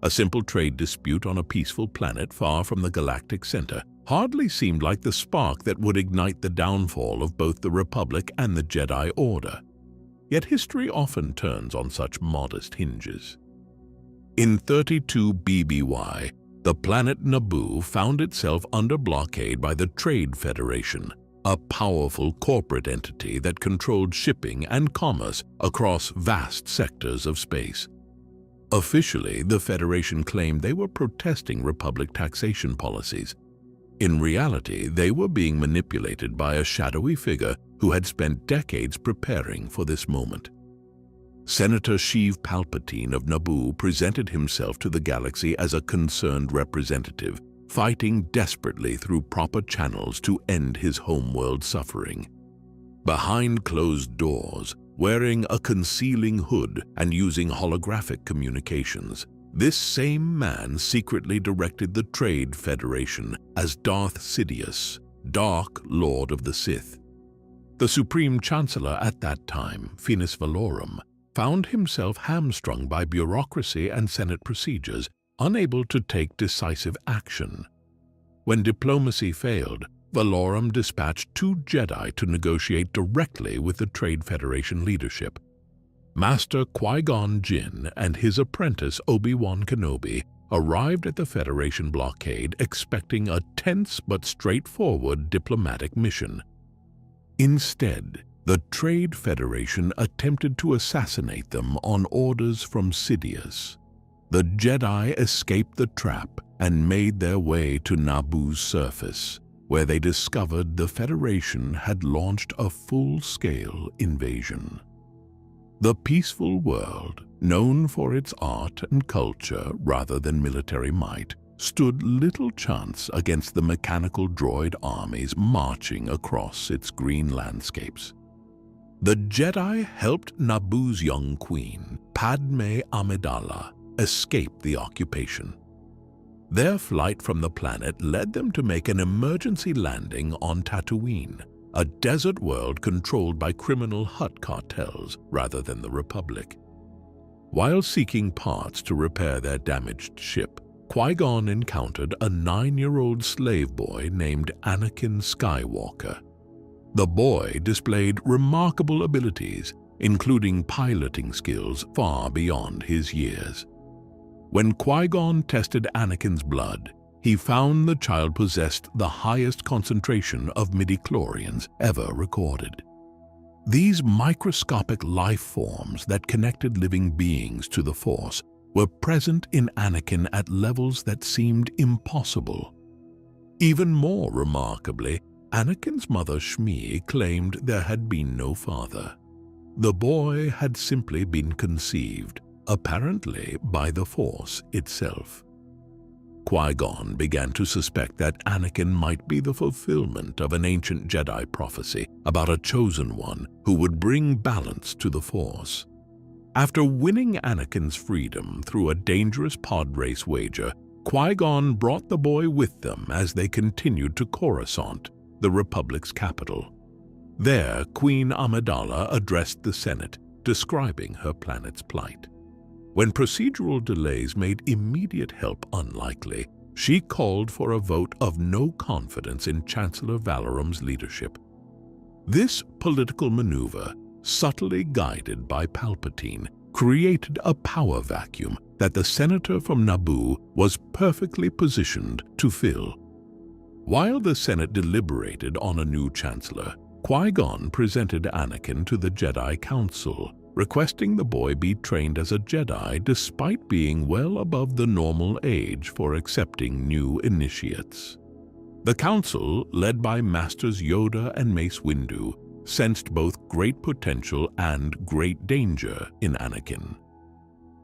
A simple trade dispute on a peaceful planet far from the galactic center hardly seemed like the spark that would ignite the downfall of both the Republic and the Jedi Order. Yet history often turns on such modest hinges. In 32 BBY, the planet Naboo found itself under blockade by the Trade Federation, a powerful corporate entity that controlled shipping and commerce across vast sectors of space. Officially, the Federation claimed they were protesting Republic taxation policies. In reality, they were being manipulated by a shadowy figure who had spent decades preparing for this moment. Senator Sheev Palpatine of Naboo presented himself to the galaxy as a concerned representative, fighting desperately through proper channels to end his homeworld suffering. Behind closed doors, wearing a concealing hood and using holographic communications, this same man secretly directed the Trade Federation as Darth Sidious, Dark Lord of the Sith. The Supreme Chancellor at that time, Finis Valorum, found himself hamstrung by bureaucracy and Senate procedures, unable to take decisive action. When diplomacy failed, Valorum dispatched 2 Jedi to negotiate directly with the Trade Federation leadership. Master Qui-Gon Jinn and his apprentice Obi-Wan Kenobi arrived at the Federation blockade expecting a tense but straightforward diplomatic mission. Instead, the Trade Federation attempted to assassinate them on orders from Sidious. The Jedi escaped the trap and made their way to Naboo's surface, where they discovered the Federation had launched a full-scale invasion. The peaceful world, known for its art and culture rather than military might, stood little chance against the mechanical droid armies marching across its green landscapes. The Jedi helped Naboo's young queen, Padme Amidala, escape the occupation. Their flight from the planet led them to make an emergency landing on Tatooine, a desert world controlled by criminal Hutt cartels rather than the Republic. While seeking parts to repair their damaged ship, Qui-Gon encountered a 9-year-old slave boy named Anakin Skywalker. The boy displayed remarkable abilities, including piloting skills far beyond his years. When Qui-Gon tested Anakin's blood, he found the child possessed the highest concentration of midichlorians ever recorded. These microscopic life forms that connected living beings to the Force were present in Anakin at levels that seemed impossible. Even more remarkably, Anakin's mother Shmi claimed there had been no father. The boy had simply been conceived, apparently by the Force itself. Qui-Gon began to suspect that Anakin might be the fulfillment of an ancient Jedi prophecy about a chosen one who would bring balance to the Force. After winning Anakin's freedom through a dangerous pod race wager, Qui-Gon brought the boy with them as they continued to Coruscant, the Republic's capital. There, Queen Amidala addressed the Senate, describing her planet's plight. When procedural delays made immediate help unlikely, she called for a vote of no confidence in Chancellor Valorum's leadership. This political maneuver, subtly guided by Palpatine, created a power vacuum that the senator from Naboo was perfectly positioned to fill. While the Senate deliberated on a new chancellor, Qui-Gon presented Anakin to the Jedi Council, requesting the boy be trained as a Jedi despite being well above the normal age for accepting new initiates. The Council, led by Masters Yoda and Mace Windu, sensed both great potential and great danger in Anakin.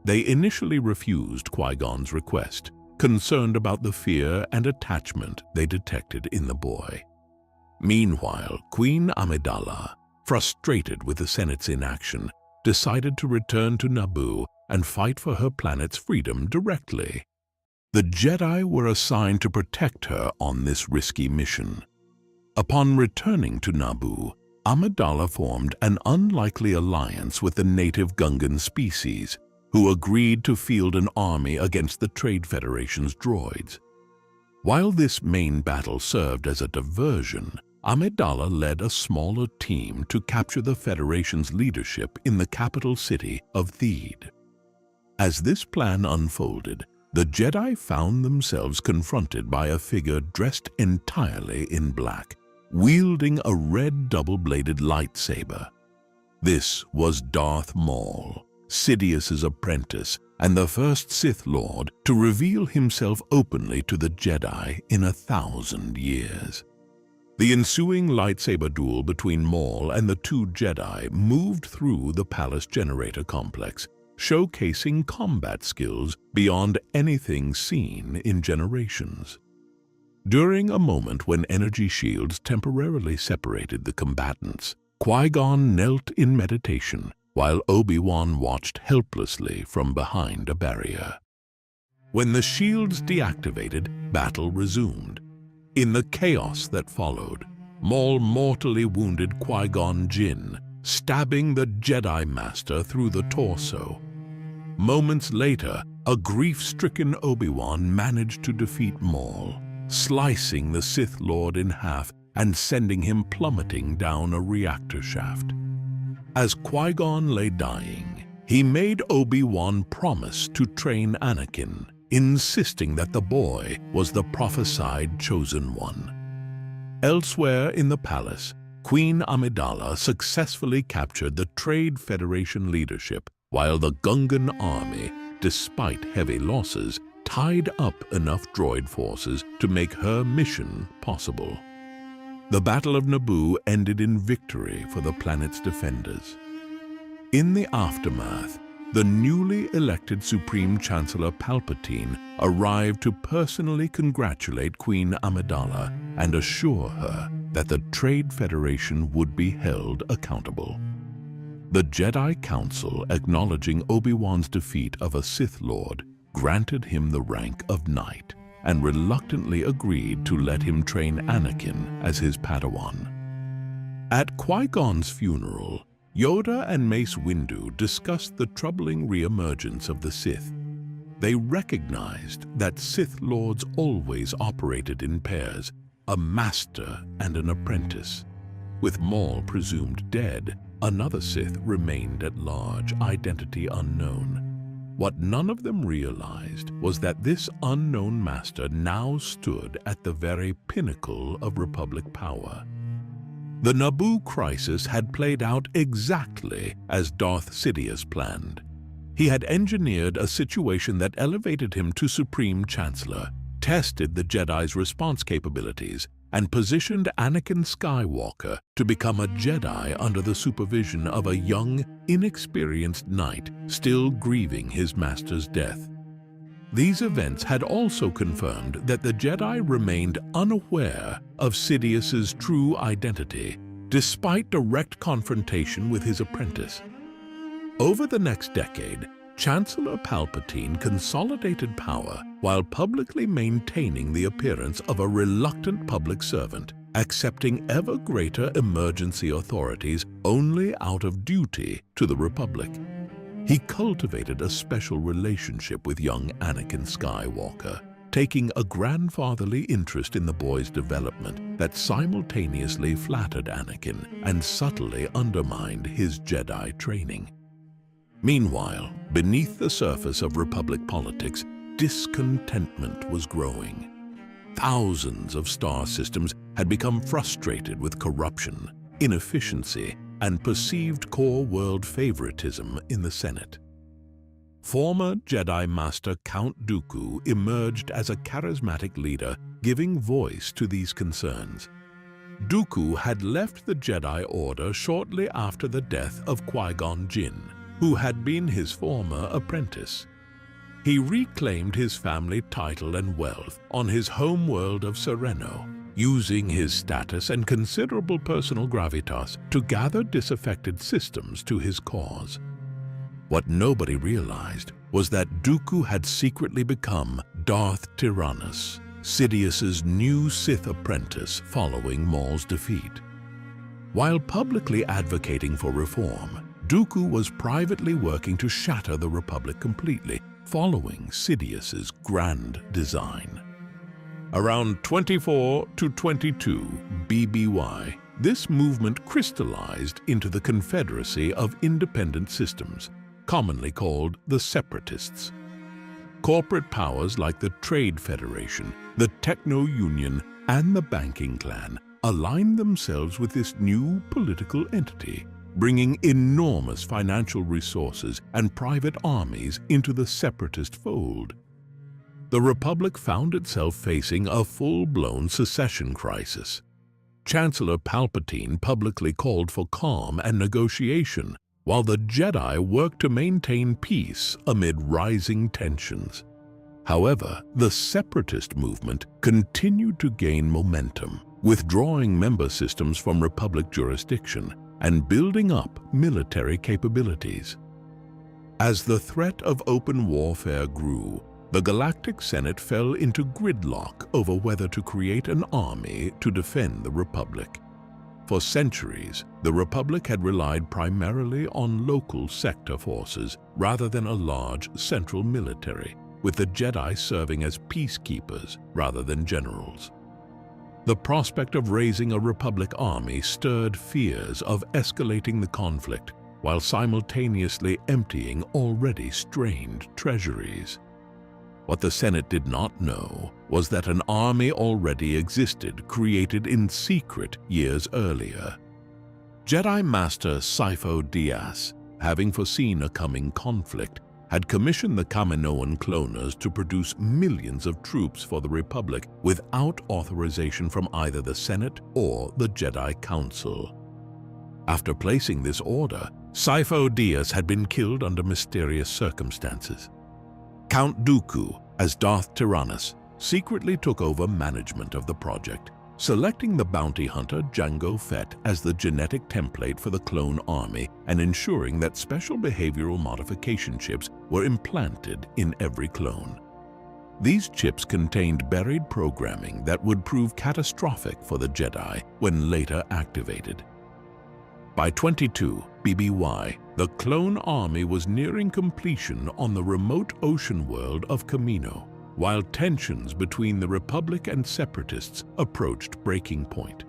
They initially refused Qui-Gon's request, concerned about the fear and attachment they detected in the boy. Meanwhile, Queen Amidala, frustrated with the Senate's inaction, decided to return to Naboo and fight for her planet's freedom directly. The Jedi were assigned to protect her on this risky mission. Upon returning to Naboo, Amidala formed an unlikely alliance with the native Gungan species, who agreed to field an army against the Trade Federation's droids. While this main battle served as a diversion, Amidala led a smaller team to capture the Federation's leadership in the capital city of Theed. As this plan unfolded, the Jedi found themselves confronted by a figure dressed entirely in black, wielding a red double-bladed lightsaber. This was Darth Maul, Sidious's apprentice and the first Sith Lord to reveal himself openly to the Jedi in 1,000 years. The ensuing lightsaber duel between Maul and the two Jedi moved through the palace generator complex, showcasing combat skills beyond anything seen in generations. During a moment when energy shields temporarily separated the combatants, Qui-Gon knelt in meditation while Obi-Wan watched helplessly from behind a barrier. When the shields deactivated, battle resumed. In the chaos that followed, Maul mortally wounded Qui-Gon Jinn, stabbing the Jedi Master through the torso. Moments later, a grief-stricken Obi-Wan managed to defeat Maul, slicing the Sith Lord in half and sending him plummeting down a reactor shaft. As Qui-Gon lay dying, he made Obi-Wan promise to train Anakin, insisting that the boy was the prophesied chosen one. Elsewhere in the palace, Queen Amidala successfully captured the Trade Federation leadership, while the Gungan army, despite heavy losses, tied up enough droid forces to make her mission possible. The Battle of Naboo ended in victory for the planet's defenders. In the aftermath, the newly elected Supreme Chancellor Palpatine arrived to personally congratulate Queen Amidala and assure her that the Trade Federation would be held accountable. The Jedi Council, acknowledging Obi-Wan's defeat of a Sith Lord, granted him the rank of Knight and reluctantly agreed to let him train Anakin as his Padawan. At Qui-Gon's funeral, Yoda and Mace Windu discussed the troubling re-emergence of the Sith. They recognized that Sith Lords always operated in pairs, a master and an apprentice. With Maul presumed dead, another Sith remained at large, identity unknown. What none of them realized was that this unknown master now stood at the very pinnacle of Republic power. The Naboo crisis had played out exactly as Darth Sidious planned. He had engineered a situation that elevated him to Supreme Chancellor, tested the Jedi's response capabilities, and positioned Anakin Skywalker to become a Jedi under the supervision of a young, inexperienced knight still grieving his master's death. These events had also confirmed that the Jedi remained unaware of Sidious's true identity, despite direct confrontation with his apprentice. Over the next decade, Chancellor Palpatine consolidated power while publicly maintaining the appearance of a reluctant public servant, accepting ever greater emergency authorities only out of duty to the Republic. He cultivated a special relationship with young Anakin Skywalker, taking a grandfatherly interest in the boy's development that simultaneously flattered Anakin and subtly undermined his Jedi training. Meanwhile, beneath the surface of Republic politics, discontentment was growing. Thousands of star systems had become frustrated with corruption, inefficiency, and perceived core world favoritism in the Senate. Former Jedi Master Count Dooku emerged as a charismatic leader, giving voice to these concerns. Dooku had left the Jedi Order shortly after the death of Qui-Gon Jinn, who had been his former apprentice. He reclaimed his family title and wealth on his homeworld of Sereno, using his status and considerable personal gravitas to gather disaffected systems to his cause. What nobody realized was that Dooku had secretly become Darth Tyrannus, Sidious's new Sith apprentice following Maul's defeat. While publicly advocating for reform, Dooku was privately working to shatter the Republic completely, following Sidious's grand design. Around 24 to 22 BBY, this movement crystallized into the Confederacy of Independent Systems, commonly called the Separatists. Corporate powers like the Trade Federation, the Techno-Union, and the Banking Clan aligned themselves with this new political entity, bringing enormous financial resources and private armies into the Separatist fold. The Republic found itself facing a full-blown secession crisis. Chancellor Palpatine publicly called for calm and negotiation, while the Jedi worked to maintain peace amid rising tensions. However, the Separatist movement continued to gain momentum, withdrawing member systems from Republic jurisdiction and building up military capabilities. As the threat of open warfare grew, the Galactic Senate fell into gridlock over whether to create an army to defend the Republic. For centuries, the Republic had relied primarily on local sector forces rather than a large central military, with the Jedi serving as peacekeepers rather than generals. The prospect of raising a Republic army stirred fears of escalating the conflict while simultaneously emptying already strained treasuries. What the Senate did not know was that an army already existed, created in secret years earlier. Jedi Master Sifo Dyas, having foreseen a coming conflict, had commissioned the Kaminoan cloners to produce millions of troops for the Republic without authorization from either the Senate or the Jedi Council. After placing this order, Sifo Dyas had been killed under mysterious circumstances. Count Dooku, as Darth Tyrannus, secretly took over management of the project, selecting the bounty hunter Jango Fett as the genetic template for the clone army and ensuring that special behavioral modification chips were implanted in every clone. These chips contained buried programming that would prove catastrophic for the Jedi when later activated. By 22 BBY, the clone army was nearing completion on the remote ocean world of Kamino, while tensions between the Republic and Separatists approached breaking point.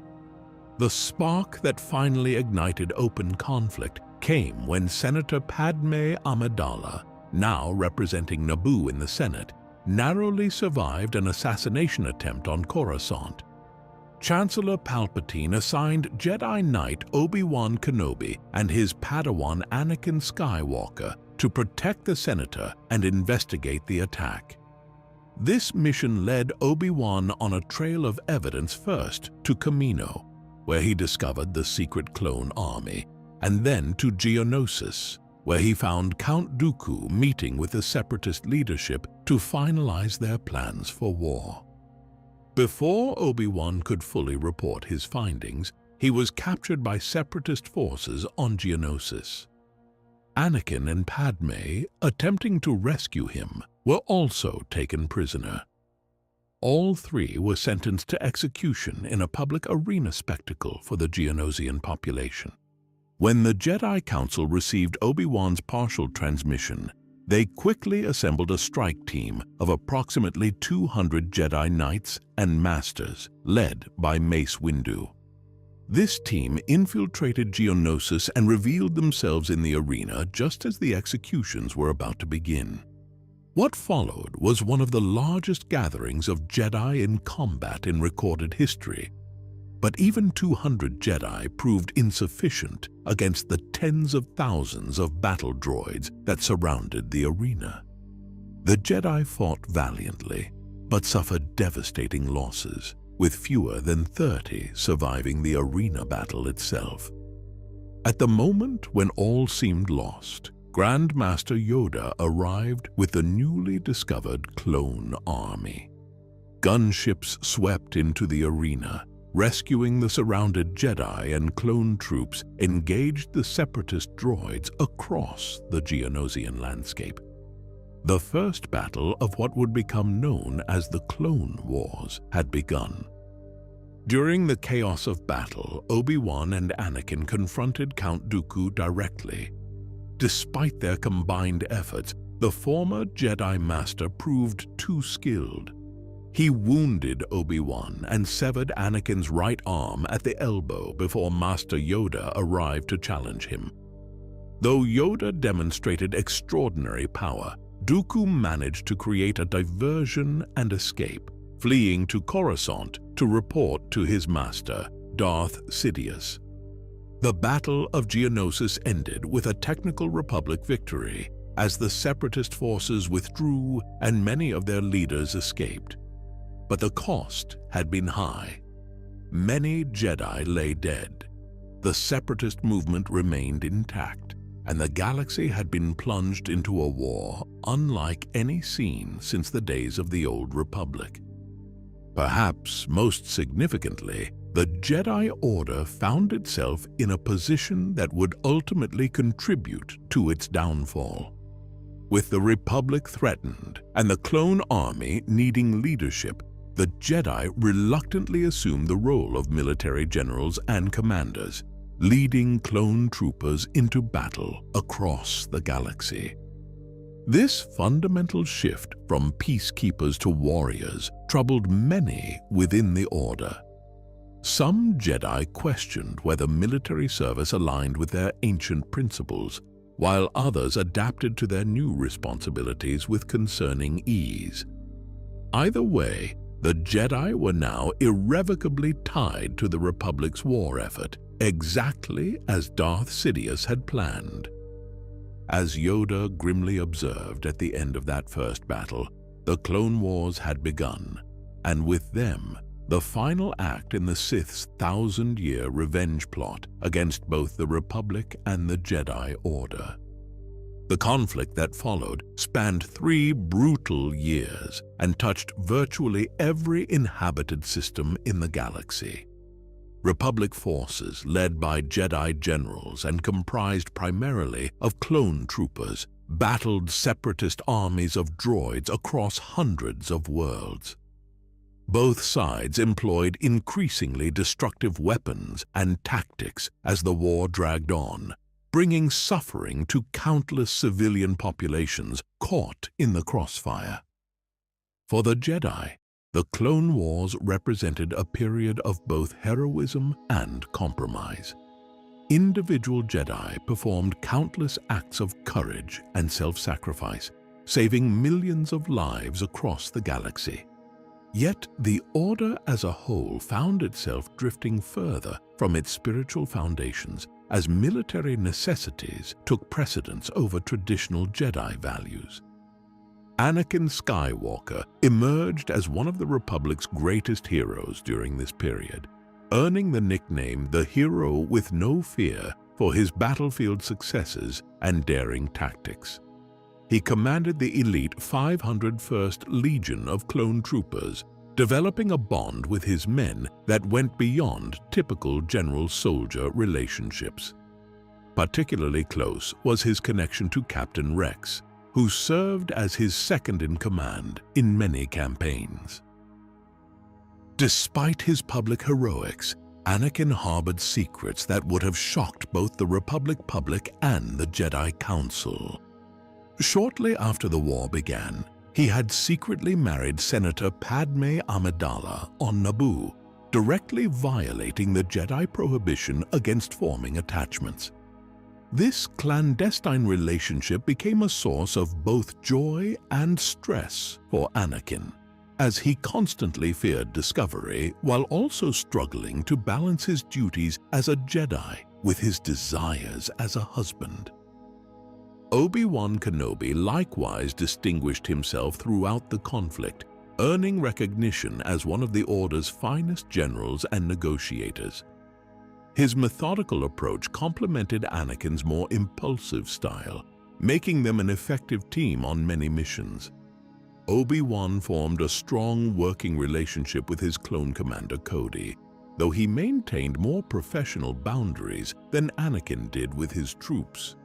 The spark that finally ignited open conflict came when Senator Padme Amidala, now representing Naboo in the Senate, narrowly survived an assassination attempt on Coruscant. Chancellor Palpatine assigned Jedi Knight Obi-Wan Kenobi and his Padawan Anakin Skywalker to protect the senator and investigate the attack. This mission led Obi-Wan on a trail of evidence first to Kamino, where he discovered the secret clone army, and then to Geonosis, where he found Count Dooku meeting with the Separatist leadership to finalize their plans for war. Before Obi-Wan could fully report his findings, he was captured by Separatist forces on Geonosis. Anakin and Padme, attempting to rescue him, were also taken prisoner. All three were sentenced to execution in a public arena spectacle for the Geonosian population. When the Jedi Council received Obi-Wan's partial transmission, they quickly assembled a strike team of approximately 200 Jedi Knights and Masters, led by Mace Windu. This team infiltrated Geonosis and revealed themselves in the arena just as the executions were about to begin. What followed was one of the largest gatherings of Jedi in combat in recorded history. But even 200 Jedi proved insufficient against the tens of thousands of battle droids that surrounded the arena. The Jedi fought valiantly, but suffered devastating losses, with fewer than 30 surviving the arena battle itself. At the moment when all seemed lost, Grand Master Yoda arrived with the newly discovered clone army. Gunships swept into the arena, rescuing the surrounded Jedi, and clone troops engaged the Separatist droids across the Geonosian landscape. The first battle of what would become known as the Clone Wars had begun. During the chaos of battle, Obi-Wan and Anakin confronted Count Dooku directly, Despite their combined efforts, the former Jedi Master proved too skilled. He wounded Obi-Wan and severed Anakin's right arm at the elbow before Master Yoda arrived to challenge him. Though Yoda demonstrated extraordinary power, Dooku managed to create a diversion and escape, fleeing to Coruscant to report to his master, Darth Sidious. The Battle of Geonosis ended with a technical Republic victory, as the Separatist forces withdrew and many of their leaders escaped. But the cost had been high. Many Jedi lay dead. The Separatist movement remained intact, and the galaxy had been plunged into a war unlike any seen since the days of the Old Republic. Perhaps most significantly, the Jedi Order found itself in a position that would ultimately contribute to its downfall. With the Republic threatened and the clone army needing leadership, the Jedi reluctantly assumed the role of military generals and commanders, leading clone troopers into battle across the galaxy. This fundamental shift from peacekeepers to warriors troubled many within the Order. Some Jedi questioned whether military service aligned with their ancient principles, while others adapted to their new responsibilities with concerning ease. Either way, the Jedi were now irrevocably tied to the Republic's war effort, exactly as Darth Sidious had planned. As Yoda grimly observed at the end of that first battle, the Clone Wars had begun, and with them, the final act in the Sith's 1,000-year revenge plot against both the Republic and the Jedi Order. The conflict that followed spanned 3 brutal years and touched virtually every inhabited system in the galaxy. Republic forces led by Jedi generals and comprised primarily of clone troopers battled Separatist armies of droids across hundreds of worlds. Both sides employed increasingly destructive weapons and tactics as the war dragged on, bringing suffering to countless civilian populations caught in the crossfire. For the Jedi, the Clone Wars represented a period of both heroism and compromise. Individual Jedi performed countless acts of courage and self-sacrifice, saving millions of lives across the galaxy. Yet the Order as a whole found itself drifting further from its spiritual foundations as military necessities took precedence over traditional Jedi values. Anakin Skywalker emerged as one of the Republic's greatest heroes during this period, earning the nickname the Hero with No Fear for his battlefield successes and daring tactics. He commanded the elite 501st Legion of clone troopers, developing a bond with his men that went beyond typical general-soldier relationships. Particularly close was his connection to Captain Rex, who served as his second-in-command in many campaigns. Despite his public heroics, Anakin harbored secrets that would have shocked both the Republic public and the Jedi Council. Shortly after the war began, he had secretly married Senator Padme Amidala on Naboo, directly violating the Jedi prohibition against forming attachments. This clandestine relationship became a source of both joy and stress for Anakin, as he constantly feared discovery while also struggling to balance his duties as a Jedi with his desires as a husband. Obi-Wan Kenobi likewise distinguished himself throughout the conflict, earning recognition as one of the Order's finest generals and negotiators. His methodical approach complemented Anakin's more impulsive style, making them an effective team on many missions. Obi-Wan formed a strong working relationship with his clone commander Cody, though he maintained more professional boundaries than Anakin did with his troops.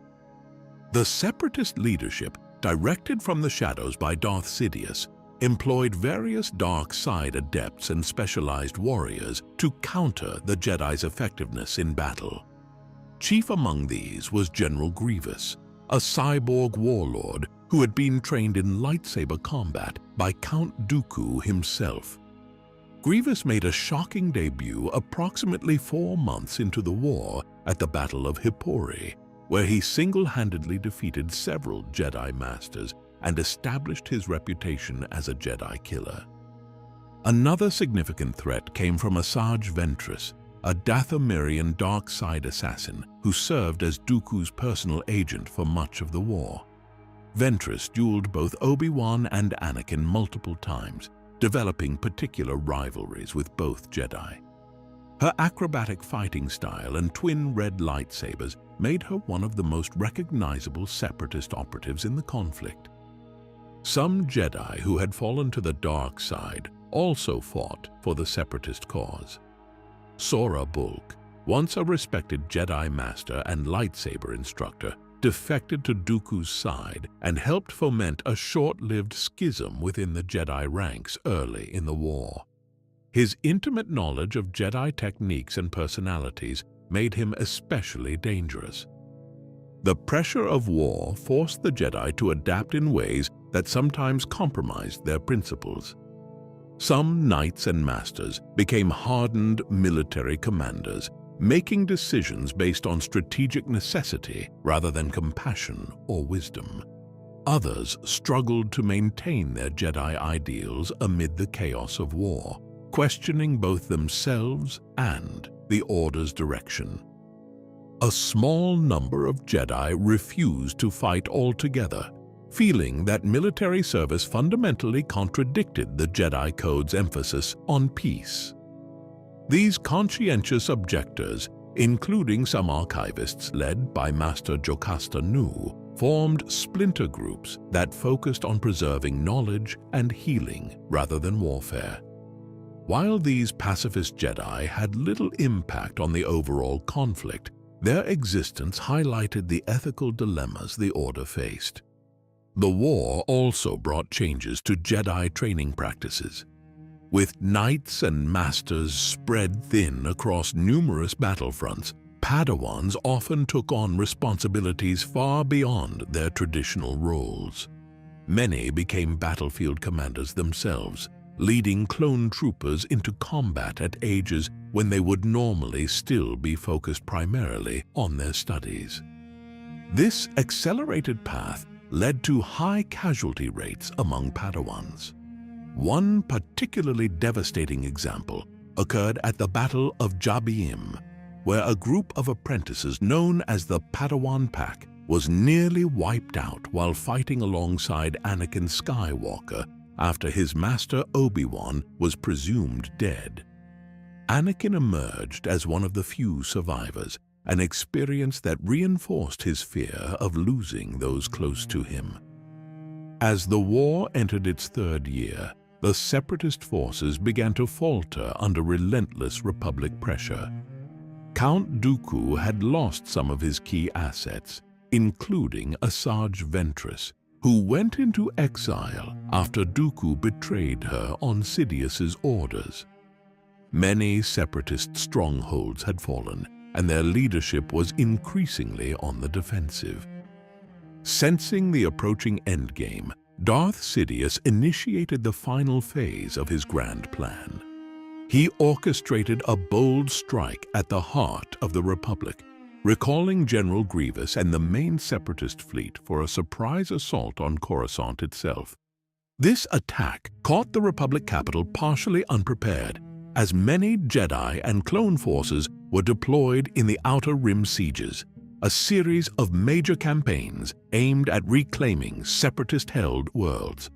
The Separatist leadership, directed from the shadows by Darth Sidious, employed various dark side adepts and specialized warriors to counter the Jedi's effectiveness in battle. Chief among these was General Grievous, a cyborg warlord who had been trained in lightsaber combat by Count Dooku himself. Grievous made a shocking debut approximately 4 months into the war at the Battle of Hippori, where he single-handedly defeated several Jedi Masters and established his reputation as a Jedi killer. Another significant threat came from Asajj Ventress, a Dathomirian dark side assassin who served as Dooku's personal agent for much of the war. Ventress dueled both Obi-Wan and Anakin multiple times, developing particular rivalries with both Jedi. Her acrobatic fighting style and twin red lightsabers made her one of the most recognizable Separatist operatives in the conflict. Some Jedi who had fallen to the dark side also fought for the Separatist cause. Sora Bulk, once a respected Jedi Master and lightsaber instructor, defected to Dooku's side and helped foment a short-lived schism within the Jedi ranks early in the war. His intimate knowledge of Jedi techniques and personalities made him especially dangerous. The pressure of war forced the Jedi to adapt in ways that sometimes compromised their principles. Some knights and masters became hardened military commanders, making decisions based on strategic necessity rather than compassion or wisdom. Others struggled to maintain their Jedi ideals amid the chaos of war, questioning both themselves and the Order's direction. A small number of Jedi refused to fight altogether, feeling that military service fundamentally contradicted the Jedi Code's emphasis on peace. These conscientious objectors, including some archivists led by Master Jocasta Nu, formed splinter groups that focused on preserving knowledge and healing rather than warfare. While these pacifist Jedi had little impact on the overall conflict, their existence highlighted the ethical dilemmas the Order faced. The war also brought changes to Jedi training practices. With knights and masters spread thin across numerous battlefronts, Padawans often took on responsibilities far beyond their traditional roles. Many became battlefield commanders themselves, leading clone troopers into combat at ages when they would normally still be focused primarily on their studies. This accelerated path led to high casualty rates among Padawans. One particularly devastating example occurred at the Battle of Jabiim, where a group of apprentices known as the Padawan Pack was nearly wiped out while fighting alongside Anakin Skywalker after his master Obi-Wan was presumed dead. Anakin emerged as one of the few survivors, an experience that reinforced his fear of losing those close to him. As the war entered its third year, the Separatist forces began to falter under relentless Republic pressure. Count Dooku had lost some of his key assets, including Asajj Ventress, who went into exile after Dooku betrayed her on Sidious's orders. Many Separatist strongholds had fallen, and their leadership was increasingly on the defensive. Sensing the approaching endgame, Darth Sidious initiated the final phase of his grand plan. He orchestrated a bold strike at the heart of the Republic, recalling General Grievous and the main Separatist fleet for a surprise assault on Coruscant itself. This attack caught the Republic capital partially unprepared, as many Jedi and clone forces were deployed in the Outer Rim sieges, a series of major campaigns aimed at reclaiming Separatist-held worlds.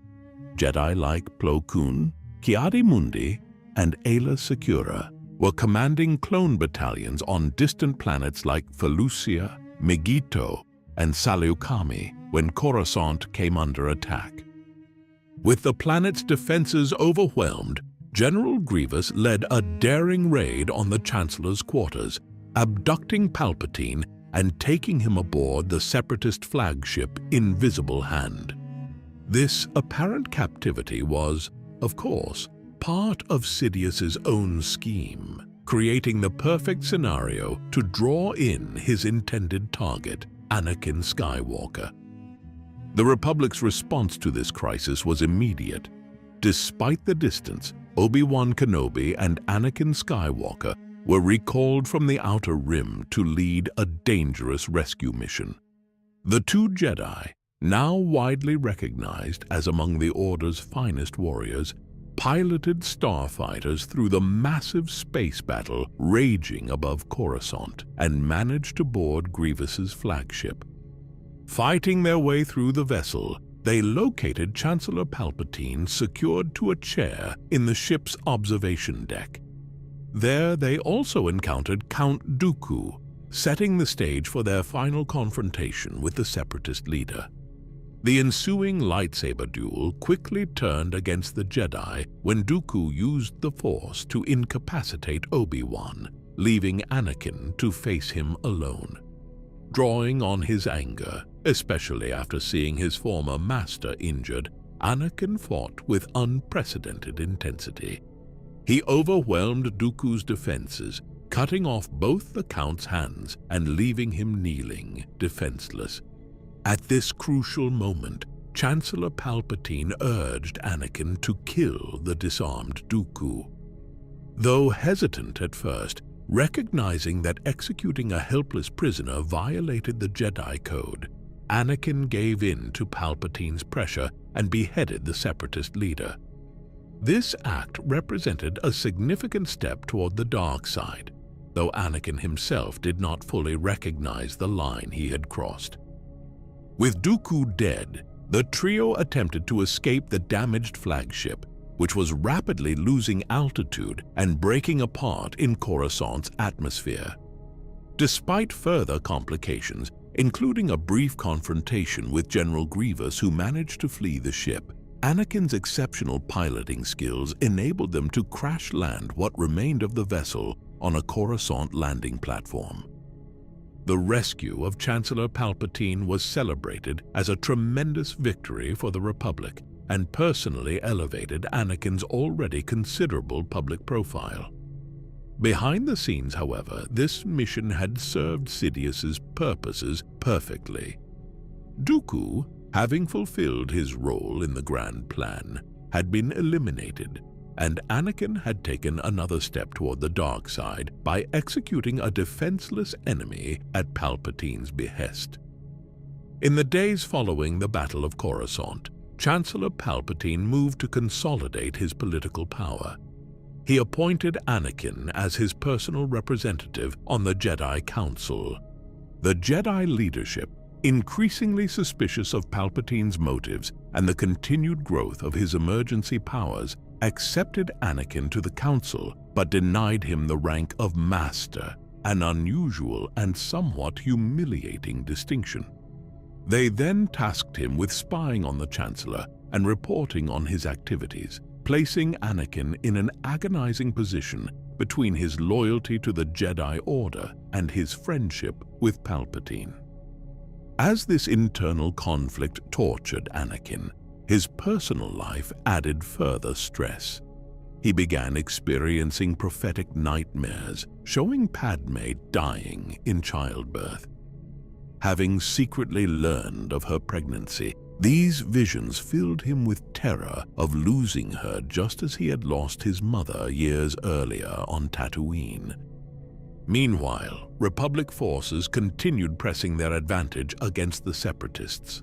Jedi like Plo Koon, Ki-Adi-Mundi, and Aayla Secura were commanding clone battalions on distant planets like Felucia, Megiddo, and Saleucami when Coruscant came under attack. With the planet's defenses overwhelmed, General Grievous led a daring raid on the Chancellor's quarters, abducting Palpatine and taking him aboard the Separatist flagship Invisible Hand. This apparent captivity was, of course, part of Sidious's own scheme, creating the perfect scenario to draw in his intended target, Anakin Skywalker. The Republic's response to this crisis was immediate. Despite the distance, Obi-Wan Kenobi and Anakin Skywalker were recalled from the Outer Rim to lead a dangerous rescue mission. The two Jedi, now widely recognized as among the Order's finest warriors, piloted starfighters through the massive space battle raging above Coruscant and managed to board Grievous's flagship. Fighting their way through the vessel, they located Chancellor Palpatine secured to a chair in the ship's observation deck. There they also encountered Count Dooku, setting the stage for their final confrontation with the Separatist leader. The ensuing lightsaber duel quickly turned against the Jedi when Dooku used the Force to incapacitate Obi-Wan, leaving Anakin to face him alone. Drawing on his anger, especially after seeing his former master injured, Anakin fought with unprecedented intensity. He overwhelmed Dooku's defenses, cutting off both the Count's hands and leaving him kneeling, defenseless. At this crucial moment, Chancellor Palpatine urged Anakin to kill the disarmed Dooku. Though hesitant at first, recognizing that executing a helpless prisoner violated the Jedi Code, Anakin gave in to Palpatine's pressure and beheaded the Separatist leader. This act represented a significant step toward the dark side, though Anakin himself did not fully recognize the line he had crossed. With Dooku dead, the trio attempted to escape the damaged flagship, which was rapidly losing altitude and breaking apart in Coruscant's atmosphere. Despite further complications, including a brief confrontation with General Grievous who managed to flee the ship, Anakin's exceptional piloting skills enabled them to crash land what remained of the vessel on a Coruscant landing platform. The rescue of Chancellor Palpatine was celebrated as a tremendous victory for the Republic and personally elevated Anakin's already considerable public profile. Behind the scenes, however, this mission had served Sidious's purposes perfectly. Dooku, having fulfilled his role in the grand plan, had been eliminated, and Anakin had taken another step toward the dark side by executing a defenseless enemy at Palpatine's behest. In the days following the Battle of Coruscant, Chancellor Palpatine moved to consolidate his political power. He appointed Anakin as his personal representative on the Jedi Council. The Jedi leadership, increasingly suspicious of Palpatine's motives and the continued growth of his emergency powers, accepted Anakin to the Council but denied him the rank of Master, an unusual and somewhat humiliating distinction. They then tasked him with spying on the Chancellor and reporting on his activities, placing Anakin in an agonizing position between his loyalty to the Jedi Order and his friendship with Palpatine. As this internal conflict tortured Anakin, his personal life added further stress. He began experiencing prophetic nightmares, showing Padme dying in childbirth. Having secretly learned of her pregnancy, these visions filled him with terror of losing her just as he had lost his mother years earlier on Tatooine. Meanwhile, Republic forces continued pressing their advantage against the Separatists.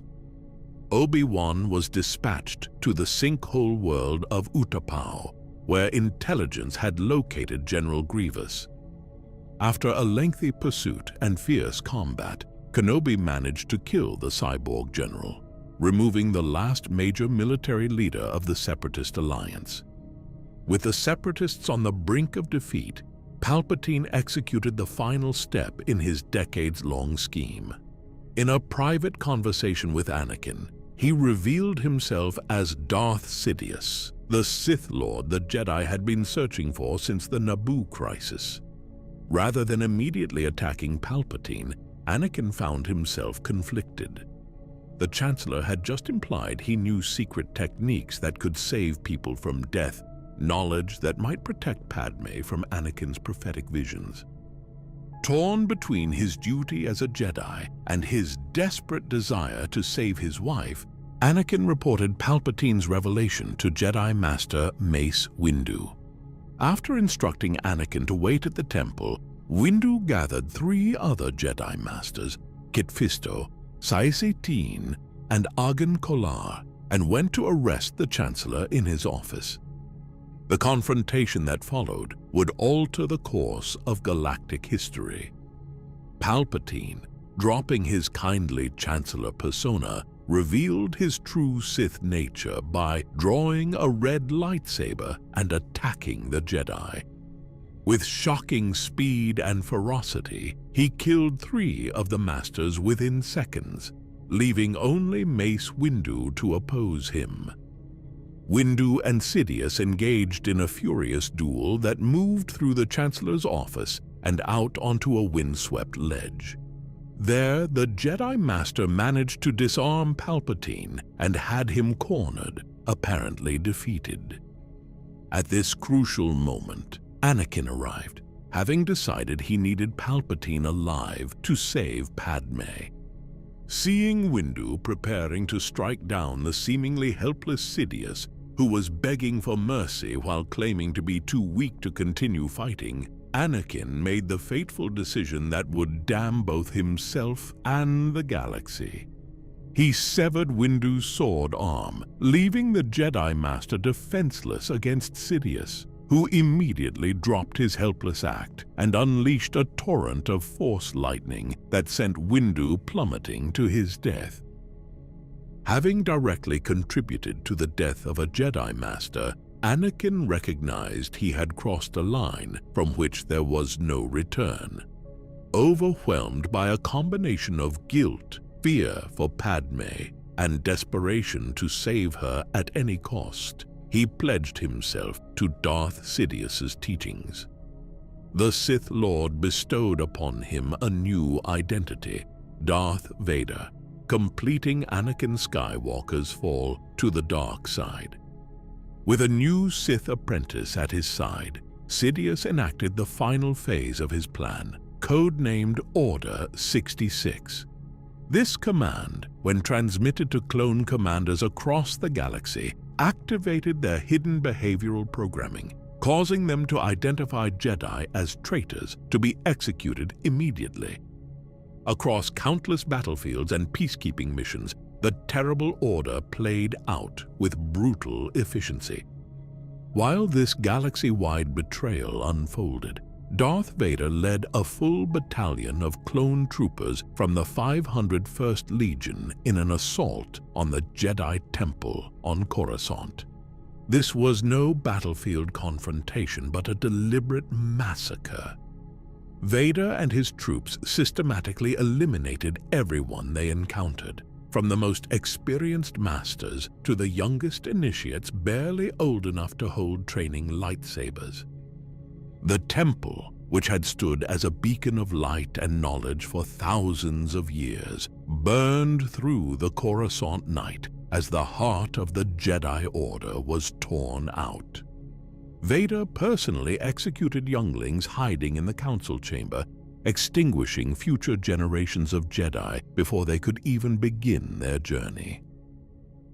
Obi-Wan was dispatched to the sinkhole world of Utapau, where intelligence had located General Grievous. After a lengthy pursuit and fierce combat, Kenobi managed to kill the cyborg general, removing the last major military leader of the Separatist alliance. With the Separatists on the brink of defeat, Palpatine executed the final step in his decades-long scheme. In a private conversation with Anakin, he revealed himself as Darth Sidious, the Sith Lord the Jedi had been searching for since the Naboo crisis. Rather than immediately attacking Palpatine, Anakin found himself conflicted. The Chancellor had just implied he knew secret techniques that could save people from death, knowledge that might protect Padme from Anakin's prophetic visions. Torn between his duty as a Jedi and his desperate desire to save his wife, Anakin reported Palpatine's revelation to Jedi Master Mace Windu. After instructing Anakin to wait at the temple, Windu gathered 3 other Jedi Masters, Kit Fisto, Saesee Tiin, and Agen Kolar, and went to arrest the Chancellor in his office. The confrontation that followed would alter the course of galactic history. Palpatine, dropping his kindly Chancellor persona, revealed his true Sith nature by drawing a red lightsaber and attacking the Jedi. With shocking speed and ferocity, he killed 3 of the Masters within seconds, leaving only Mace Windu to oppose him. Windu and Sidious engaged in a furious duel that moved through the Chancellor's office and out onto a windswept ledge. There, the Jedi Master managed to disarm Palpatine and had him cornered, apparently defeated. At this crucial moment, Anakin arrived, having decided he needed Palpatine alive to save Padme. Seeing Windu preparing to strike down the seemingly helpless Sidious, who was begging for mercy while claiming to be too weak to continue fighting, Anakin made the fateful decision that would damn both himself and the galaxy. He severed Windu's sword arm, leaving the Jedi Master defenseless against Sidious, who immediately dropped his helpless act and unleashed a torrent of Force lightning that sent Windu plummeting to his death. Having directly contributed to the death of a Jedi Master, Anakin recognized he had crossed a line from which there was no return. Overwhelmed by a combination of guilt, fear for Padme, and desperation to save her at any cost, he pledged himself to Darth Sidious's teachings. The Sith Lord bestowed upon him a new identity, Darth Vader, completing Anakin Skywalker's fall to the dark side. With a new Sith apprentice at his side, Sidious enacted the final phase of his plan, codenamed Order 66. This command, when transmitted to clone commanders across the galaxy, activated their hidden behavioral programming, causing them to identify Jedi as traitors to be executed immediately. Across countless battlefields and peacekeeping missions, the terrible order played out with brutal efficiency. While this galaxy-wide betrayal unfolded, Darth Vader led a full battalion of clone troopers from the 501st Legion in an assault on the Jedi Temple on Coruscant. This was no battlefield confrontation, but a deliberate massacre. Vader and his troops systematically eliminated everyone they encountered, from the most experienced masters to the youngest initiates barely old enough to hold training lightsabers. The temple, which had stood as a beacon of light and knowledge for thousands of years, burned through the Coruscant night as the heart of the Jedi Order was torn out. Vader personally executed younglings hiding in the council chamber, extinguishing future generations of Jedi before they could even begin their journey.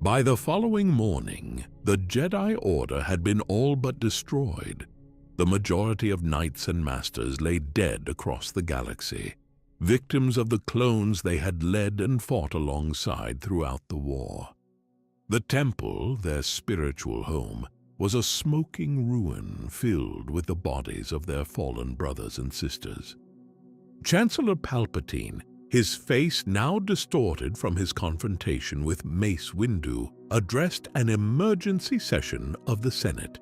By the following morning, the Jedi Order had been all but destroyed. The majority of knights and masters lay dead across the galaxy, victims of the clones they had led and fought alongside throughout the war. The temple, their spiritual home, was a smoking ruin filled with the bodies of their fallen brothers and sisters. Chancellor Palpatine, his face now distorted from his confrontation with Mace Windu, addressed an emergency session of the Senate.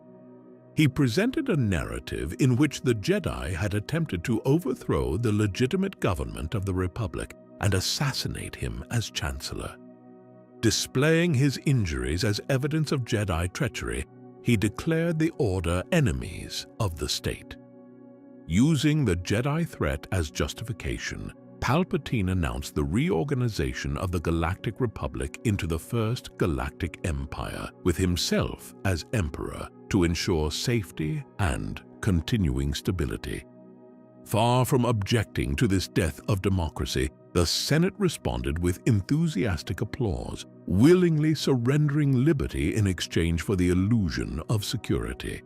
He presented a narrative in which the Jedi had attempted to overthrow the legitimate government of the Republic and assassinate him as Chancellor. Displaying his injuries as evidence of Jedi treachery, he declared the Order enemies of the state. Using the Jedi threat as justification, Palpatine announced the reorganization of the Galactic Republic into the First Galactic Empire, with himself as Emperor to ensure safety and continuing stability. Far from objecting to this death of democracy, the Senate responded with enthusiastic applause, willingly surrendering liberty in exchange for the illusion of security.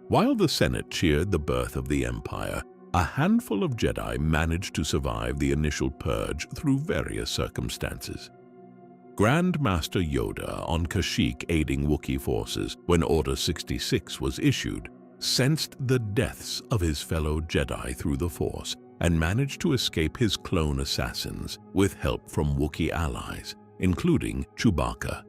While the Senate cheered the birth of the Empire, a handful of Jedi managed to survive the initial purge through various circumstances. Grand Master Yoda, on Kashyyyk aiding Wookiee forces when Order 66 was issued, sensed the deaths of his fellow Jedi through the Force and managed to escape his clone assassins with help from Wookiee allies, including Chewbacca.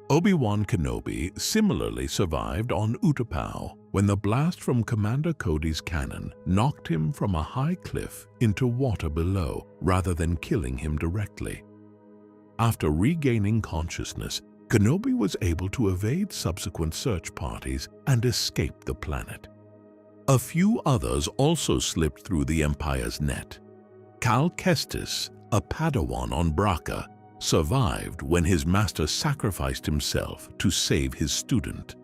Obi-Wan Kenobi similarly survived on Utapau when the blast from Commander Cody's cannon knocked him from a high cliff into water below rather than killing him directly. After regaining consciousness, Kenobi was able to evade subsequent search parties and escape the planet. A few others also slipped through the Empire's net. Cal Kestis, a Padawan on Bracca, survived when his master sacrificed himself to save his student.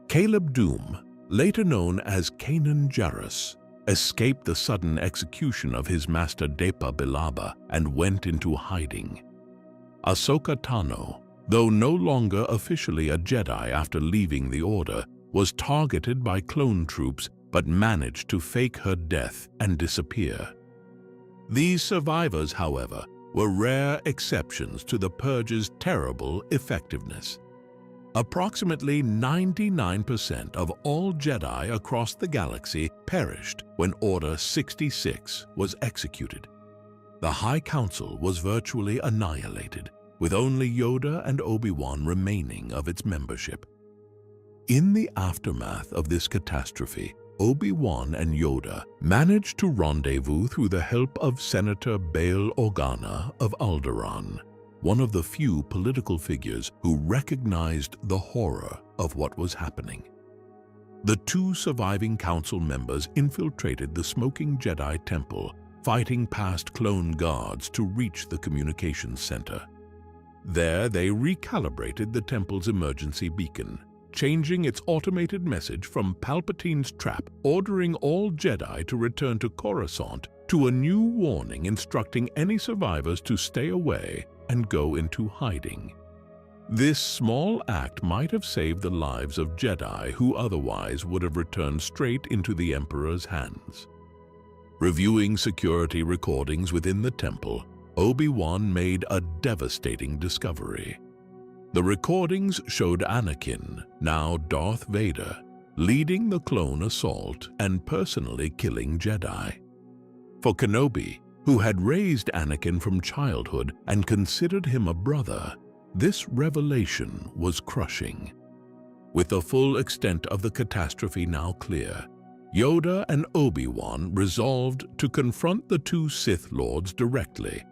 Caleb Dume, later known as Kanan Jarrus, escaped the sudden execution of his master Depa Billaba and went into hiding. Ahsoka Tano, though no longer officially a Jedi after leaving the Order, was targeted by clone troops but managed to fake her death and disappear. These survivors, however, were rare exceptions to the Purge's terrible effectiveness. Approximately 99% of all Jedi across the galaxy perished when Order 66 was executed. The High Council was virtually annihilated, with only Yoda and Obi-Wan remaining of its membership. In the aftermath of this catastrophe, Obi-Wan and Yoda managed to rendezvous through the help of Senator Bail Organa of Alderaan, one of the few political figures who recognized the horror of what was happening. The two surviving council members infiltrated the smoking Jedi temple, fighting past clone guards to reach the communications center. There, they recalibrated the temple's emergency beacon, changing its automated message from Palpatine's trap ordering all Jedi to return to Coruscant to a new warning instructing any survivors to stay away and go into hiding. This small act might have saved the lives of Jedi who otherwise would have returned straight into the Emperor's hands. Reviewing security recordings within the temple, Obi-Wan made a devastating discovery. The recordings showed Anakin, now Darth Vader, leading the clone assault and personally killing Jedi. For Kenobi, who had raised Anakin from childhood and considered him a brother, this revelation was crushing. With the full extent of the catastrophe now clear, Yoda and Obi-Wan resolved to confront the two Sith Lords directly.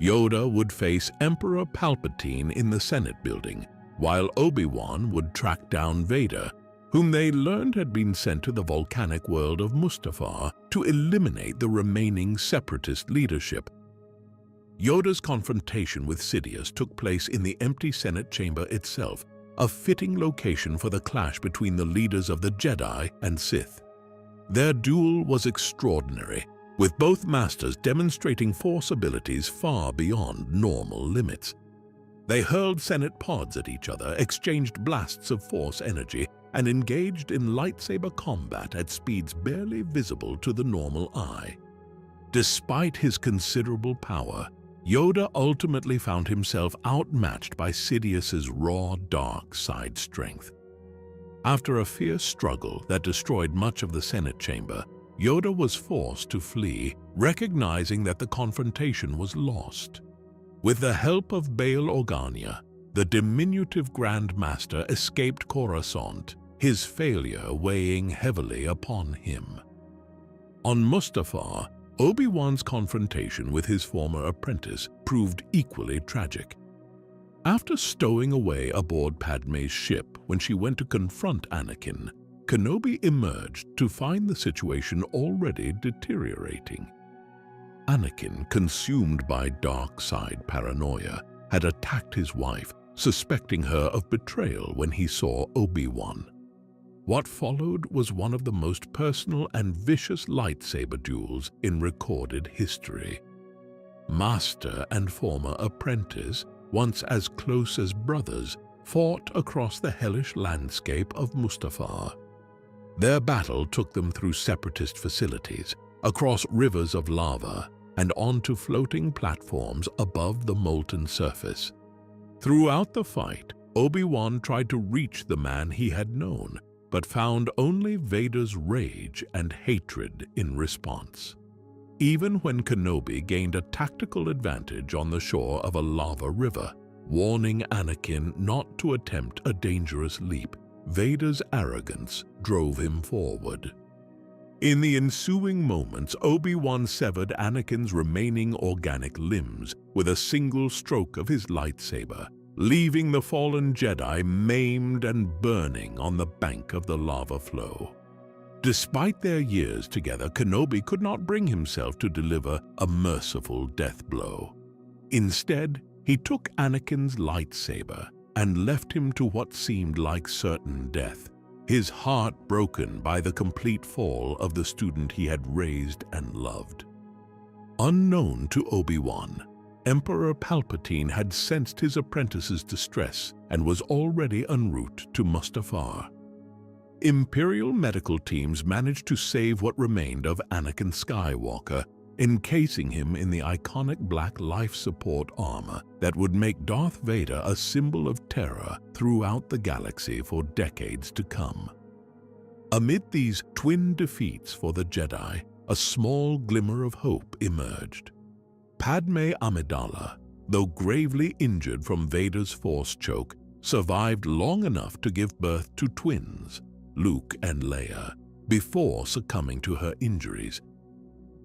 Yoda would face Emperor Palpatine in the Senate building, while Obi-Wan would track down Vader, whom they learned had been sent to the volcanic world of Mustafar to eliminate the remaining separatist leadership. Yoda's confrontation with Sidious took place in the empty Senate chamber itself, a fitting location for the clash between the leaders of the Jedi and Sith. Their duel was extraordinary, with both masters demonstrating Force abilities far beyond normal limits. They hurled Senate pods at each other, exchanged blasts of Force energy, and engaged in lightsaber combat at speeds barely visible to the normal eye. Despite his considerable power, Yoda ultimately found himself outmatched by Sidious's raw, dark side strength. After a fierce struggle that destroyed much of the Senate chamber, Yoda was forced to flee, recognizing that the confrontation was lost. With the help of Bail Organa, the diminutive Grand Master escaped Coruscant, his failure weighing heavily upon him. On Mustafar, Obi-Wan's confrontation with his former apprentice proved equally tragic. After stowing away aboard Padme's ship when she went to confront Anakin, Kenobi emerged to find the situation already deteriorating. Anakin, consumed by dark side paranoia, had attacked his wife, suspecting her of betrayal when he saw Obi-Wan. What followed was one of the most personal and vicious lightsaber duels in recorded history. Master and former apprentice, once as close as brothers, fought across the hellish landscape of Mustafar. Their battle took them through separatist facilities, across rivers of lava, and onto floating platforms above the molten surface. Throughout the fight, Obi-Wan tried to reach the man he had known, but found only Vader's rage and hatred in response. Even when Kenobi gained a tactical advantage on the shore of a lava river, warning Anakin not to attempt a dangerous leap, Vader's arrogance drove him forward. In the ensuing moments, Obi-Wan severed Anakin's remaining organic limbs with a single stroke of his lightsaber, leaving the fallen Jedi maimed and burning on the bank of the lava flow. Despite their years together, Kenobi could not bring himself to deliver a merciful death blow. Instead, he took Anakin's lightsaber and left him to what seemed like certain death, his heart broken by the complete fall of the student he had raised and loved. Unknown to Obi-Wan, Emperor Palpatine had sensed his apprentice's distress and was already en route to Mustafar. Imperial medical teams managed to save what remained of Anakin Skywalker, encasing him in the iconic black life support armor that would make Darth Vader a symbol of terror throughout the galaxy for decades to come. Amid these twin defeats for the Jedi, a small glimmer of hope emerged. Padme Amidala, though gravely injured from Vader's Force choke, survived long enough to give birth to twins, Luke and Leia, before succumbing to her injuries.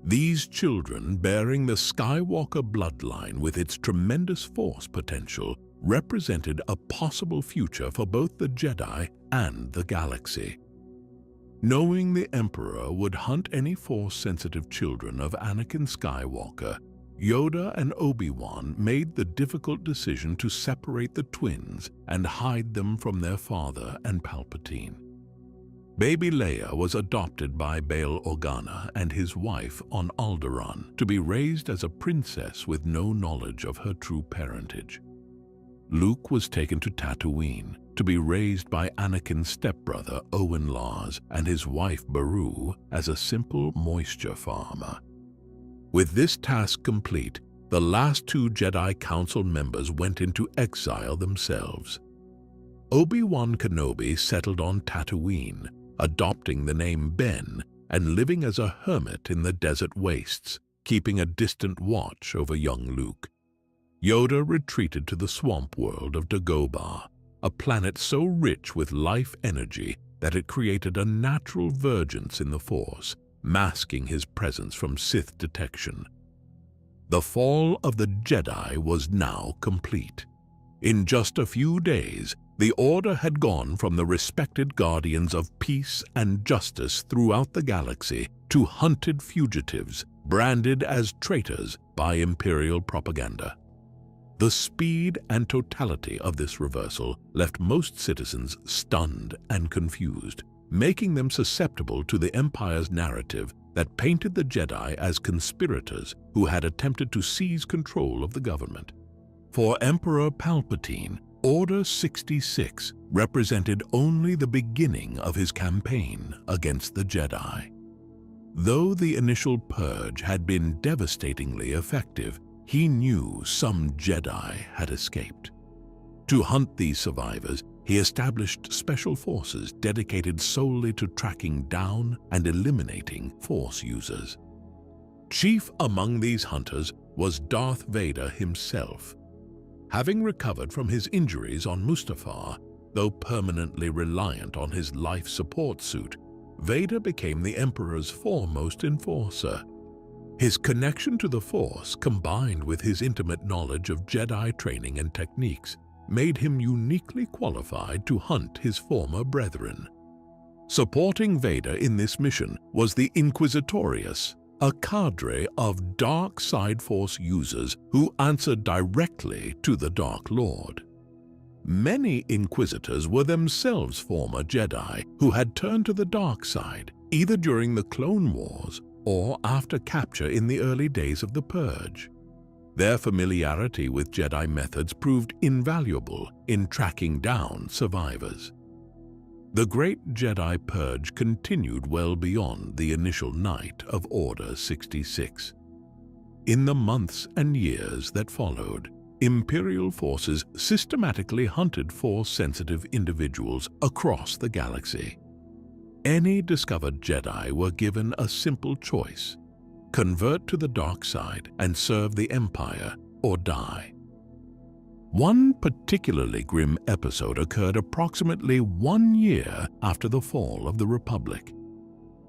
These children, bearing the Skywalker bloodline with its tremendous Force potential, represented a possible future for both the Jedi and the galaxy. Knowing the Emperor would hunt any Force-sensitive children of Anakin Skywalker, Yoda and Obi-Wan made the difficult decision to separate the twins and hide them from their father and Palpatine. Baby Leia was adopted by Bail Organa and his wife on Alderaan to be raised as a princess with no knowledge of her true parentage. Luke was taken to Tatooine to be raised by Anakin's stepbrother Owen Lars and his wife Beru as a simple moisture farmer. With this task complete, the last two Jedi Council members went into exile themselves. Obi-Wan Kenobi settled on Tatooine, adopting the name Ben and living as a hermit in the desert wastes, keeping a distant watch over young Luke. Yoda retreated to the swamp world of Dagobah, a planet so rich with life energy that it created a natural vergence in the Force, masking his presence from Sith detection. The fall of the Jedi was now complete. In just a few days, the Order had gone from the respected guardians of peace and justice throughout the galaxy to hunted fugitives, branded as traitors by Imperial propaganda. The speed and totality of this reversal left most citizens stunned and confused, making them susceptible to the Empire's narrative that painted the Jedi as conspirators who had attempted to seize control of the government. For Emperor Palpatine, Order 66 represented only the beginning of his campaign against the Jedi. Though the initial Purge had been devastatingly effective, he knew some Jedi had escaped. To hunt these survivors, he established special forces dedicated solely to tracking down and eliminating Force users. Chief among these hunters was Darth Vader himself. Having recovered from his injuries on Mustafar, though permanently reliant on his life support suit, Vader became the Emperor's foremost enforcer. His connection to the Force, combined with his intimate knowledge of Jedi training and techniques, made him uniquely qualified to hunt his former brethren. Supporting Vader in this mission was the Inquisitorius, a cadre of dark side Force users who answered directly to the Dark Lord. Many Inquisitors were themselves former Jedi who had turned to the dark side, either during the Clone Wars or after capture in the early days of the Purge. Their familiarity with Jedi methods proved invaluable in tracking down survivors. The Great Jedi Purge continued well beyond the initial night of Order 66. In the months and years that followed, Imperial forces systematically hunted Force-sensitive individuals across the galaxy. Any discovered Jedi were given a simple choice: convert to the dark side and serve the Empire, or die. One particularly grim episode occurred approximately 1 year after the fall of the Republic.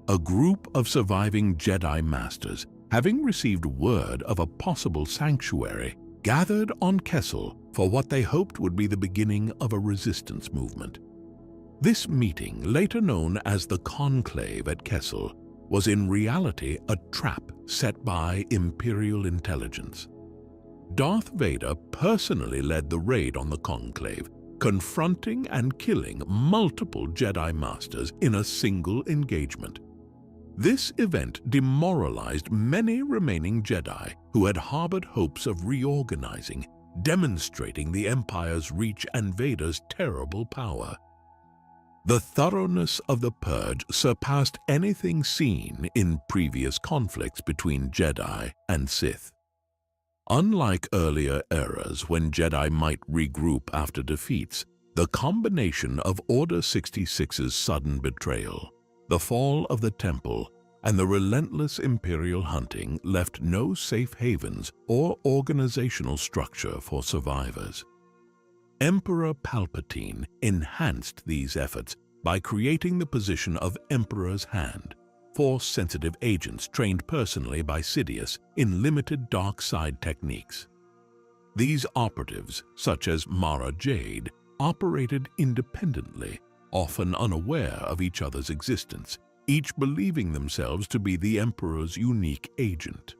A group of surviving Jedi Masters, having received word of a possible sanctuary, gathered on Kessel for what they hoped would be the beginning of a resistance movement. This meeting, later known as the Conclave at Kessel, was in reality a trap set by Imperial intelligence. Darth Vader personally led the raid on the Conclave, confronting and killing multiple Jedi Masters in a single engagement. This event demoralized many remaining Jedi who had harbored hopes of reorganizing, demonstrating the Empire's reach and Vader's terrible power. The thoroughness of the Purge surpassed anything seen in previous conflicts between Jedi and Sith. Unlike earlier eras when Jedi might regroup after defeats, the combination of Order 66's sudden betrayal, the fall of the Temple, and the relentless Imperial hunting left no safe havens or organizational structure for survivors. Emperor Palpatine enhanced these efforts by creating the position of Emperor's Hand, Force-sensitive agents trained personally by Sidious in limited dark side techniques. These operatives, such as Mara Jade, operated independently, often unaware of each other's existence, each believing themselves to be the Emperor's unique agent.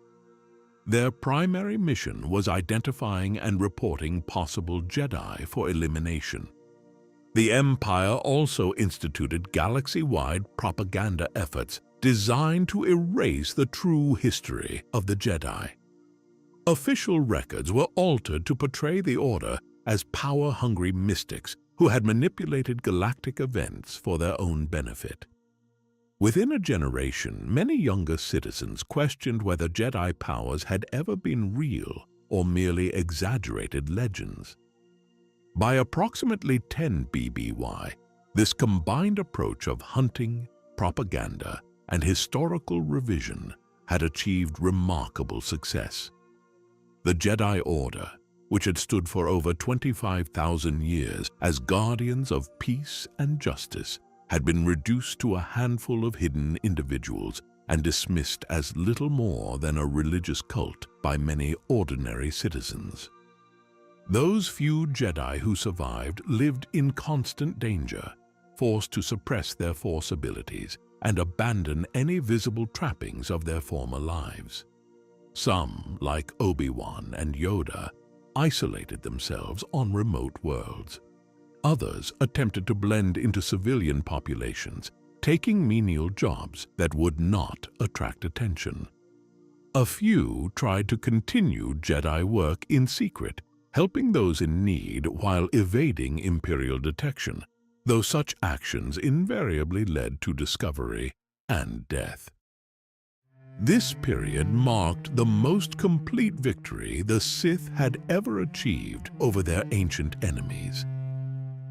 Their primary mission was identifying and reporting possible Jedi for elimination. The Empire also instituted galaxy-wide propaganda efforts designed to erase the true history of the Jedi. Official records were altered to portray the Order as power-hungry mystics who had manipulated galactic events for their own benefit. Within a generation, many younger citizens questioned whether Jedi powers had ever been real or merely exaggerated legends. By approximately 10 BBY, this combined approach of hunting, propaganda, and historical revision had achieved remarkable success. The Jedi Order, which had stood for over 25,000 years as guardians of peace and justice, had been reduced to a handful of hidden individuals and dismissed as little more than a religious cult by many ordinary citizens. Those few Jedi who survived lived in constant danger, forced to suppress their Force abilities and abandon any visible trappings of their former lives. Some, like Obi-Wan and Yoda, isolated themselves on remote worlds. Others attempted to blend into civilian populations, taking menial jobs that would not attract attention. A few tried to continue Jedi work in secret, helping those in need while evading Imperial detection, though such actions invariably led to discovery and death. This period marked the most complete victory the Sith had ever achieved over their ancient enemies.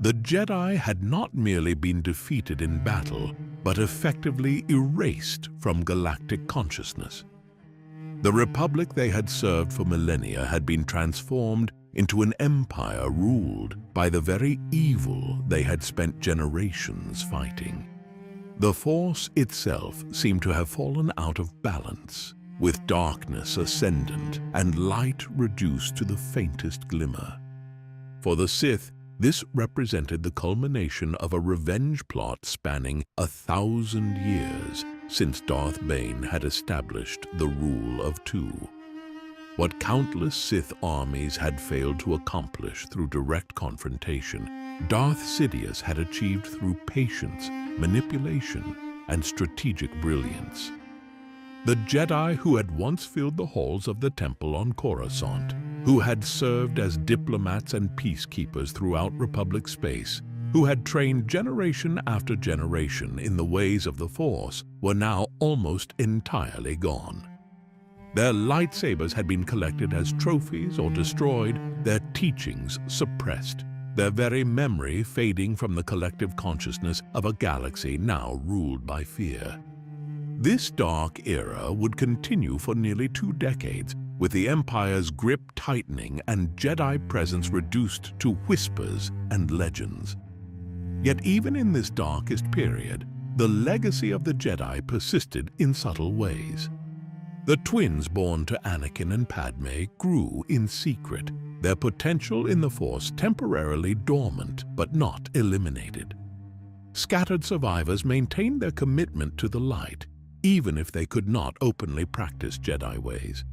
The Jedi had not merely been defeated in battle, but effectively erased from galactic consciousness. The Republic they had served for millennia had been transformed into an empire ruled by the very evil they had spent generations fighting. The Force itself seemed to have fallen out of balance, with darkness ascendant and light reduced to the faintest glimmer. For the Sith, this represented the culmination of a revenge plot spanning 1,000 years since Darth Bane had established the Rule of Two. What countless Sith armies had failed to accomplish through direct confrontation, Darth Sidious had achieved through patience, manipulation, and strategic brilliance. The Jedi who had once filled the halls of the temple on Coruscant, who had served as diplomats and peacekeepers throughout Republic space, who had trained generation after generation in the ways of the Force, were now almost entirely gone. Their lightsabers had been collected as trophies or destroyed, their teachings suppressed, their very memory fading from the collective consciousness of a galaxy now ruled by fear. This dark era would continue for nearly 2 decades, with the Empire's grip tightening and Jedi presence reduced to whispers and legends. Yet even in this darkest period, the legacy of the Jedi persisted in subtle ways. The twins born to Anakin and Padme grew in secret, their potential in the Force temporarily dormant but not eliminated. Scattered survivors maintained their commitment to the light, even if they could not openly practice Jedi ways.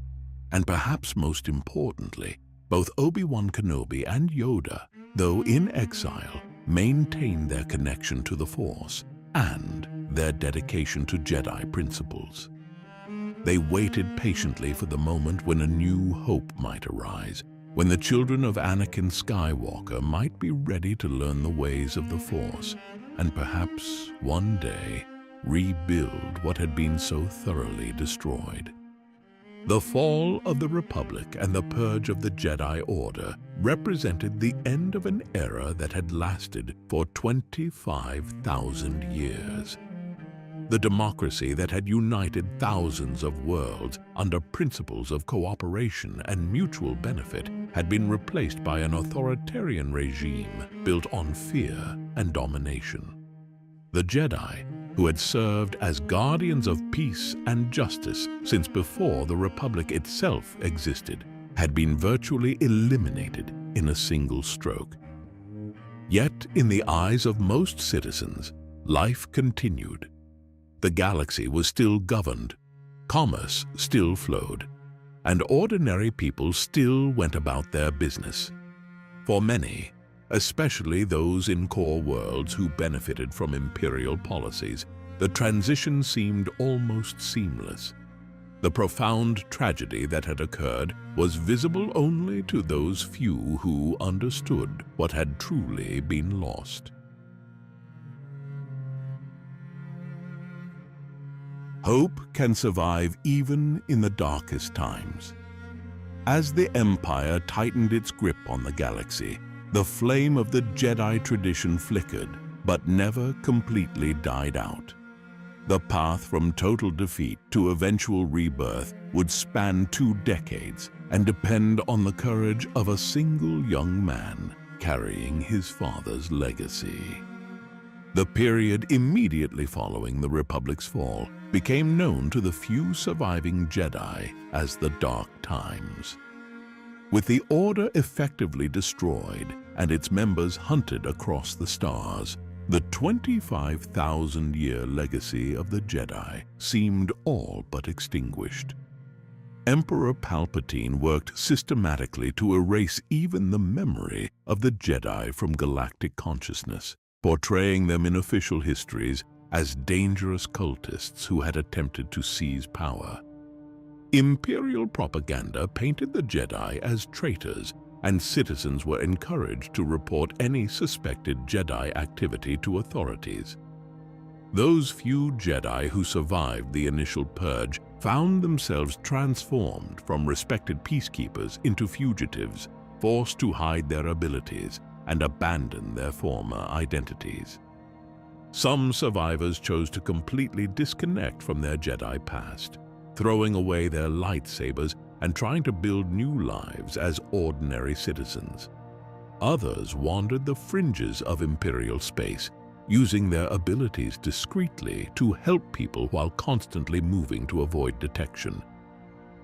And perhaps most importantly, both Obi-Wan Kenobi and Yoda, though in exile, maintained their connection to the Force and their dedication to Jedi principles. They waited patiently for the moment when a new hope might arise, when the children of Anakin Skywalker might be ready to learn the ways of the Force, and perhaps one day rebuild what had been so thoroughly destroyed. The fall of the Republic and the purge of the Jedi Order represented the end of an era that had lasted for 25,000 years. The democracy that had united thousands of worlds under principles of cooperation and mutual benefit had been replaced by an authoritarian regime built on fear and domination. The Jedi, who had served as guardians of peace and justice since before the Republic itself existed, had been virtually eliminated in a single stroke. Yet, in the eyes of most citizens, life continued. The galaxy was still governed, commerce still flowed, and ordinary people still went about their business. For many, especially those in core worlds who benefited from imperial policies, the transition seemed almost seamless. The profound tragedy that had occurred was visible only to those few who understood what had truly been lost. Hope can survive even in the darkest times. As the Empire tightened its grip on the galaxy, the flame of the Jedi tradition flickered, but never completely died out. The path from total defeat to eventual rebirth would span 2 decades and depend on the courage of a single young man carrying his father's legacy. The period immediately following the Republic's fall became known to the few surviving Jedi as the Dark Times. With the Order effectively destroyed and its members hunted across the stars, the 25,000-year legacy of the Jedi seemed all but extinguished. Emperor Palpatine worked systematically to erase even the memory of the Jedi from galactic consciousness, portraying them in official histories as dangerous cultists who had attempted to seize power. Imperial propaganda painted the Jedi as traitors, and citizens were encouraged to report any suspected Jedi activity to authorities. Those few Jedi who survived the initial purge found themselves transformed from respected peacekeepers into fugitives, forced to hide their abilities and abandon their former identities. Some survivors chose to completely disconnect from their Jedi past, throwing away their lightsabers and trying to build new lives as ordinary citizens. Others wandered the fringes of Imperial space, using their abilities discreetly to help people while constantly moving to avoid detection.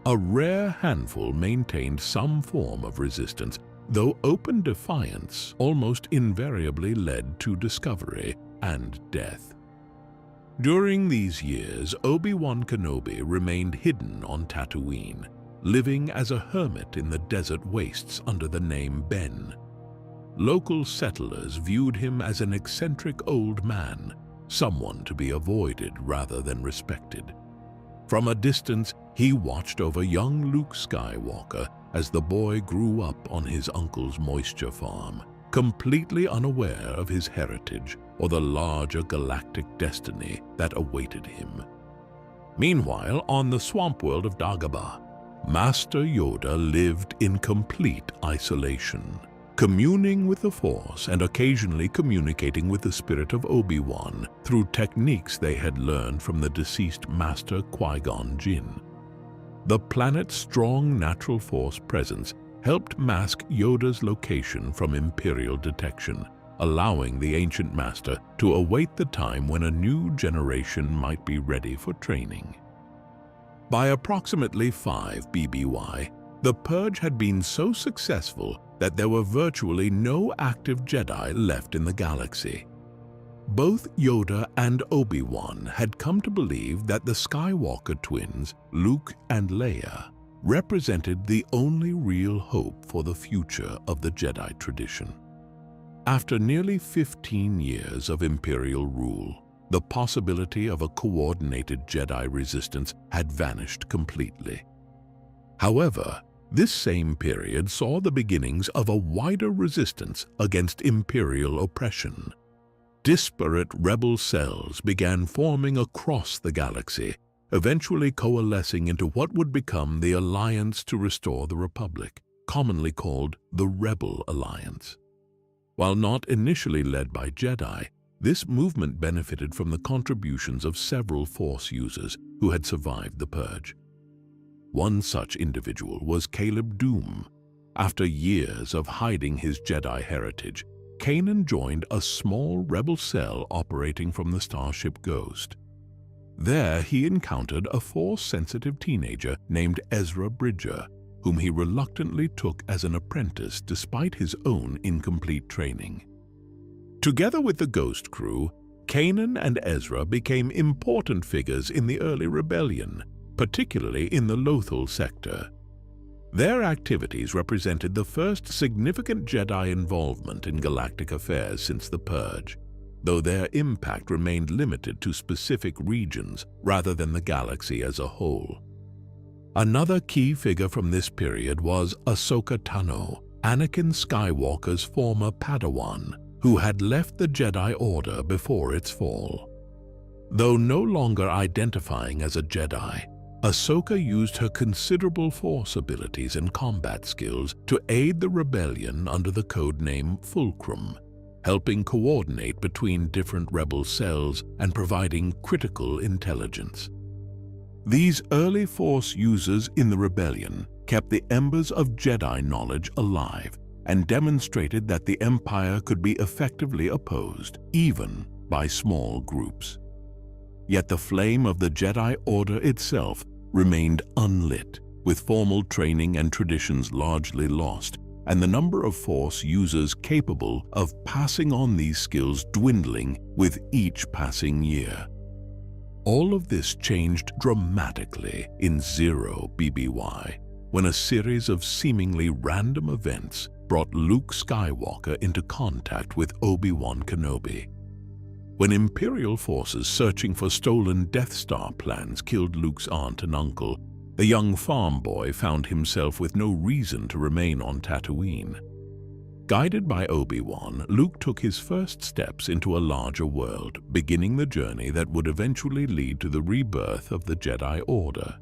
A rare handful maintained some form of resistance, though open defiance almost invariably led to discovery and death. During these years, Obi-Wan Kenobi remained hidden on Tatooine, living as a hermit in the desert wastes under the name Ben. Local settlers viewed him as an eccentric old man, someone to be avoided rather than respected. From a distance, he watched over young Luke Skywalker as the boy grew up on his uncle's moisture farm, completely unaware of his heritage or the larger galactic destiny that awaited him. Meanwhile, on the swamp world of Dagobah, Master Yoda lived in complete isolation, communing with the Force and occasionally communicating with the spirit of Obi-Wan through techniques they had learned from the deceased Master Qui-Gon Jinn. The planet's strong natural Force presence helped mask Yoda's location from Imperial detection, allowing the ancient master to await the time when a new generation might be ready for training. By approximately 5 BBY, the Purge had been so successful that there were virtually no active Jedi left in the galaxy. Both Yoda and Obi-Wan had come to believe that the Skywalker twins, Luke and Leia, represented the only real hope for the future of the Jedi tradition. After nearly 15 years of Imperial rule, the possibility of a coordinated Jedi resistance had vanished completely. However, this same period saw the beginnings of a wider resistance against Imperial oppression. Disparate rebel cells began forming across the galaxy, eventually coalescing into what would become the Alliance to Restore the Republic, commonly called the Rebel Alliance. While not initially led by Jedi, this movement benefited from the contributions of several Force users who had survived the Purge. One such individual was Caleb Doom. After years of hiding his Jedi heritage, Kanan joined a small rebel cell operating from the starship Ghost. There he encountered a Force-sensitive teenager named Ezra Bridger, whom he reluctantly took as an apprentice despite his own incomplete training. Together with the Ghost crew, Kanan and Ezra became important figures in the early rebellion, particularly in the Lothal sector. Their activities represented the first significant Jedi involvement in galactic affairs since the Purge, though their impact remained limited to specific regions rather than the galaxy as a whole. Another key figure from this period was Ahsoka Tano, Anakin Skywalker's former Padawan, who had left the Jedi Order before its fall. Though no longer identifying as a Jedi, Ahsoka used her considerable Force abilities and combat skills to aid the rebellion under the codename Fulcrum, helping coordinate between different rebel cells and providing critical intelligence. These early Force users in the rebellion kept the embers of Jedi knowledge alive and demonstrated that the Empire could be effectively opposed, even by small groups. Yet the flame of the Jedi Order itself remained unlit, with formal training and traditions largely lost, and the number of Force users capable of passing on these skills dwindling with each passing year. All of this changed dramatically in 0 BBY, when a series of seemingly random events brought Luke Skywalker into contact with Obi-Wan Kenobi. When Imperial forces searching for stolen Death Star plans killed Luke's aunt and uncle, the young farm boy found himself with no reason to remain on Tatooine. Guided by Obi-Wan, Luke took his first steps into a larger world, beginning the journey that would eventually lead to the rebirth of the Jedi Order.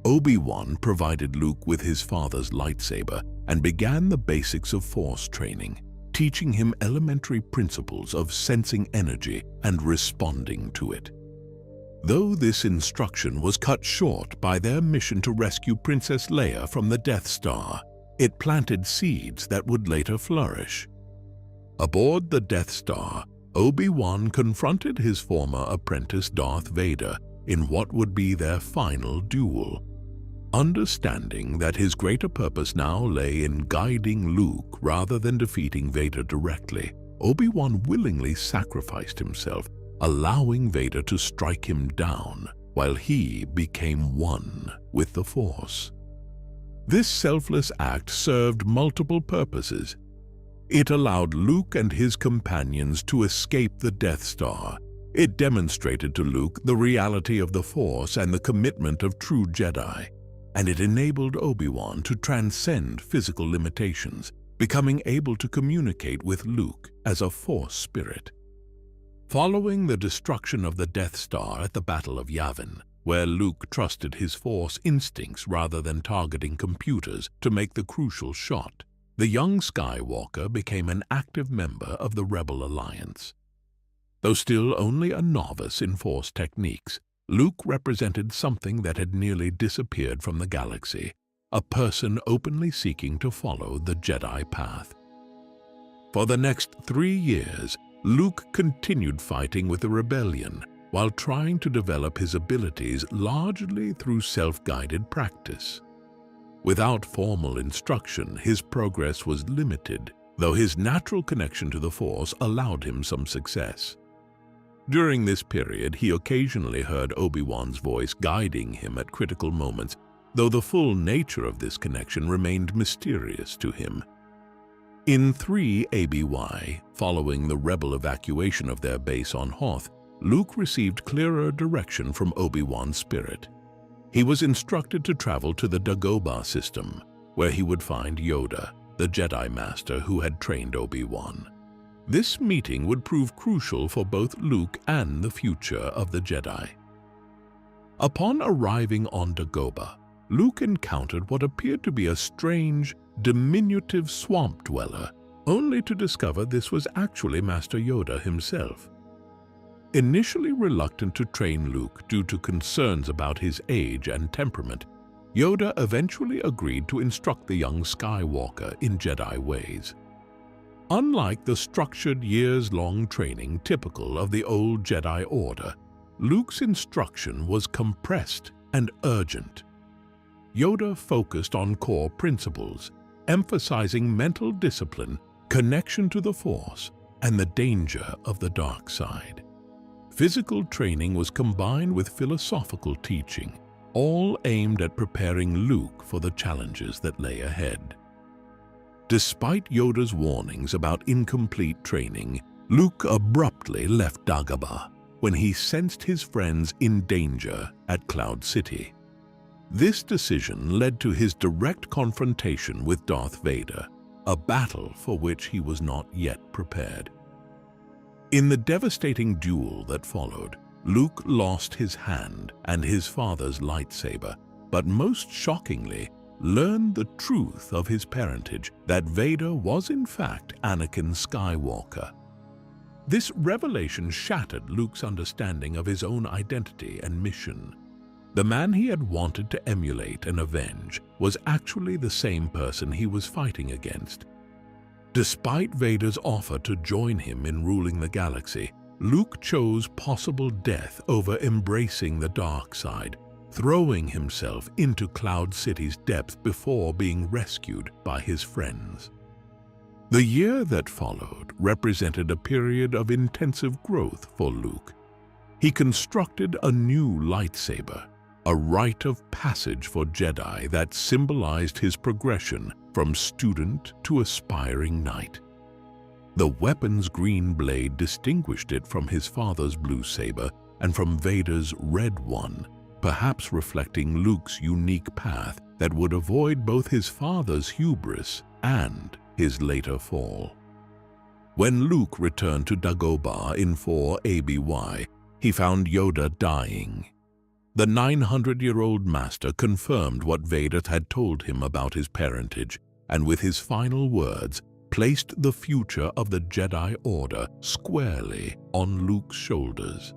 Obi-Wan provided Luke with his father's lightsaber and began the basics of Force training, teaching him elementary principles of sensing energy and responding to it. Though this instruction was cut short by their mission to rescue Princess Leia from the Death Star, it planted seeds that would later flourish. Aboard the Death Star, Obi-Wan confronted his former apprentice Darth Vader in what would be their final duel. Understanding that his greater purpose now lay in guiding Luke rather than defeating Vader directly, Obi-Wan willingly sacrificed himself, allowing Vader to strike him down while he became one with the Force. This selfless act served multiple purposes. It allowed Luke and his companions to escape the Death Star. It demonstrated to Luke the reality of the Force and the commitment of true Jedi. And it enabled Obi-Wan to transcend physical limitations, becoming able to communicate with Luke as a Force spirit. Following the destruction of the Death Star at the Battle of Yavin, where Luke trusted his Force instincts rather than targeting computers to make the crucial shot, the young Skywalker became an active member of the Rebel Alliance. Though still only a novice in Force techniques, Luke represented something that had nearly disappeared from the galaxy, a person openly seeking to follow the Jedi path. For the next 3 years, Luke continued fighting with the rebellion while trying to develop his abilities largely through self-guided practice. Without formal instruction, his progress was limited, though his natural connection to the Force allowed him some success. During this period, he occasionally heard Obi-Wan's voice guiding him at critical moments, though the full nature of this connection remained mysterious to him. In 3 ABY, following the Rebel evacuation of their base on Hoth, Luke received clearer direction from Obi-Wan's spirit. He was instructed to travel to the Dagobah system, where he would find Yoda, the Jedi Master who had trained Obi-Wan. This meeting would prove crucial for both Luke and the future of the Jedi. Upon arriving on Dagobah, Luke encountered what appeared to be a strange, diminutive swamp dweller, only to discover this was actually Master Yoda himself. Initially reluctant to train Luke due to concerns about his age and temperament, Yoda eventually agreed to instruct the young Skywalker in Jedi ways. Unlike the structured years-long training typical of the old Jedi Order, Luke's instruction was compressed and urgent. Yoda focused on core principles, emphasizing mental discipline, connection to the Force, and the danger of the dark side. Physical training was combined with philosophical teaching, all aimed at preparing Luke for the challenges that lay ahead. Despite Yoda's warnings about incomplete training, Luke abruptly left Dagobah when he sensed his friends in danger at Cloud City. This decision led to his direct confrontation with Darth Vader, a battle for which he was not yet prepared. In the devastating duel that followed, Luke lost his hand and his father's lightsaber, but most shockingly, learned the truth of his parentage, that Vader was in fact Anakin Skywalker. This revelation shattered Luke's understanding of his own identity and mission. The man he had wanted to emulate and avenge was actually the same person he was fighting against. Despite Vader's offer to join him in ruling the galaxy, Luke chose possible death over embracing the dark side, throwing himself into Cloud City's depth before being rescued by his friends. The year that followed represented a period of intensive growth for Luke. He constructed a new lightsaber, a rite of passage for Jedi that symbolized his progression from student to aspiring knight. The weapon's green blade distinguished it from his father's blue saber and from Vader's red one, perhaps reflecting Luke's unique path that would avoid both his father's hubris and his later fall. When Luke returned to Dagobah in 4 ABY, he found Yoda dying. The 900-year-old master confirmed what Vader had told him about his parentage, and with his final words, placed the future of the Jedi Order squarely on Luke's shoulders.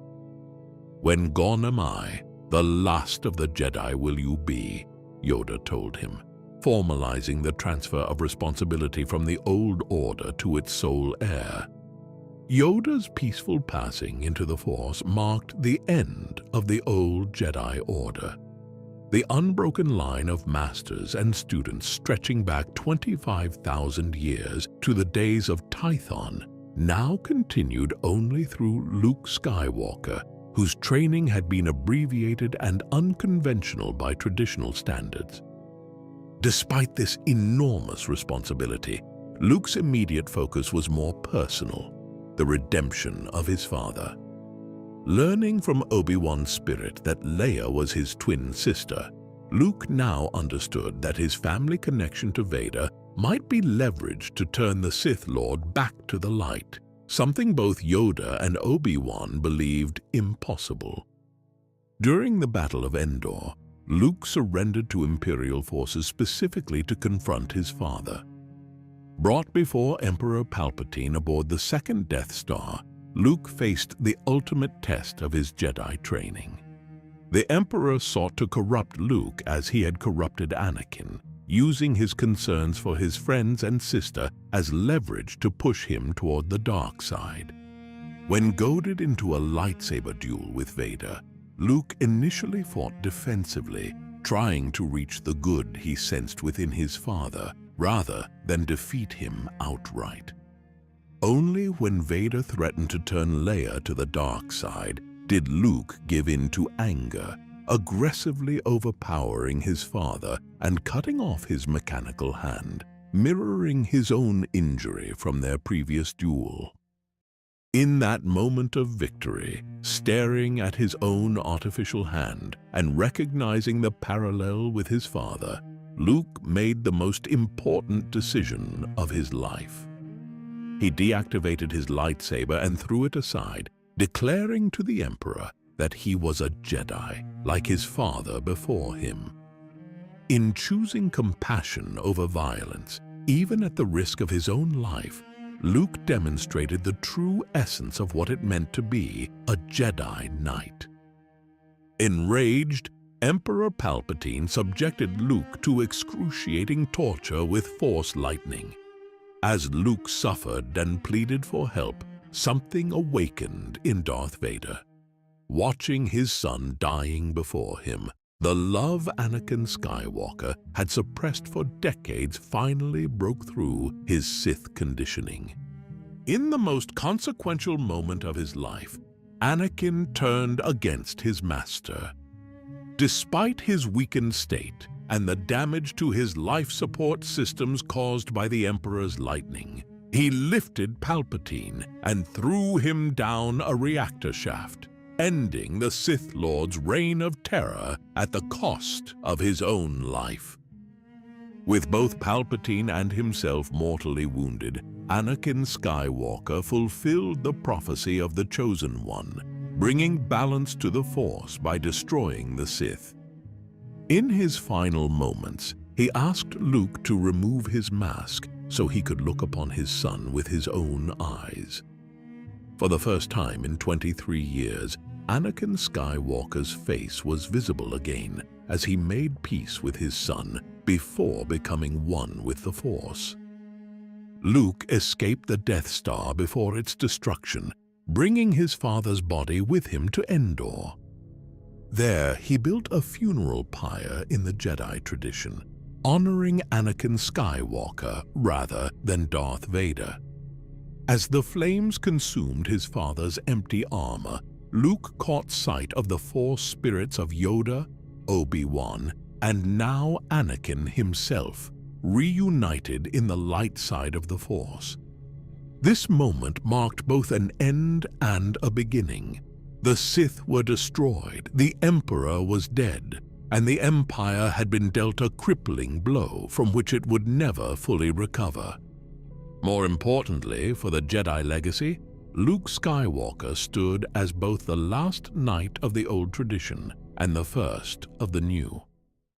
"When gone am I, the last of the Jedi will you be," Yoda told him, formalizing the transfer of responsibility from the old order to its sole heir. Yoda's peaceful passing into the Force marked the end of the old Jedi Order. The unbroken line of masters and students stretching back 25,000 years to the days of Tython now continued only through Luke Skywalker, whose training had been abbreviated and unconventional by traditional standards. Despite this enormous responsibility, Luke's immediate focus was more personal, the redemption of his father. Learning from Obi-Wan's spirit that Leia was his twin sister, Luke now understood that his family connection to Vader might be leveraged to turn the Sith Lord back to the light, something both Yoda and Obi-Wan believed impossible. During the Battle of Endor, Luke surrendered to Imperial forces specifically to confront his father. Brought before Emperor Palpatine aboard the second Death Star, Luke faced the ultimate test of his Jedi training. The Emperor sought to corrupt Luke as he had corrupted Anakin, using his concerns for his friends and sister as leverage to push him toward the dark side. When goaded into a lightsaber duel with Vader, Luke initially fought defensively, trying to reach the good he sensed within his father, rather than defeat him outright. Only when Vader threatened to turn Leia to the dark side did Luke give in to anger, aggressively overpowering his father and cutting off his mechanical hand, mirroring his own injury from their previous duel. In that moment of victory, staring at his own artificial hand and recognizing the parallel with his father, Luke made the most important decision of his life. He deactivated his lightsaber and threw it aside, declaring to the Emperor that he was a Jedi, like his father before him. In choosing compassion over violence, even at the risk of his own life, Luke demonstrated the true essence of what it meant to be a Jedi Knight. Enraged, Emperor Palpatine subjected Luke to excruciating torture with Force lightning. As Luke suffered and pleaded for help, something awakened in Darth Vader. Watching his son dying before him, the love Anakin Skywalker had suppressed for decades finally broke through his Sith conditioning. In the most consequential moment of his life, Anakin turned against his master. Despite his weakened state and the damage to his life support systems caused by the Emperor's lightning, he lifted Palpatine and threw him down a reactor shaft, ending the Sith Lord's reign of terror at the cost of his own life. With both Palpatine and himself mortally wounded, Anakin Skywalker fulfilled the prophecy of the Chosen One, bringing balance to the Force by destroying the Sith. In his final moments, he asked Luke to remove his mask so he could look upon his son with his own eyes. For the first time in 23 years, Anakin Skywalker's face was visible again as he made peace with his son before becoming one with the Force. Luke escaped the Death Star before its destruction, bringing his father's body with him to Endor. There, he built a funeral pyre in the Jedi tradition, honoring Anakin Skywalker rather than Darth Vader. As the flames consumed his father's empty armor, Luke caught sight of the Force spirits of Yoda, Obi-Wan, and now Anakin himself, reunited in the light side of the Force. This moment marked both an end and a beginning. The Sith were destroyed, the Emperor was dead, and the Empire had been dealt a crippling blow from which it would never fully recover. More importantly for the Jedi legacy, Luke Skywalker stood as both the last knight of the old tradition and the first of the new.